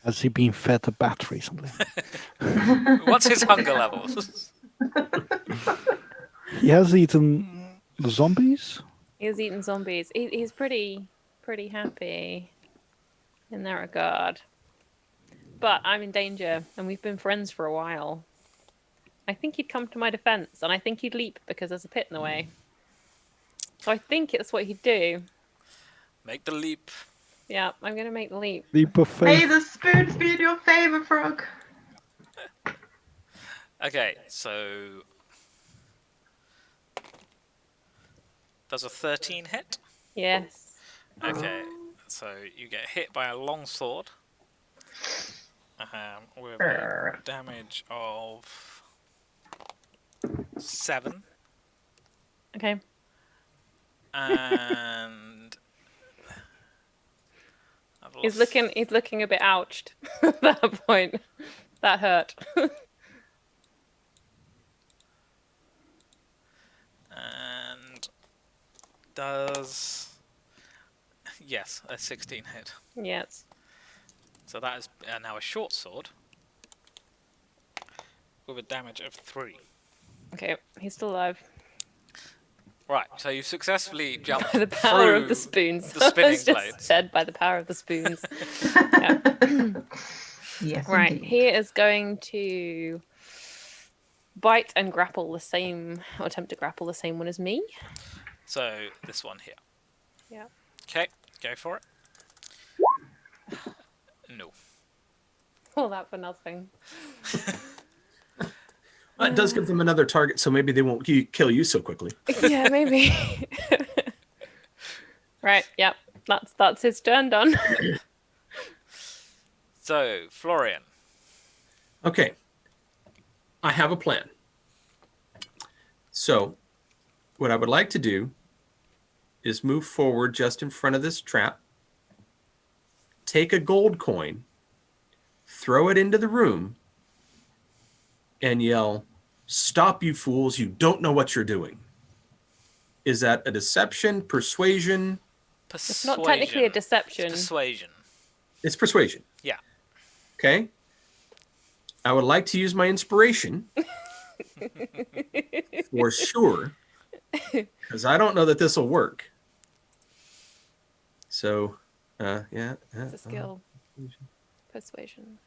Has he been fed a bat recently? What's his hunger levels? He has eaten the zombies. He has eaten zombies. He's pretty happy in that regard. But I'm in danger, and we've been friends for a while. I think he'd come to my defense, and I think he'd leap because there's a pit in the way. So I think it's what he'd do. Make the leap. Yeah, I'm going to make the leap. Leap of May faith. the spoons be in your favour, frog. Okay, so... Does a 13 hit? Yes. Okay, so you get hit by a long sword. With a damage of 7. Okay. And... He's looking a bit ouched at that point. That hurt. And does... Yes, a 16 hit. Yes. So that is now a short sword with a damage of 3. Okay, he's still alive. Right, so you successfully jumped By the power through of the spoons. the spinning It's just blades. said by the power of the spoons. Yeah. Yes, Right, indeed. he is going to bite and grapple the same, or attempt to grapple the same one as me. So this one here. Yeah. Okay, go for it. No. All that for nothing. It does give them another target, so maybe they won't kill you so quickly. Yeah, maybe. Right, yep. That's his turn done. So, Florian. Okay. I have a plan. So, what I would like to do is move forward just in front of this trap, take a gold coin, throw it into the room, and yell, "Stop, you fools, you don't know what you're doing." Is that a deception, persuasion? It's not technically a deception. It's persuasion. It's persuasion. Yeah. Okay. I would like to use my inspiration for sure, because I don't know that this will work. So, yeah. It's a skill. Persuasion.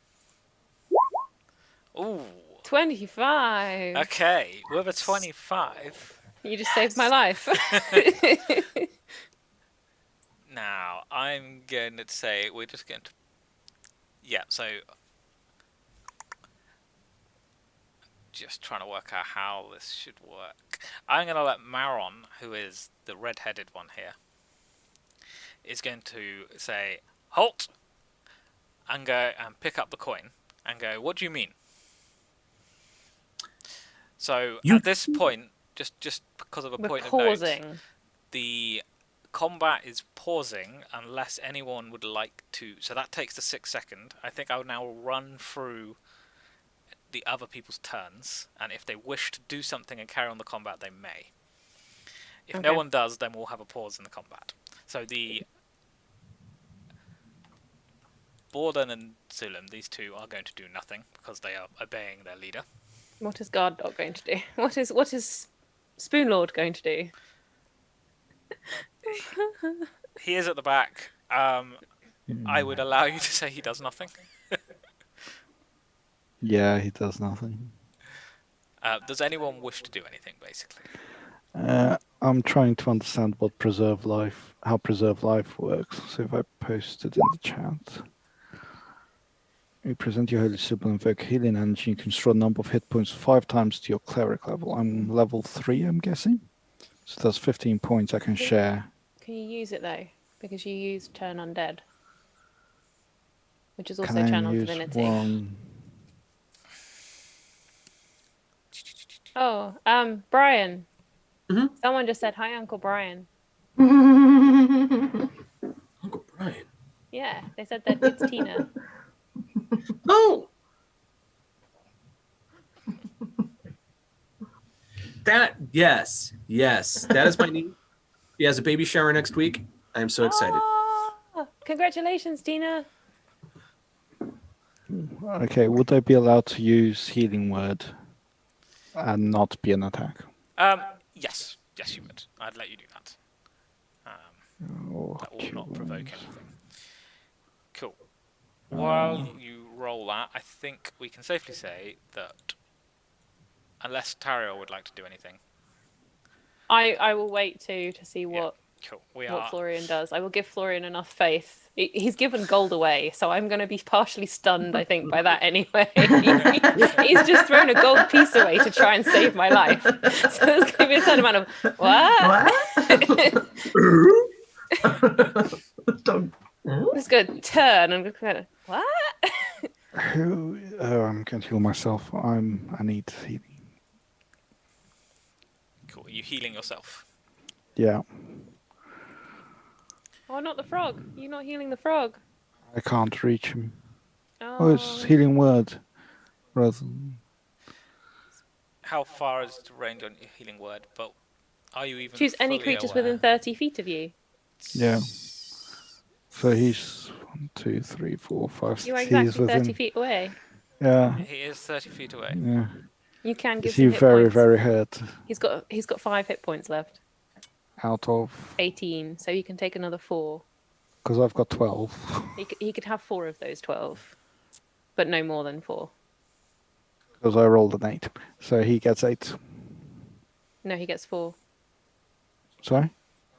Ooh. 25. Okay, with a 25. You just saved my life. Now, I'm going to say we're just going to... Yeah, so... Just trying to work out how this should work. I'm going to let Maron, who is the red-headed one here, is going to say, "Halt!" and go and pick up the coin and go, "What do you mean?" So, at this point, just because of a We're point pausing. of note, the combat is pausing unless anyone would like to. So that takes the 6 second. I think I will now run through the other people's turns, and if they wish to do something and carry on the combat, they may. If no Okay. one does, then we'll have a pause in the combat. So the Borden and Zulum, these two are going to do nothing because they are obeying their leader. What is Guard Dog going to do? What is Spoon Lord going to do? He is at the back. I would allow you to say he does nothing. Yeah, he does nothing. Does anyone wish to do anything, basically? I'm trying to understand how preserve life works. So if I post it in the chat. You present your holy symbol, invoke healing energy. You can restore a number of hit points 5 times to your cleric level. I'm level 3, I'm guessing. So that's 15 points I can share. Can you use it though? Because you use turn undead, which is also Can I channel use divinity. one? Oh, Brian. Mhm. Someone just said hi, Uncle Brian. Uncle Brian. Yeah, they said that it's Tina. Oh. Yes, that is my niece. He has a baby shower next week. I am so excited. Oh, congratulations, Tina. Okay, would I be allowed to use healing word and not be an attack? Yes, you would. I'd let you do that. Oh, That will not provoke anything. Cool. Oh. While you roll that, I think we can safely say that, unless Tariel would like to do anything. I will wait to see what Cool. what Florian does. I will give Florian enough faith. He's given gold away, so I'm going to be partially stunned, I think, by that anyway. He's just thrown a gold piece away to try and save my life. So there's going to be a certain amount of, what? I'm just going to turn and go, what? I'm going to heal myself. I need healing. Cool. Are you healing yourself? Yeah. Oh, not the frog. You're not healing the frog. I can't reach him. Oh, It's healing word. Rather than... How far is the range on your healing word? But are you even choose any creatures within 30 feet of you. Yeah. So he's 1, 2, 3, 4, 5, 6. You are exactly 30 feet away. Yeah. He is 30 feet away. Yeah. You can give Is he him hit very, points. very hurt? He's got 5 hit points left. Out of 18, so you can take another 4. Because I've got 12. He could have 4 of those 12, but no more than 4. Because I rolled an 8, so he gets 8. No, he gets 4. Sorry,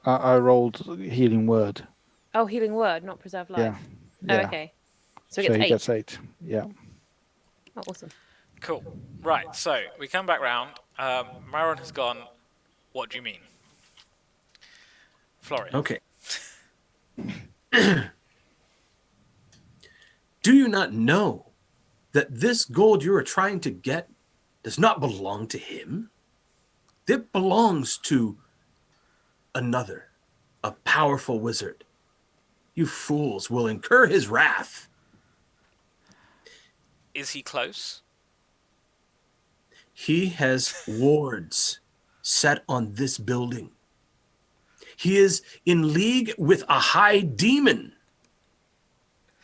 I rolled healing word. Oh, healing word, not preserve life. Yeah. Oh, okay. So he gets 8. Yeah. Oh, awesome. Cool. Right. So we come back round. Maron has gone. What do you mean, Florian? Okay. Do you not know that this gold you are trying to get does not belong to him? It belongs to another, a powerful wizard. You fools will incur his wrath. Is he close? He has wards set on this building. He is in league with a high demon.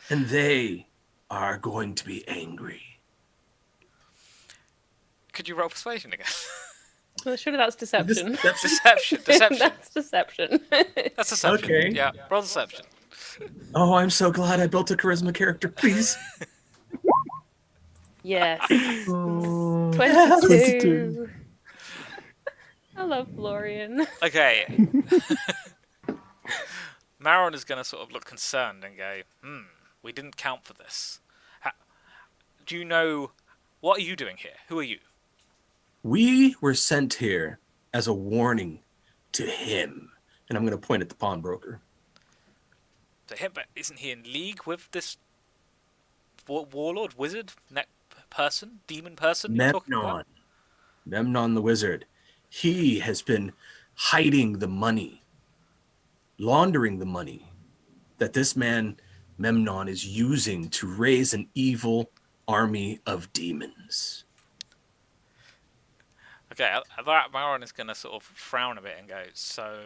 And they are going to be angry. Could you roll persuasion again? Well, surely that's deception. Deception. That's deception. That's deception. Okay. Yeah, roll deception. Oh, I'm so glad I built a charisma character, please. Yes. Ooh. 22. I love Florian. Okay. Maron is going to sort of look concerned and go, we didn't count for this. Do you know, what are you doing here? Who are you? We were sent here as a warning to him. And I'm going to point at the pawnbroker. To him, but isn't he in league with this warlord, wizard, person, demon person you're talking about? Memnon the wizard. He has been hiding the money, laundering the money that this man, Memnon, is using to raise an evil army of demons. Okay, Maron is going to sort of frown a bit and go, so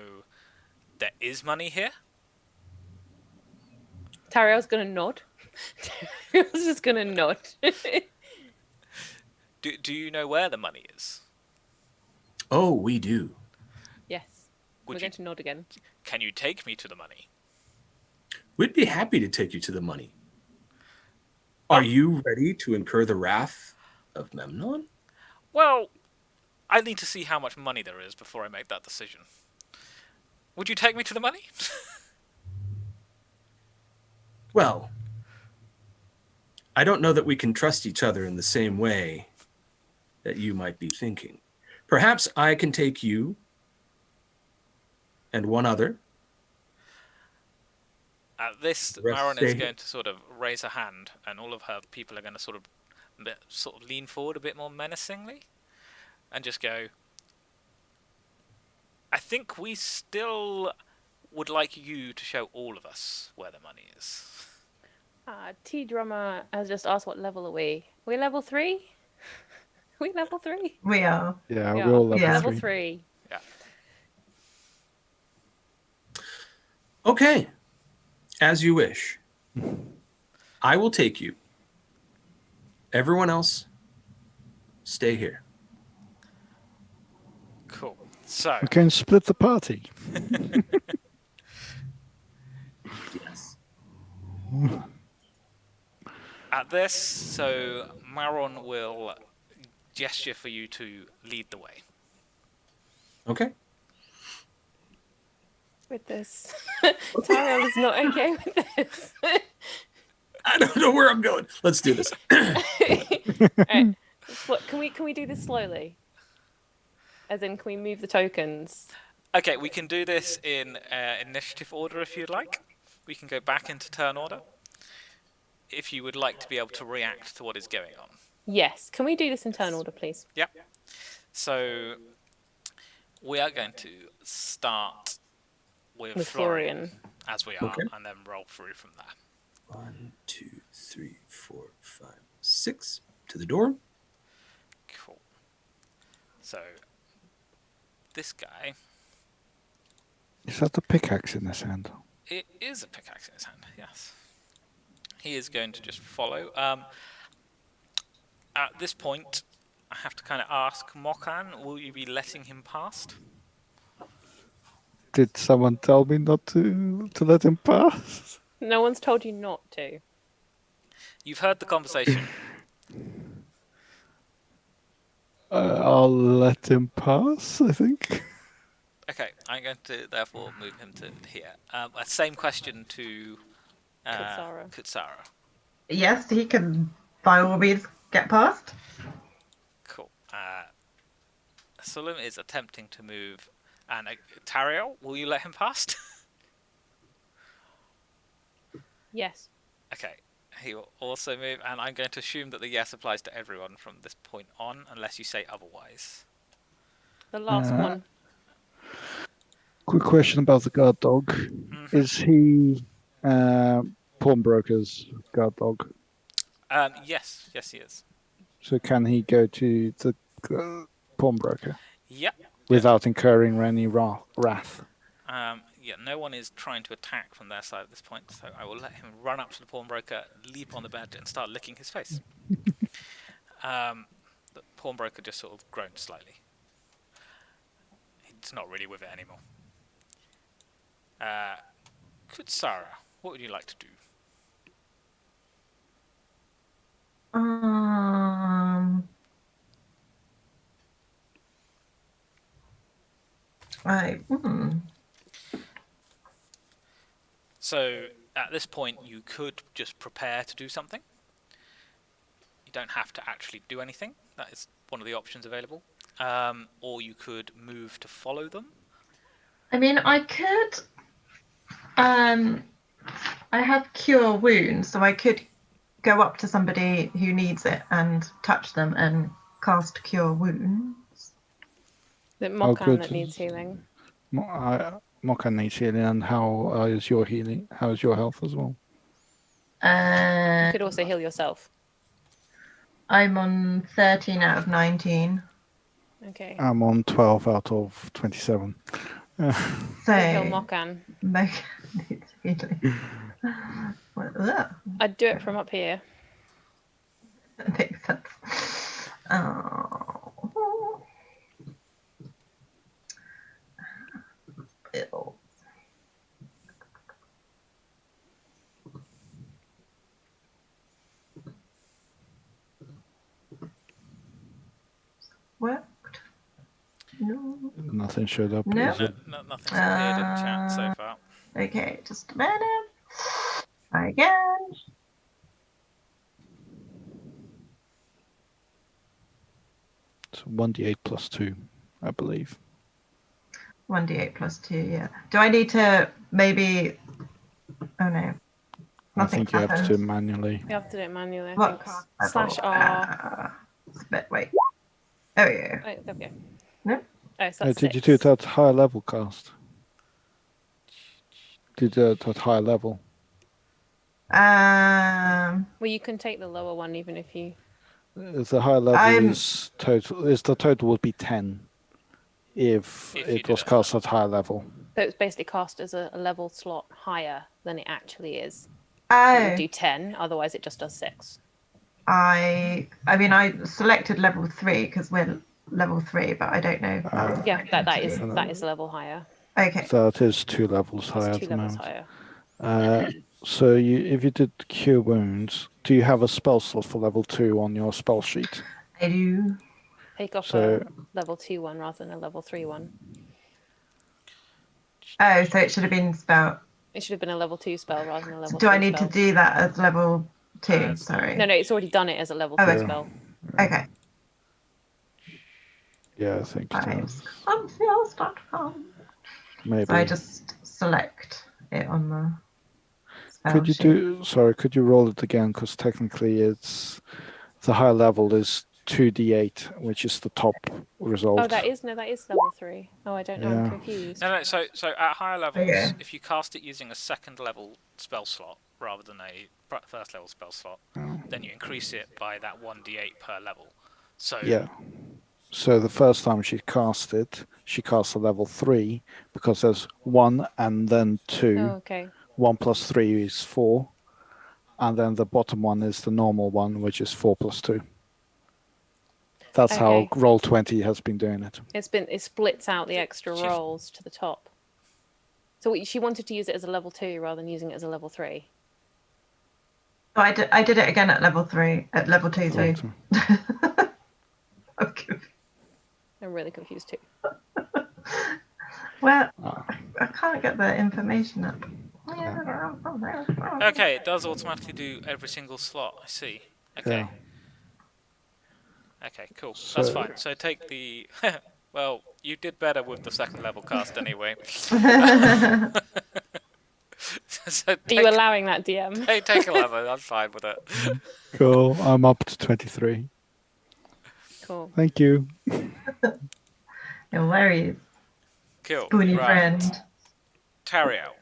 there is money here? Tariel's going to nod. Tariel's just going to nod. Do you know where the money is? Oh, we do. Yes. We're going to nod again. Can you take me to the money? We'd be happy to take you to the money. Are you ready to incur the wrath of Memnon? Well, I need to see how much money there is before I make that decision. Would you take me to the money? Well, I don't know that we can trust each other in the same way that you might be thinking. Perhaps I can take you and one other. At this, The rest Maron stay is here. going to sort of raise a hand, and all of her people are going to sort of lean forward a bit more menacingly, and just go, I think we still would like you to show all of us where the money is. T Drummer has just asked what level are we? Are we level 3? We level 3? We are. Yeah, Yeah. we're all level Yeah. Level 3. 3. Yeah. Okay, as you wish. I will take you. Everyone else, stay here. Cool. So, We can split the party. Yes. at this, so Maron will gesture for you to lead the way. Okay. With this. Tyrell is not okay with this. I don't know where I'm going. Let's do this. Alright. Can we do this slowly? As in, can we move the tokens? Okay, we can do this in initiative order if you'd like. We can go back into turn order if you would like to be able to react to what is going on. Yes. Can we do this in turn order, please? Yep. So we are going to start with Florian, as we are, Okay. and then roll through from there. 1, 2, 3, 4, 5, 6. To the door. Cool. So this guy, Is that the pickaxe in his hand? it is a pickaxe in his hand, yes. He is going to just follow. At this point, I have to kind of ask Mokan, will you be letting him past? Did someone tell me not to let him pass? No one's told you not to. You've heard the conversation. I'll let him pass, I think. Okay, I'm going to therefore move him to here. Same question to Kutsara. Yes, he can by all means get past. Cool. Sulim is attempting to move. And Tariel, will you let him past? Yes. Okay, he will also move, and I'm going to assume that the yes applies to everyone from this point on, unless you say otherwise. The last one. Quick question about the guard dog. Mm-hmm. Is he pawnbroker's guard dog? Yes, he is. So can he go to the pawnbroker Yep. without incurring any wrath? Yeah, no one is trying to attack from their side at this point, so I will let him run up to the pawnbroker, leap on the bed, and start licking his face. The pawnbroker just sort of groaned slightly. He's not really with it anymore. Kutsara, what would you like to do? So at this point, you could just prepare to do something. You don't have to actually do anything. That is one of the options available. Or you could move to follow them. I mean, I could. I have cure wounds, so I could go up to somebody who needs it and touch them and cast cure wounds. The Mokan that needs healing. Mokan needs healing, and how is your healing? How is your health as well? You could also heal yourself. I'm on 13 out of 19. Okay. I'm on 12 out of 27. So Heal Mokan. Mokan needs healing. I'd do it from up here. That makes sense. Oh. Ew. Nothing showed up. No. Is it? Nothing's appeared in chat so far. Okay, just a minute. Try again. It's 1d8 plus 2, I believe. 1d8 plus 2, yeah. Do I need to maybe... Oh no. I think you have to do it happened. manually. You have to do it manually, I What? think. /R. Wait. Oh yeah. Oh, there we go. No. Oh, so Oh, that's did you 6. do it at higher level cast? Did you do it at higher level? Um, Well, you can take the lower one even if you... The higher level is total. Is the total would be 10 if If you it did was it. cast at higher level. So it's basically cast as a level slot higher than it actually is. It oh, would do 10, otherwise it just does 6. I mean, I selected level 3 because we're level 3, but I don't know if that's Yeah, that is actually- that is a level higher. Okay. So it is 2 levels higher It's at 2 the levels moment. higher. So if you did cure wounds, do you have a spell slot for level 2 on your spell sheet? I do. Take off So- a level 2 one rather than a level 3 one. Oh, so it should have been spell. It should have been a level 2 spell rather than a level Do 3 I need spell. to do that as level 2? As Sorry. No, it's already done it as a level Oh, 2 okay. spell. Okay. Yeah, I think it Right. is. Confiance.com. Maybe. So I just select it on the spell Could you sheet. could you roll it again? Because technically it's the higher level is 2d8, which is the top result. Oh, that is level 3. Oh, I don't know. I'm Yeah. confused. No. So at higher levels, Okay. if you cast it using a second level spell slot rather than a first level spell slot, then you increase it by that 1d8 per level. So Yeah. So the first time she cast it, she cast a level 3 because there's 1 and then 2. Oh, okay. 1 plus 3 is 4. And then the bottom one is the normal one, which is 4 plus 2. That's how Okay. Roll20 has been doing it. It splits out the extra She's- rolls to the top. So she wanted to use it as a level 2 rather than using it as a level 3. So I did it again at level 3, at level 2, Level so. 2. I'm confused. I'm really confused too. Well, Ah. I can't get the information up. okay, it does automatically do every single slot. I see. Okay. Yeah. Okay, cool. That's So- fine. So take the. Well, you did better with the second level cast anyway. So Are you allowing that, DM? take 11. I'm fine with it. Cool. I'm up to 23. Cool. Thank you. No worries. Cool. Spoony Right. friend. Tario.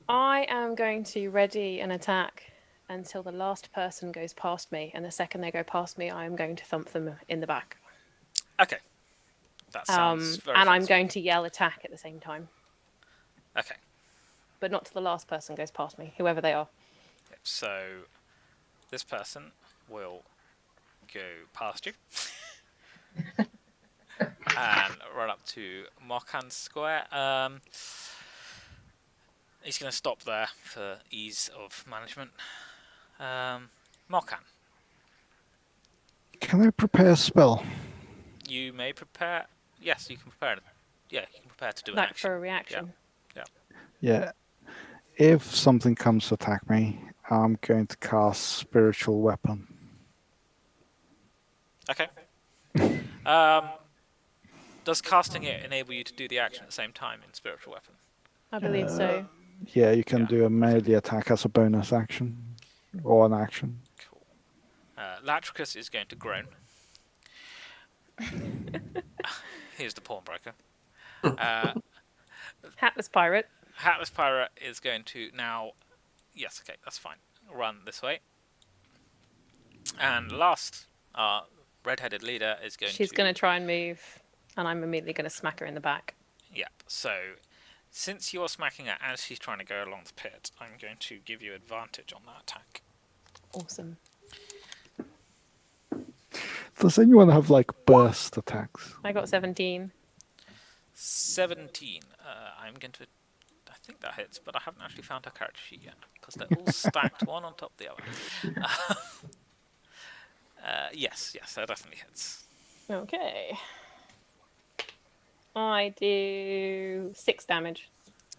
I am going to ready an attack until the last person goes past me, and the second they go past me, I am going to thump them in the back. Okay. That sounds very and I'm sensible. going to yell attack at the same time, Okay. but not till the last person goes past me, whoever they are. So this person will go past you and run up to Mokan Square. He's going to stop there for ease of management. Mokan, Can I prepare a spell? you may prepare. Yes, you can prepare. Yeah, you can prepare to do an Like action. for a reaction. Yeah. If something comes to attack me, I'm going to cast Spiritual Weapon. Okay. Does casting it enable you to do the action at the same time in Spiritual Weapon? I believe so. Yeah, you can Yeah. do a melee attack as a bonus action or an action. Cool. Latricus is going to groan. Here's the pawnbroker. Hatless pirate. Hatless Pirate is going to now... Yes, okay, that's fine. Run this way. And last, our red-headed leader is going She's to... going to try and move, and I'm immediately going to smack her in the back. Yep, so since you're smacking her as she's trying to go along the pit, I'm going to give you advantage on that attack. Awesome. Does anyone have like burst attacks? I got 17. 17. I'm going to... I think that hits, but I haven't actually found her character sheet yet, because they're all stacked one on top of the other. Yes, that definitely hits. Okay. I do 6 damage.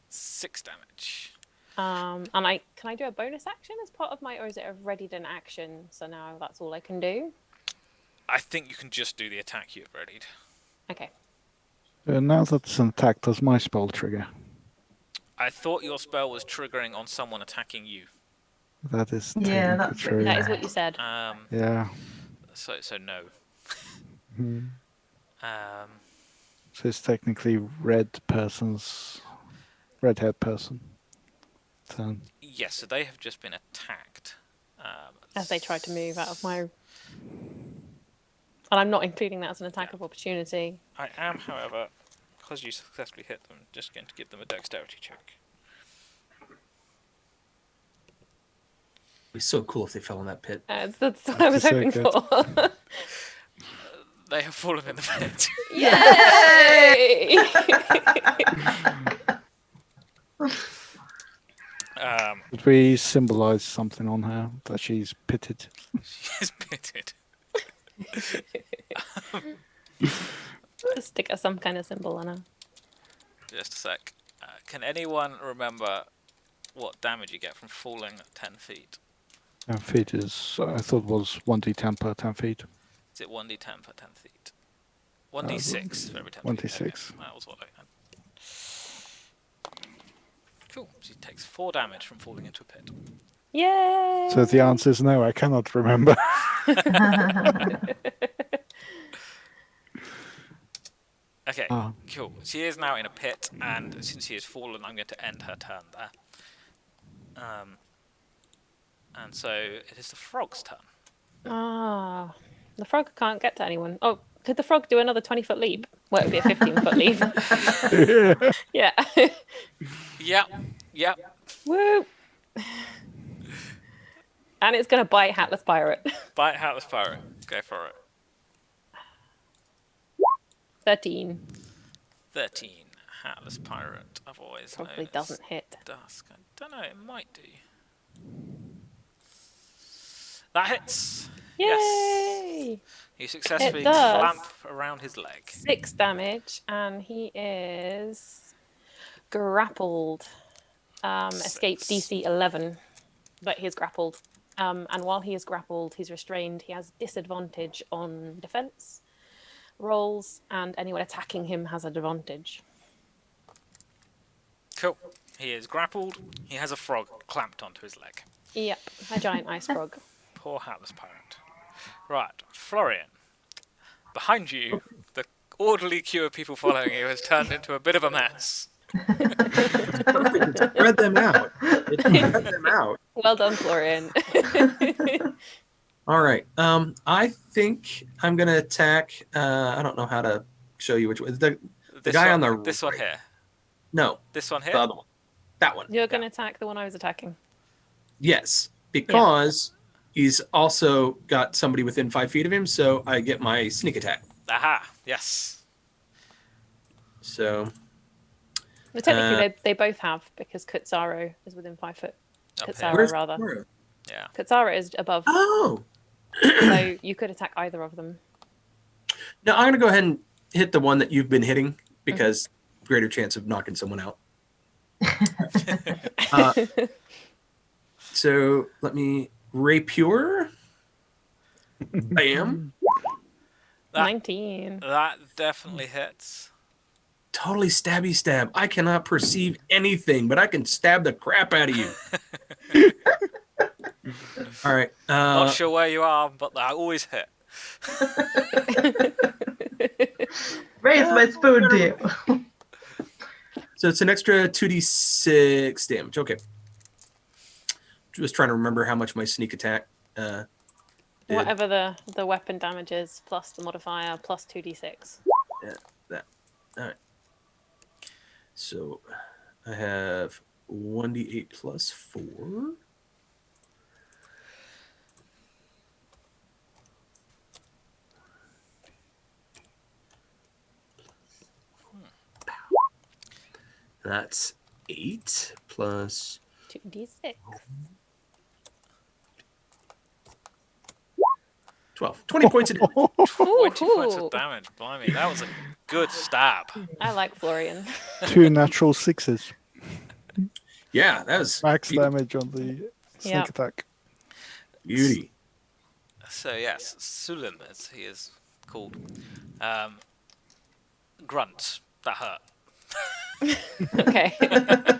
6 damage. And can I do a bonus action as part of my, or is it a readied an action? So now that's all I can do. I think you can just do the attack you've readied. Okay. Now that it's an attack, does my spell trigger? I thought your spell was triggering on someone attacking you. That is Yeah, technically that's true. That is what you said. Yeah. So no. Mhm. Um, So it's technically red-haired person turn. yes, so they have just been attacked. As they tried to move out of my... And I'm not including that as an attack of opportunity. I am, however, because you successfully hit them, just going to give them a dexterity check. It'd be so cool if they fell in that pit. That's what I was hoping for. They have fallen in the pit. Yay! Could we symbolize something on her that she's pitted? She is pitted. Just stick some kind of symbol on her. Just a sec. Can anyone remember what damage you get from falling 10 feet? 10 feet is, I thought was 1d10 per 10 feet. Is it 1d10 per 10 feet? 1d6 for every 10 feet. 1d6. Okay, that was what I had. Cool. She takes 4 damage from falling into a pit. Yay! So the answer is no, I cannot remember. Okay, cool. She is now in a pit, and since she has fallen, I'm going to end her turn there. And so it is the frog's turn. Ah, the frog can't get to anyone. Oh, could the frog do another 20-foot leap? Well, it would be a 15-foot leap. Yeah. Yep. Woo! And it's going to bite Hatless Pirate. Bite Hatless Pirate. Go for it. 13. 13. Hatless Pirate. I've always Probably known doesn't hit. Dusk. I don't know, it might do. That hits. Yay! Yes. You successfully It does. clamp around his leg. 6 damage, and he is grappled. Escape DC 11, but he's grappled. And while he is grappled, he's restrained. He has disadvantage on defense rolls, and anyone attacking him has an advantage. Cool. He is grappled. He has a frog clamped onto his leg. Yep, a giant ice frog. Poor Hatless Pirate. Right, Florian. Behind you, the orderly queue of people following you has turned into a bit of a mess. Spread them out. Spread them out. Well done, Florian. All right. I think I'm gonna attack. I don't know how to show you which way. The guy on the this one here. No. This one here. The other one. That one. You're going to attack the one I was attacking. Yes, because he's also got somebody within 5 feet of him, so I get my sneak attack. Aha! Yes. So. Well, technically, they both have, because Kutsaro is within 5 foot. Where's Kutsaro, rather. Kutsaro? Yeah. Kutsaro is above. Oh. So you could attack either of them. No, I'm gonna go ahead and hit the one that you've been hitting because greater chance of knocking someone out. So let me rapier. Bam. 19. That definitely hits. Totally stabby stab. I cannot perceive anything, but I can stab the crap out of you. All right. Not sure where you are, but I always hit. Raise my spoon to you. So it's an extra 2d6 damage. Okay. Just trying to remember how much my sneak attack did. Whatever the weapon damage is, plus the modifier, plus 2d6. Yeah, that. All right. So I have 1d8 plus 4. That's 8 plus 2d6. 12. 20 points of damage. 20 points Ooh. of damage. Blimey, that was a good stab. I like Florian. 2 natural 6s. Yeah, that was Max damage on the snake Yep. attack. beauty. So yes, Sulim, as he is called. Grunt. That hurt. Okay.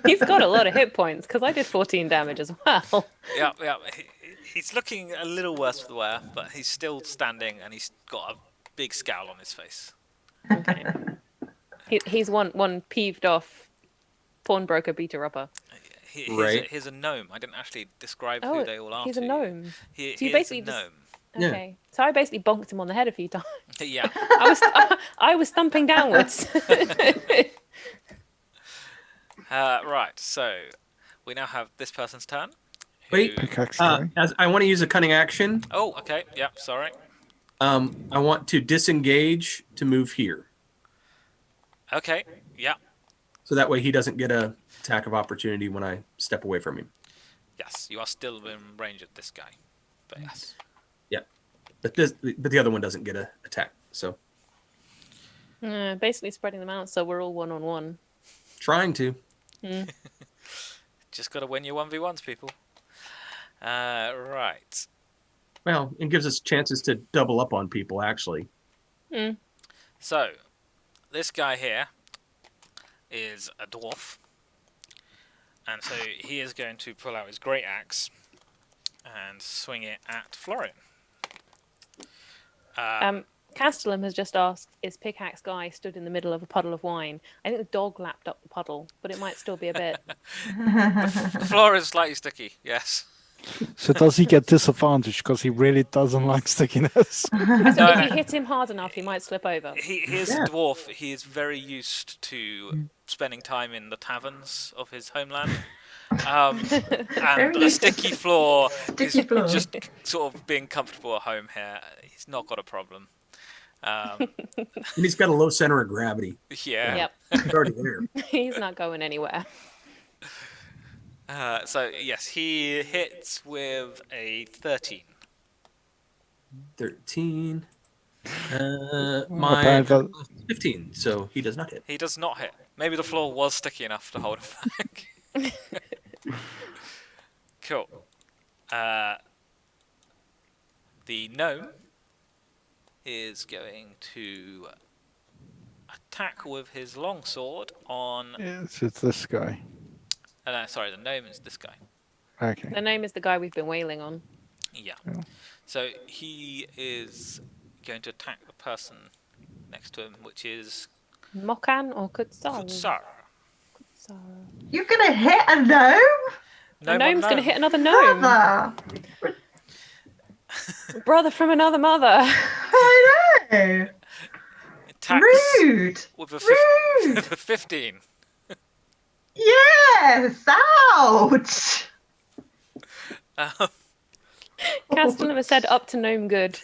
He's got a lot of hit points because I did 14 damage as well. Yeah. He's looking a little worse for the wear, but he's still standing and he's got a big scowl on his face. Okay. He's one peeved off pawnbroker beater upper. Right. He's a gnome. I didn't actually describe Oh, who they all are. he's to a you. gnome. So So you he is basically a just- gnome. Yeah. Okay. So I basically bonked him on the head a few times. Yeah. I was thumping downwards. Right. So we now have this person's turn. Wait. who- Pickaxe guy. As I want to use a cunning action. Oh, okay. Yeah. Sorry. I want to disengage to move here. Okay. Yeah. So that way he doesn't get a attack of opportunity when I step away from him. Yes. You are still in range of this guy. But yes. But the other one doesn't get a attack. So Basically spreading them out so we're all 1-on-1. trying to. Just got to win your 1v1s, people. Right. Well, it gives us chances to double up on people, actually. So, this guy here is a dwarf. And so he is going to pull out his great axe and swing it at Florian. Castellum has just asked, is Pickaxe Guy stood in the middle of a puddle of wine? I think the dog lapped up the puddle, but it might still be a bit. The floor is slightly sticky, yes. So does he get disadvantage because he really doesn't like stickiness? No, If you hit him hard enough, he might slip over. He is Yeah. a dwarf. He is very used to spending time in the taverns of his homeland. And Very a used to sticky floor Sticky is floor. just sort of being comfortable at home here. He's not got a problem. And he's got a low center of gravity. Yeah. Yep. He's already there. He's not going anywhere. So, yes, he hits with a 13. 13. Apparently My that- 15, so he does not hit. He does not hit. Maybe the floor was sticky enough to hold him back. Cool. The gnome is going to attack with his longsword on. Yes, it's this guy. No, sorry, the gnome is this guy. Okay. The name is the guy we've been wailing on. Yeah. Yeah. So he is going to attack the person next to him, which is Mokan or Kutsara? Kutsara. You're gonna hit a gnome? A gnome's going to hit another gnome. Brother! Brother from another mother. I know! Attacks Rude! with a Rude! with a 15. Yes! Ouch! Castellum has said up to gnome good.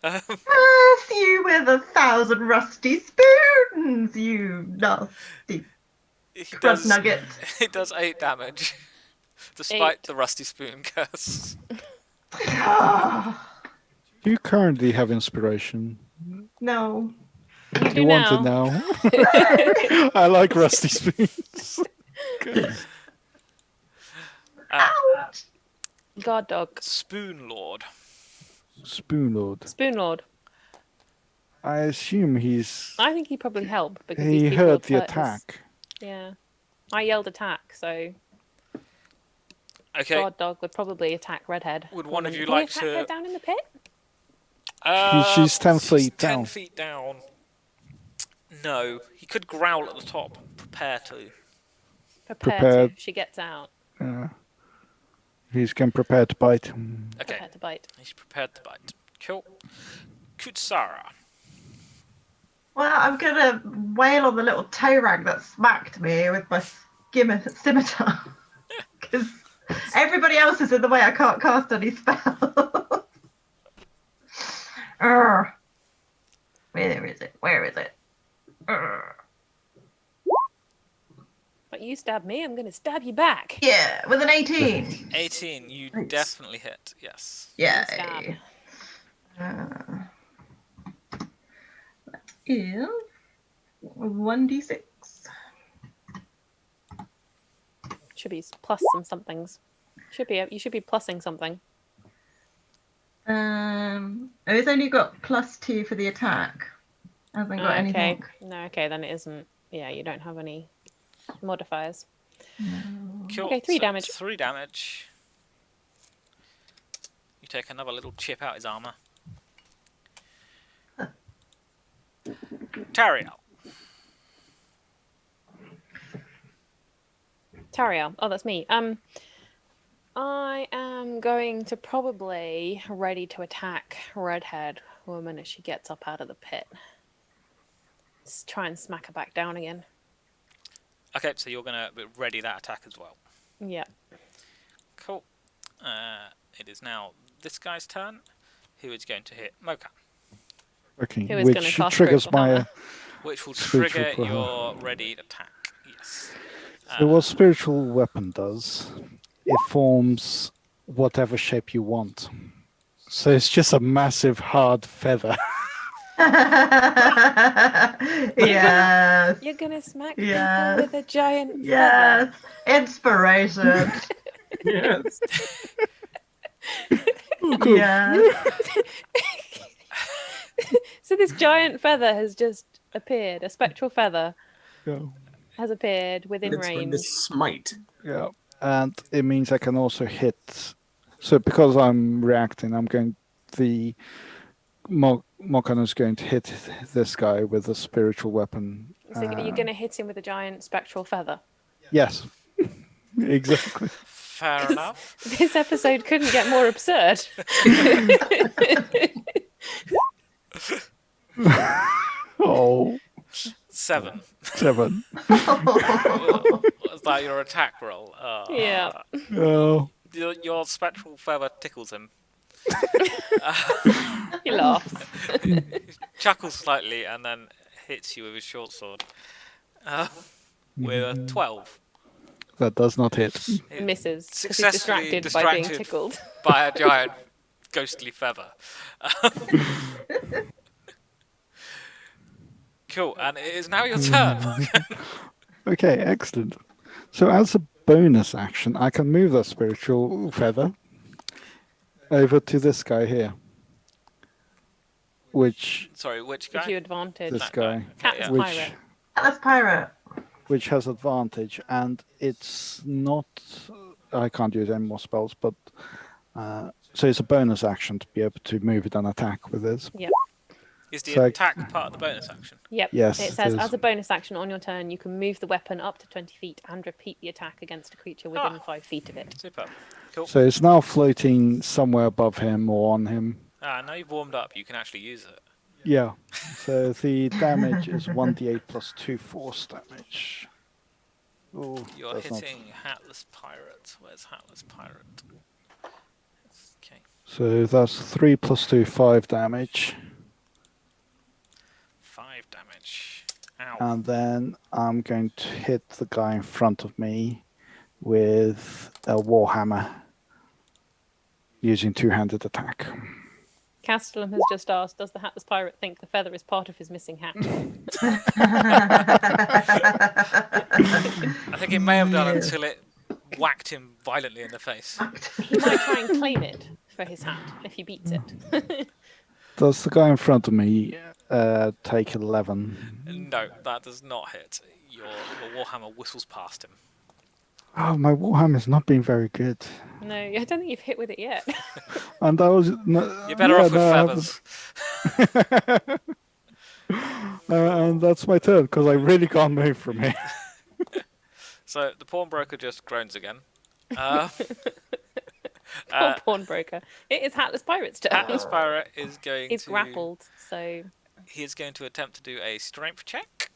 Curse you with 1,000 rusty spoons, you nasty He crud does, nugget. it does 8 damage, despite the rusty spoon curse. Ah, Do you currently have inspiration? no. You Do do you want it now. now? I like rusty spoons. Ouch! Guard dog. Spoon Lord. Spoon Lord. Spoon Lord. I assume he's. I think he probably helped because He these people heard have the hurt his- attack. Yeah. I yelled attack, so Okay. guard dog would probably attack Redhead. Would one of you Can we like attack to- her down in the pit? She's 10 she's feet 10 down. feet down. No, he could growl at the top. Prepare to. Prepare Prepared. to. If she gets out. He's can prepare to bite. Okay, Prepare to bite. he's prepared to bite. Cool. Kutsara. Well, I'm gonna wail on the little toe rag that smacked me with my scimitar. Because everybody else is in the way, I can't cast any spells. Urgh. Where is it? Where is it? Urgh. But you stab me, I'm going to stab you back. Yeah, with an 18. 18, you Nice. definitely hit. Yes. Yeah. Stab. That is 1d6. Should be plus some somethings. You should be plussing something. It's only got +2 for the attack. Hasn't got Okay. anything. No, okay, then it isn't. Yeah, you don't have any modifiers. No. Cool. Okay, 3 so damage. 3 damage. You take another little chip out his armor. Tariel. Tariel. Oh, that's me. I am going to probably ready to attack Redhead woman as she gets up out of the pit. Let's try and smack her back down again. Okay, so you're going to ready that attack as well. Yeah. Cool. It is now this guy's turn, who is going to hit Mocha, Okay, Who is gonna which cast triggers Spiritual my. Hammer? which will Spiritual trigger power. your ready attack. Yes. So what spiritual weapon does, it forms whatever shape you want. So it's just a massive hard feather. Yes. You're gonna smack Yes. people with a giant Yes. Inspiration. Yes. Yes. feather. So this giant feather has just appeared. A spectral feather Yeah. has appeared within It's going to range. smite. Yeah. And it means I can also hit. So because I'm reacting, I'm going. The Mokan is going to hit this guy with a spiritual weapon. So you're going to hit him with a giant spectral feather. Yes. Exactly. Fair enough. This episode couldn't get more absurd. Oh, 7. 7. Was that your attack roll? Yeah. Oh. Your spectral feather tickles him. He laughs. He chuckles slightly and then hits you with his short sword. With a 12. That does not hit. It Misses. 'Cause he's successfully distracted by being distracted tickled. by a giant ghostly feather. Cool, and it is now your turn. Okay, excellent. So as a bonus action, I can move that spiritual feather over to this guy here. Which Sorry, which Gives guy? you advantage. this guy, Cat's yeah. which pirate. That's pirate. which has advantage, and it's not. I can't use any more spells, but so it's a bonus action to be able to move it and attack with this. Yep. Is the So- attack part of the bonus action? Yep. Yes, It it says, is. as a bonus action on your turn, you can move the weapon up to 20 feet and repeat the attack against a creature within 5 feet of it. Super. Cool. So it's now floating somewhere above him or on him. Now you've warmed up, you can actually use it. Yeah. So the damage is 1d8 plus 2 force damage. Ooh, You're that's not- hitting Hatless Pirate. Where's Hatless Pirate? Okay. So that's 3 plus 2, 5 damage. 5 damage. Ow. And then I'm going to hit the guy in front of me with a warhammer using two-handed attack. Castellum has just asked, does the hatless pirate think the feather is part of his missing hat? I think it may have done Yeah. until it whacked him violently in the face. He might try and claim it for his hat if he beats it. Does the guy in front of me take 11? No, that does not hit. Your warhammer whistles past him. Oh, my warhammer's not been very good. No, I don't think you've hit with it yet. And I was... You're better off with feathers. And that's my turn, because I really can't move from here. So the pawnbroker just groans again. Poor pawnbroker. It is hatless pirate's turn. Atlas Pirate is going He's to... grappled, so He is going to attempt to do a strength check,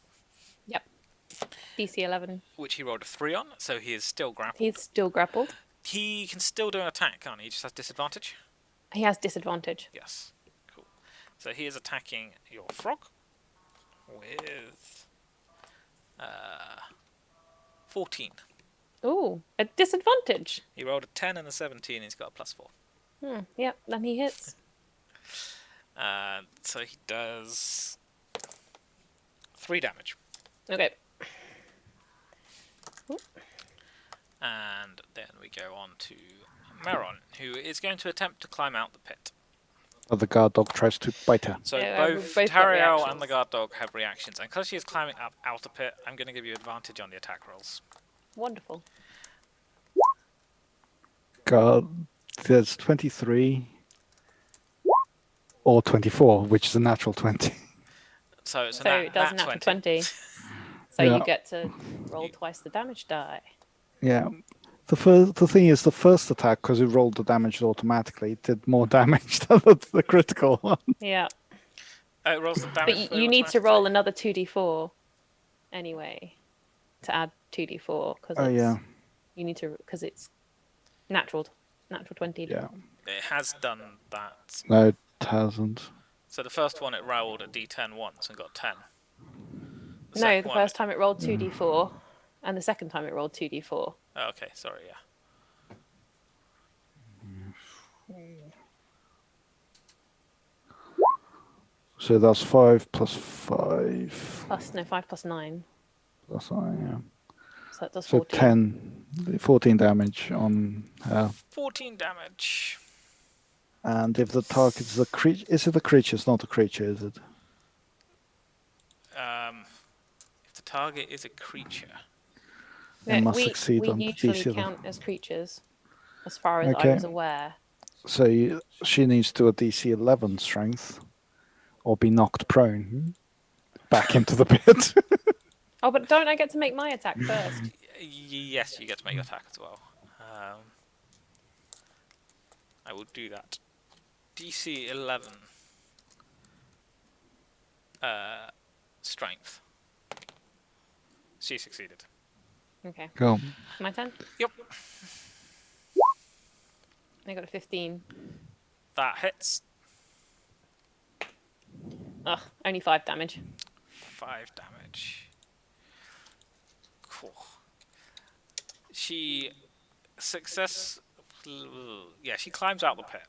DC 11. which he rolled a 3 on, so he is still grappled. He's still grappled. He can still do an attack, can't he? He just has disadvantage? He has disadvantage. Yes. Cool. So he is attacking your frog with 14. Ooh, a disadvantage. He rolled a 10 and a 17. He's got a +4. Yep, then he hits. So he does 3 damage. Okay. And then we go on to Meron, who is going to attempt to climb out the pit. But the guard dog tries to bite her. So Yeah, both we've both got Tariel reactions. and the guard dog have reactions. And because she is climbing up out the pit, I'm going to give you advantage on the attack rolls. Wonderful. Guard, there's 23 or 24, which is a natural 20. So it's a So nat, it does nat natural 20. 20. So Yeah. you get to roll twice the damage die. Yeah. The thing is, the first attack, because it rolled the damage automatically, it did more damage than the critical one. Yeah. It rolls the But damage. you need to roll another 2d4 anyway to add 2d4 because Oh, yeah. you need to because it's natural 20. Yeah. It has done that. No, it hasn't. So the first one it rolled a d10 once and got 10. No, second the one first time it rolled 2d4 and the second time it rolled 2d4. Oh, okay, sorry, yeah. So that's 5 plus 5. Plus 5 plus 9. Plus 9, yeah. So that does So 14. 14 damage on her. 14 damage. And if the target is a creature, is it a creature? It's not a creature, is it? If the target is a creature, It must we succeed on the usually DC. count as creatures, as far as I Okay. was aware. So she needs to do a DC 11 strength, or be knocked prone back into the pit. Oh, but don't I get to make my attack first? yes, you get to make your attack as well. I will do that. DC 11. Strength. She succeeded. Okay, Go. my turn. Yep. I got a 15. That hits. Ugh, only 5 damage. 5 damage. Cool. She she climbs out the pit.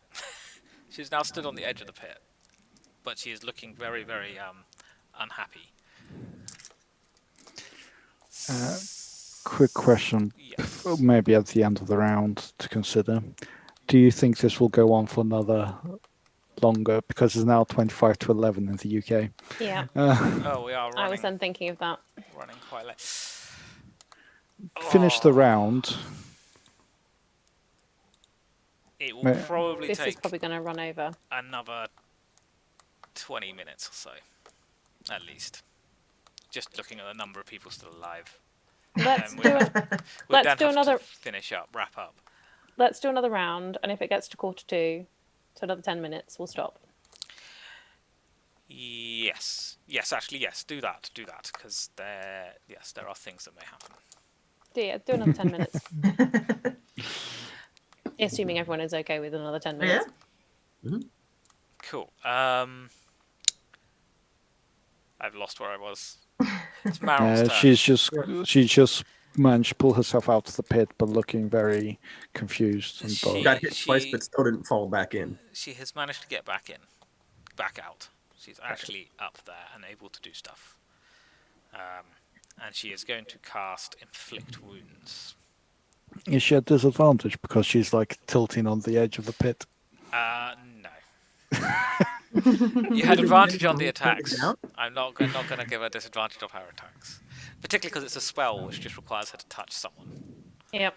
She's now stood on the edge of the pit, but she is looking very, very unhappy. Quick question, Yes. maybe at the end of the round to consider. Do you think this will go on for another longer? Because it's now 25 to 11 in the UK. Yeah, Oh, we are I was running, then thinking of that. running quite late. Finish the round. It will Mate. probably This is take probably going to run over. another 20 minutes or so, at least. Just looking at the number of people still alive. Let's And do we'll it. then Let's do have to another. wrap up. Let's do another round, and if it gets to 1:45, so another 10 minutes, we'll stop. Yes, actually, yes. Do that, because there are things that may happen. Do another 10 minutes. Assuming everyone is okay with another 10 minutes. Cool. I've lost where I was. It's Maryl's turn. She just managed to pull herself out of the pit, but looking very confused and She- bored. Got hit twice, but still didn't fall back in. She has managed to get back out. She's actually up there and able to do stuff. And she is going to cast Inflict Wounds. Is she at disadvantage because she's like tilting on the edge of the pit? No. You had advantage on the attacks. I'm not going to give her disadvantage on her attacks. Particularly because it's a spell which just requires her to touch someone. Yep.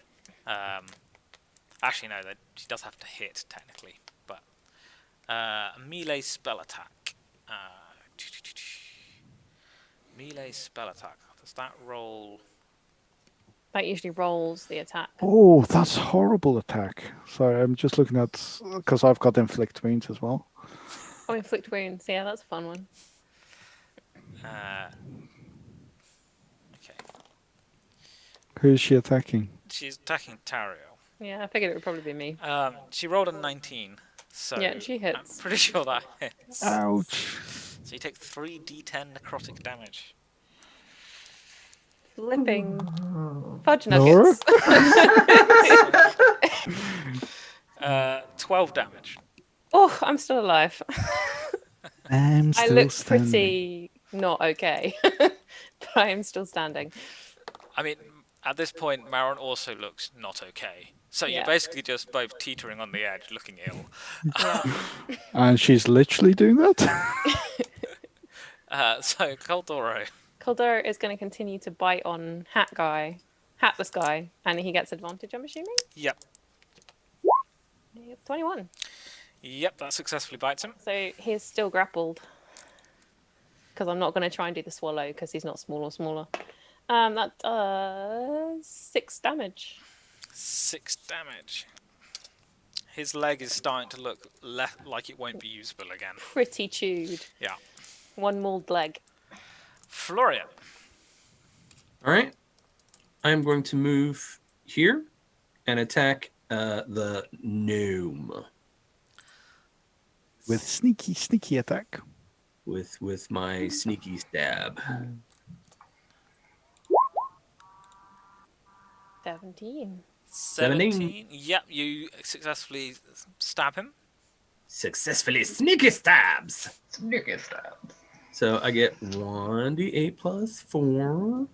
Actually, no, she does have to hit, technically. But a melee spell attack. Melee spell attack. Does that roll? That usually rolls the attack. Oh, that's horrible attack. Sorry, I'm just looking at because I've got inflict wounds as well. Oh, inflict wounds. Yeah, that's a fun one. Okay. Who's she attacking? She's attacking Tariel. Yeah, I figured it would probably be me. She rolled a 19, so Yeah, she hits. I'm pretty sure that hits. Ouch. So you take 3d10 necrotic damage. flipping Ooh. fudge Nora? nuggets. 12 damage. Oh, I'm still alive. I'm I still look standing. pretty not okay, but I am still standing. I mean, at this point, Maron also looks not okay. So Yeah. you're basically just both teetering on the edge, looking ill. Yeah. And she's literally doing that? So, Coldoro. Kaldor is going to continue to bite on hatless guy, and he gets advantage, I'm assuming? Yep. 21. Yep, that successfully bites him. So he's still grappled. Because I'm not going to try and do the swallow, because he's not small or smaller. That does 6 damage. 6 damage. His leg is starting to look like it won't be usable again. Pretty chewed. Yeah. One mauled leg. Florian. All right. I'm going to move here and attack the gnome With sneaky attack. with my sneaky stab. 17. 17. Yep, you successfully stab him. Successfully sneaky stabs. Sneaky stabs. So I get 1d8 plus 4.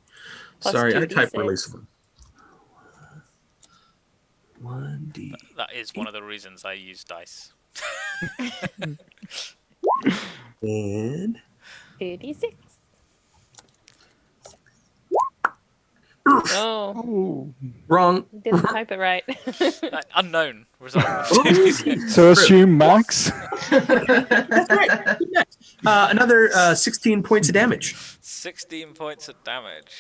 Plus Sorry, I 2d6. typed really slow. 1d. That is one of the reasons I use dice. And 36. Oh, Oh. wrong. didn't type it right. Unknown result. So assume max. That's right. Another 16 points of damage. 16 points of damage.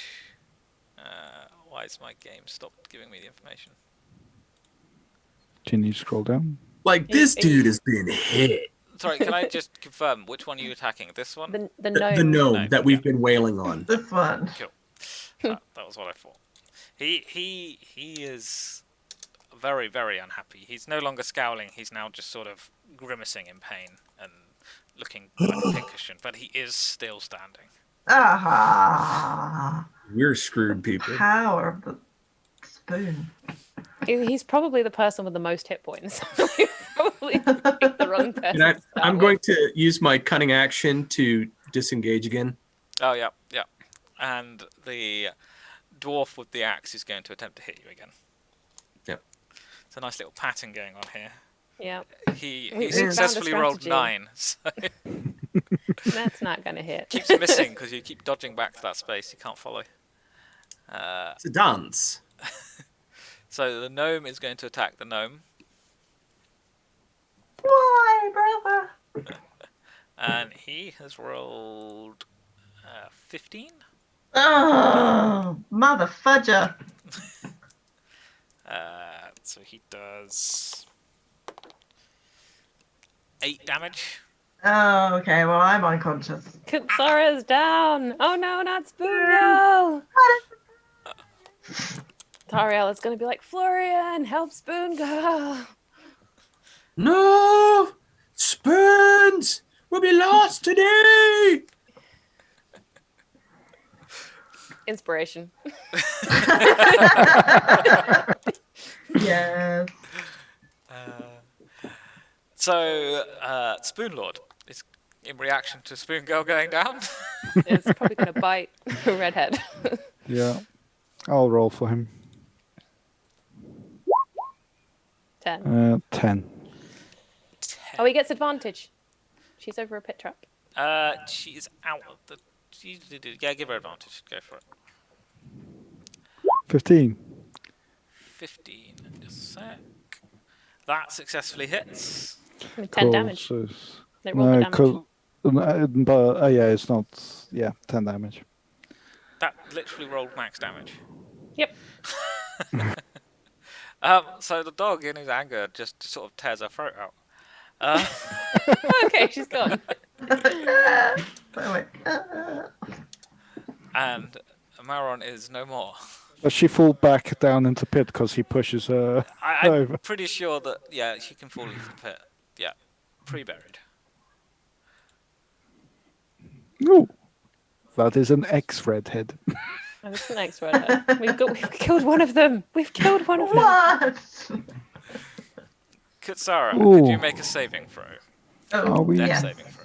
Why has my game stopped giving me the information? Can you scroll down? Like, this dude has been hit. Sorry, can I just confirm which one are you attacking? This one? The gnome. The gnome No, that we've been wailing on. This one. Cool. That was what I thought. He is very, very unhappy. He's no longer scowling. He's now just sort of grimacing in pain and looking like a pincushion. But he is still standing. Ah. We're screwed, people. Power of the spoon. He's probably the person with the most hit points. We probably picked the wrong person. And to start I'm with. going to use my cunning action to disengage again. Oh, yeah, yeah. And the dwarf with the axe is going to attempt to hit you again. Yep. It's a nice little pattern going on here. Yeah, He We found a successfully rolled strategy. 9, so that's not going to hit. keeps missing because you keep dodging back to that space. You can't follow. It's a dance. So the gnome is going to attack the gnome, Why, brother? and he has rolled 15. Oh, mother fudger. So he does 8 damage. Oh, okay. Well, I'm unconscious. Kutsara's down. Oh no, not Spoon Girl. Tariel is going to be like, Florian, help Spoon Girl. No! Spoons! We'll be lost today! Inspiration. Yes. So Spoon Lord is in reaction to Spoon Girl going down. It's probably going to bite Redhead. Yeah. I'll roll for him. 10. 10. Oh, he gets advantage. She's over a pit trap. She's out of the. Yeah, give her advantage. Go for it. 15. 15. Just a sec. That successfully hits. 10 damage. So They roll the damage. cool. But yeah, it's not. Yeah, 10 damage. That literally rolled max damage. Yep. So the dog, in his anger, just sort of tears her throat out. Okay, she's gone. And Maron is no more. Does she fall back down into pit because he pushes her I'm over? pretty sure that, yeah, she can fall into the pit. Yeah, pre-buried. Ooh, that is an ex-redhead. Oh, it's the next redhead. We've killed one of them. We've killed one of them. What? Kutsara, Ooh. could you make a saving throw? Are we- Dex yes. saving throw.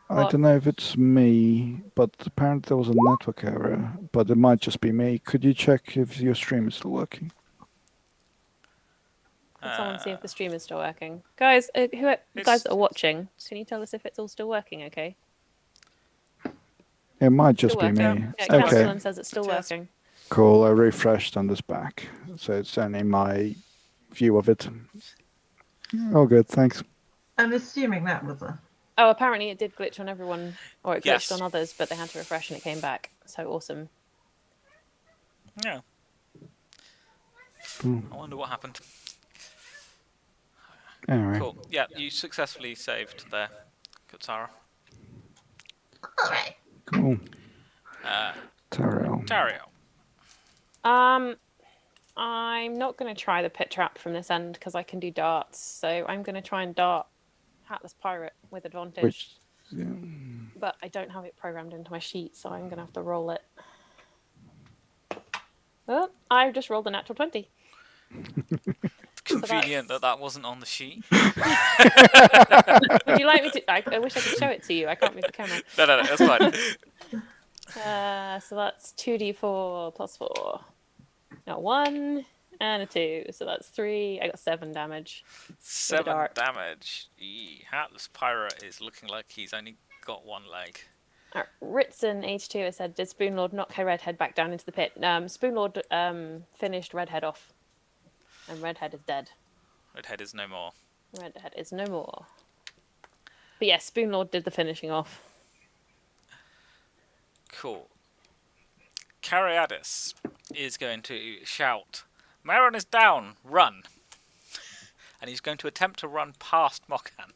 I What? don't know if it's me, but apparently there was a network error. But it might just be me. Could you check if your stream is still working? Let someone see if the stream is still working. Guys, guys that are watching, can you tell us if it's all still working? Okay. It might Still just be working. me. Yeah, Okay, Councilman says it's still Yes. working. cool. I refreshed and it's back, so it's only my view of it. Oh, good. Thanks. I'm assuming that was a. Oh, apparently it did glitch on everyone, or it glitched Yes. on others, but they had to refresh and it came back. So awesome. Yeah. Hmm. I wonder what happened. Anyway, Cool. Yeah, you successfully saved there, Kutsara. Alright. cool. Uh, Tariel. Tario. I'm not going to try the pit trap from this end because I can do darts. So I'm going to try and dart Hatless Pirate with advantage. Which, yeah. But I don't have it programmed into my sheet, so I'm going to have to roll it. Oh, I've just rolled a natural 20. Convenient that wasn't on the sheet. Would you like me to? I wish I could show it to you. I can't move the camera. No, that's fine. So that's 2d4 plus 4. Got 1 and a 2. So that's 3. I got 7 damage. 7 dart. damage. Hatless Pirate is looking like he's only got one leg. Ritson H2 has said, did Spoonlord knock her Redhead back down into the pit? Spoonlord finished Redhead off. And Redhead is dead. Redhead is no more. Redhead is no more. But yes, Spoonlord did the finishing off. Cool. Cariadis is going to shout, Maron is down, run! And he's going to attempt to run past Mokan.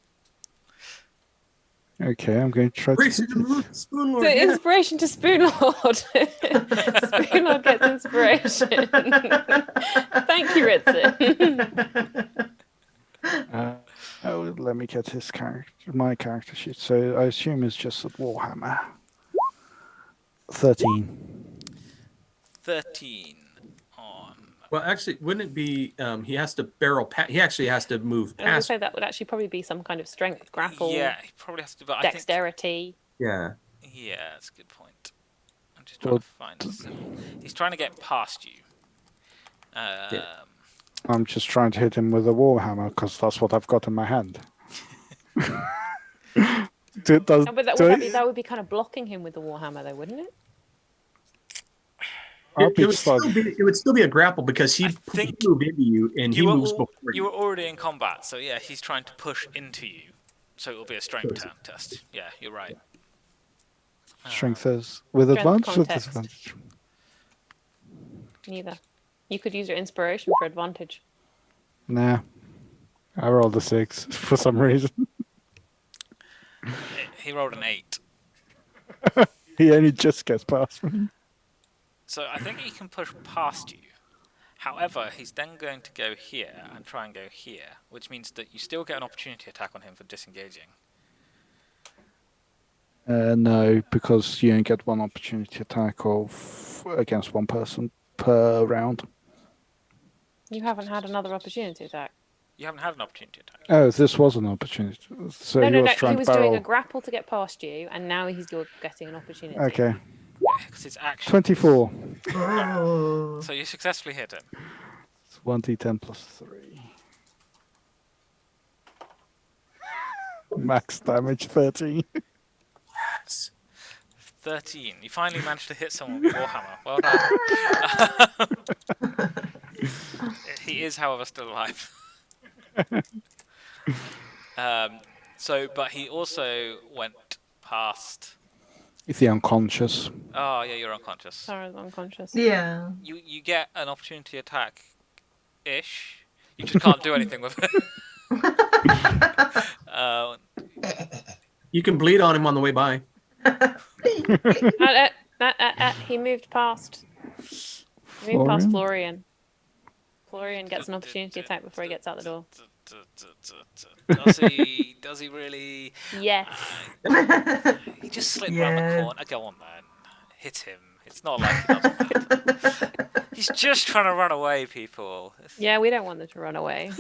Okay, I'm going to try to hit it. So Spoonlord, yeah. inspiration to Spoonlord. Spoonlord gets inspiration. Thank you, Ritson. Oh, let me get his my character sheet. So I assume it's just a Warhammer. 13. 13 on... Well, actually, wouldn't it be he has to barrel he actually has to move I was going to past. say that would actually probably be some kind of strength, grapple, Yeah, he probably has to... But I think, dexterity. Yeah. yeah, that's a good point. I'm just trying Well, to find a symbol. He's trying to get past you. I'm just trying to hit him with a Warhammer because that's what I've got in my hand. But that would be kind of blocking him with the Warhammer, though, wouldn't it? It would still be a grapple because he'd move into you and he moves before you were already in combat, so yeah, he's trying to push into you. So it'll be a strength test. Yeah, you're right. Strength is with Strength advantage or context. disadvantage? Neither. You could use your inspiration for advantage. Nah. I rolled a 6 for some reason. He rolled an 8. He only just gets past me. So I think he can push past you. However, he's then going to go here and try and go here, which means that you still get an opportunity attack on him for disengaging. No, because you only get one opportunity attack against one person per round. You haven't had another opportunity attack. You haven't had an opportunity attack. Oh, this was an opportunity. So No. trying He was to barrel. doing a grapple to get past you, and now you're getting an opportunity. Okay. Yeah, because it's action. 24. Oh. So you successfully hit him. It's 1d10 plus 3. Max damage 13. 13. You finally managed to hit someone with Warhammer. Well done. He is, however, still alive. But he also went past... Is he unconscious? Oh, yeah, you're unconscious. Sarah's unconscious. Yeah. You get an opportunity attack-ish. You just can't do anything with it. You can bleed on him on the way by. He moved past. Florian. Florian gets an opportunity attack before he gets out the door. Does he really? Yes. He just slipped round the corner. Go on, man. Hit him. It's not like he doesn't matter. He's just trying to run away, people. Yeah, we don't want them to run away.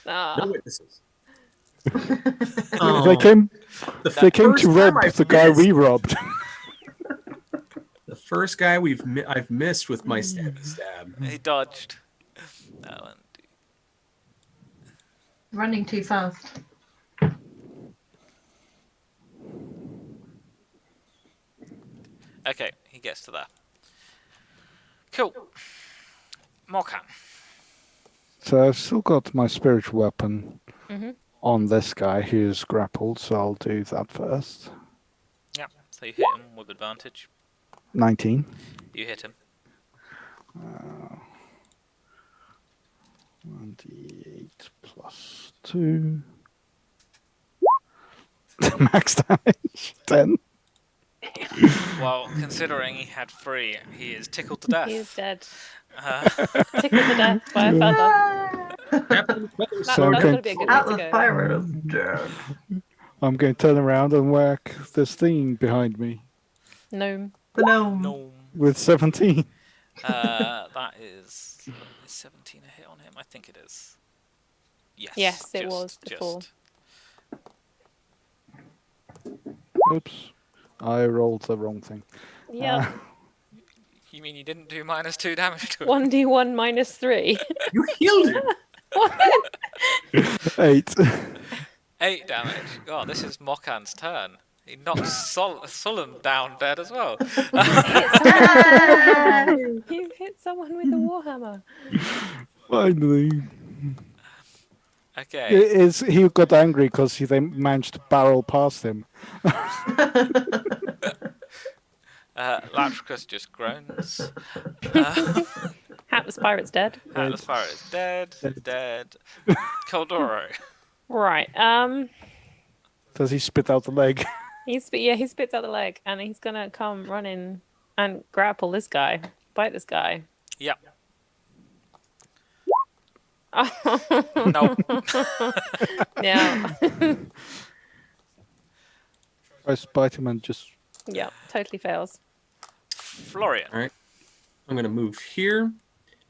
No witnesses. They came to rob the guy we robbed. The first guy I've missed with my stab. He dodged. That one. Running too fast. Okay, he gets to there. Cool. Morkan. So I've still got my spiritual weapon Mm-hmm. on this guy who's grappled, so I'll do that first. Yeah, so you hit him with advantage. 19. You hit him. 1d8 plus 2. Max damage 10. Well, considering he had 3, he is tickled to death. He is dead. Tickled to death by a feather. That's So got to be a good way Out to the go. fire is dead. I'm going to turn around and whack this thing behind me Gnome. The gnome. No. with 17. That is 17 a hit on him. I think it is. Yes. Yes, it was before. Oops. I rolled the wrong thing. Yeah. You mean you didn't do -2 damage to him? 1d1 minus 3. You healed him. What? 8. 8 damage. God, this is Mokan's turn. He knocks Sullum down dead as well. You hit someone with a warhammer. Finally. Okay. He got angry because they managed to barrel past him. Latricus just groans. Hatless Pirate's dead. Atlas Fire is dead. Dead. Caldoro. Right. Does he spit out the leg? He spits out the leg, and he's gonna come running and grapple this guy, bite this guy. Yep. No. Yeah. I bite him and just... Yeah, totally fails. Florian. All right. I'm going to move here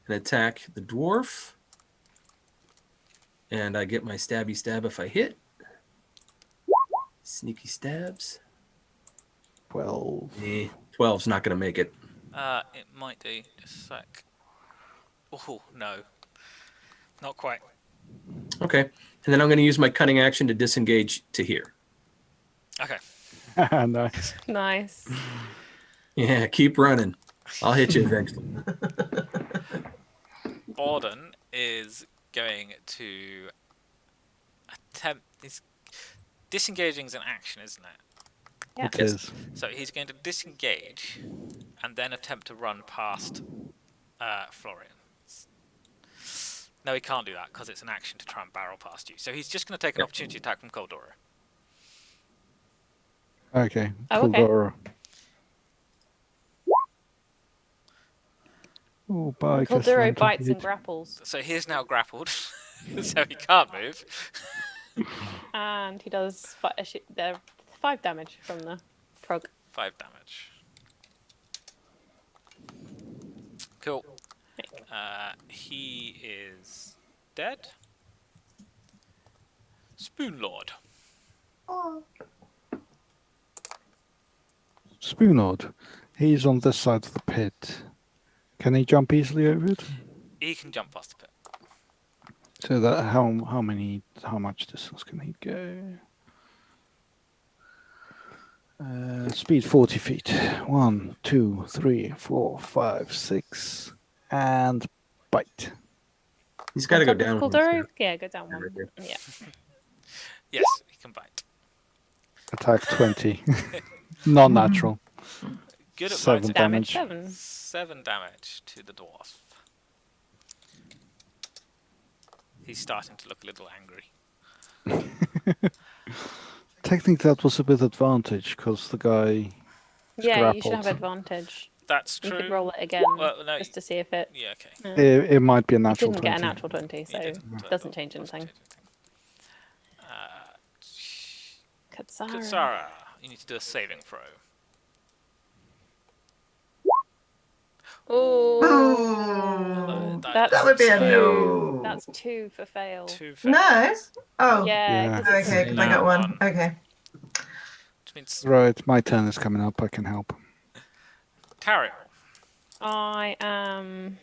and attack the dwarf. And I get my stabby stab if I hit. Sneaky stabs. 12. 12's not going to make it. It might do. Just a sec. Oh, no. Not quite. Okay. And then I'm going to use my cunning action to disengage to here. Okay. Nice. Nice. Yeah, keep running. I'll hit you eventually. Borden is going to attempt... Disengaging is an action, isn't it? Yeah. It is. So he's going to disengage and then attempt to run past Florian. No, he can't do that because it's an action to try and barrel past you. So he's just going to take an opportunity attack from Caldoro. Okay. Oh, okay. Caldoro. Oh, bye. Caldoro bites and grapples, So he is now grappled, so he can't move. and he does 5 damage from the prog. 5 damage. Cool. He is dead. Spoon Lord. Spoonord. He's on this side of the pit. Can he jump easily over it? He can jump past the pit. So that how much distance can he go? Speed 40 feet. 1, 2, 3, 4, 5, 6, and bite. He's got to go down. Caldoro? Yeah, go down one. Right here. Yeah. Yes, he can bite. Attack 20. Non-natural. Good at 7 biting. Damage damage. 7. 7 damage to the dwarf. He's starting to look a little angry. Technically, that was a bit advantage because the guy. Yeah, you should have grappled. advantage. That's You true. could roll it again Well, no, just to see if it. Yeah, okay. It might be a You natural didn't 20. get a natural 20, so He it didn't, doesn't change anything. Uh, Katsara. Katsara. You need to do a saving throw. Ooh, That's that would be a two. no. That's 2 for fail. 2 No. fails. Oh. Yeah, Yeah. because it's Okay, because I That got one. one. Okay. Which means Right, my turn is coming up. I can help. Tariel. I am.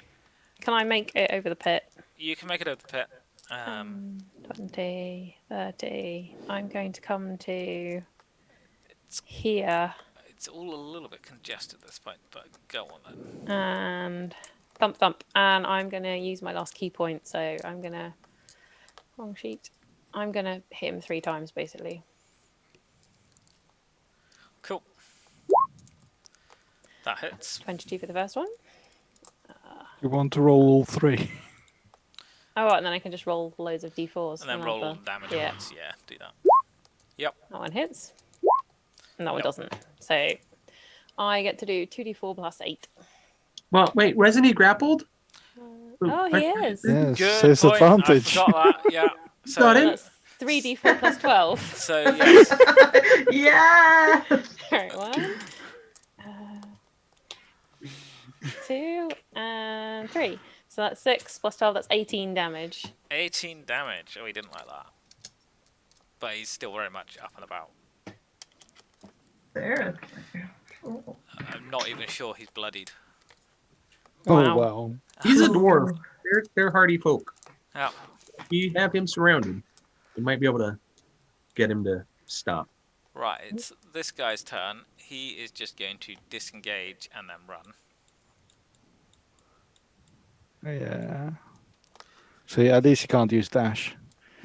Can I make it over the pit? You can make it over the pit. 20, 30. I'm going to come to It's here it's all a little bit congested at this point, but go on then. and thump thump. And I'm going to use my last key point. So I'm going to. Wrong sheet. I'm going to hit him 3 times basically. Cool. That hits. 22 for the first one. You want to roll all 3? Oh, and then I can just roll loads of d4s. And then roll all the damage Yeah. at once. Yeah, do that. Yep. That one hits. And that one Nope. doesn't. So I get to do 2d4 plus 8. Well, wait, wasn't he grappled? Oh, he is. Yes, Good saves point. advantage. I forgot that. Yeah. So, Got him. That's 3d4 plus 12. so yes. Yeah. Alright, 1, 2, and 3. So that's 6 plus 12, that's 18 damage. 18 damage. Oh, he didn't like that. But he's still very much up and about. There. I'm not even sure he's bloodied. Oh, Wow. well. He's a dwarf. They're hardy folk. Yeah. You have him surrounded. You might be able to get him to stop. Right, it's this guy's turn. He is just going to disengage and then run. Yeah. So at least you can't use dash.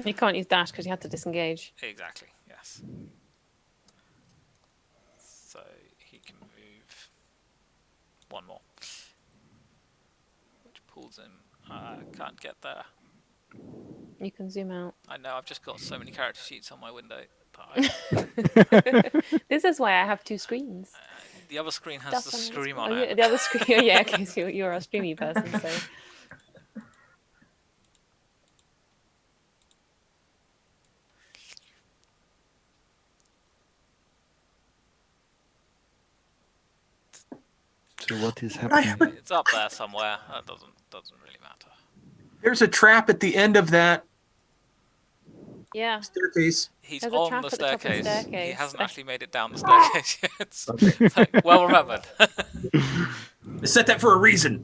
You can't use dash because you had to disengage. Exactly, yes. So he can move one more. Which pulls him. I can't get there. You can zoom out. I know, I've just got so many character sheets on my window. That This is why I have 2 screens. the other screen has Stuff the on this stream one. on Oh, it. yeah, the other screen. Yeah, because you're a streamy person. So So what is happening? It's up there somewhere. That doesn't really matter. There's a trap at the end of that yeah. staircase. He's There's a on trap the at the top of the staircase. He staircase. hasn't actually made it down the staircase yet. Okay. So, well remembered. I set that for a reason.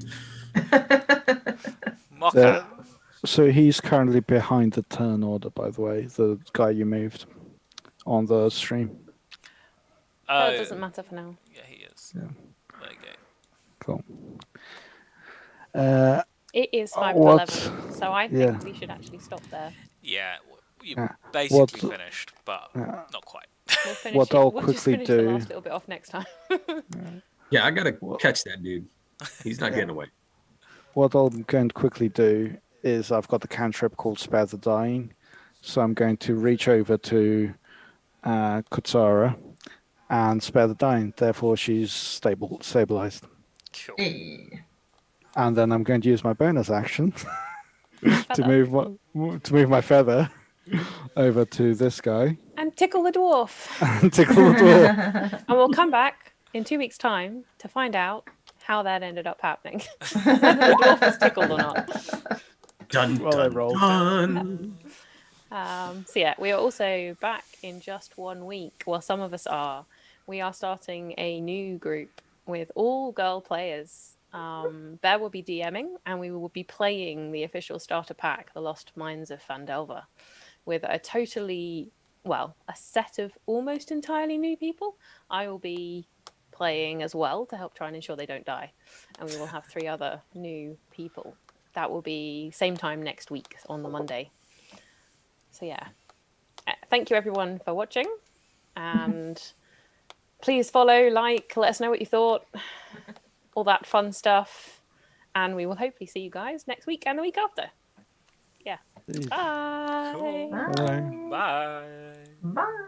Mocha. So he's currently behind the turn order, by the way, the guy you moved on the stream. That doesn't matter for now. Yeah, he is. Yeah. There you go. Cool. It is 5 what- to 11, so I think yeah. we should actually stop there. Yeah, you Yeah. basically What- finished, but Yeah. not quite. We'll finish What it. I'll We'll just quickly finish the do- last little bit off next time. Yeah, I gotta catch that dude. He's not Yeah. getting away. What I'm going to quickly do is I've got the cantrip called Spare the Dying. So I'm going to reach over to Kutsara and spare the dying. Therefore, she's stabilized. Cool. Hey. And then I'm going to use my bonus action to Feather. move my feather over to this guy And tickle the dwarf. and tickle the door. And we'll come back in 2 weeks' time to find out how that ended up happening. Whether the dwarf was tickled or not. Dun, Well, I dun, rolled. dun. So yeah, we are also back in just 1 week. Well, some of us are. We are starting a new group with all girl players. Bear will be DMing, and we will be playing the official starter pack, The Lost Mines of Phandelver, with a set of almost entirely new people. I will be playing as well to help try and ensure they don't die, and we will have 3 other new people. That will be same time next week on the Monday. So yeah, thank you everyone for watching, and please follow, like, let us know what you thought, all that fun stuff, and we will hopefully see you guys next week and the week after. Yeah. Bye. Cool. Bye. Bye. Bye.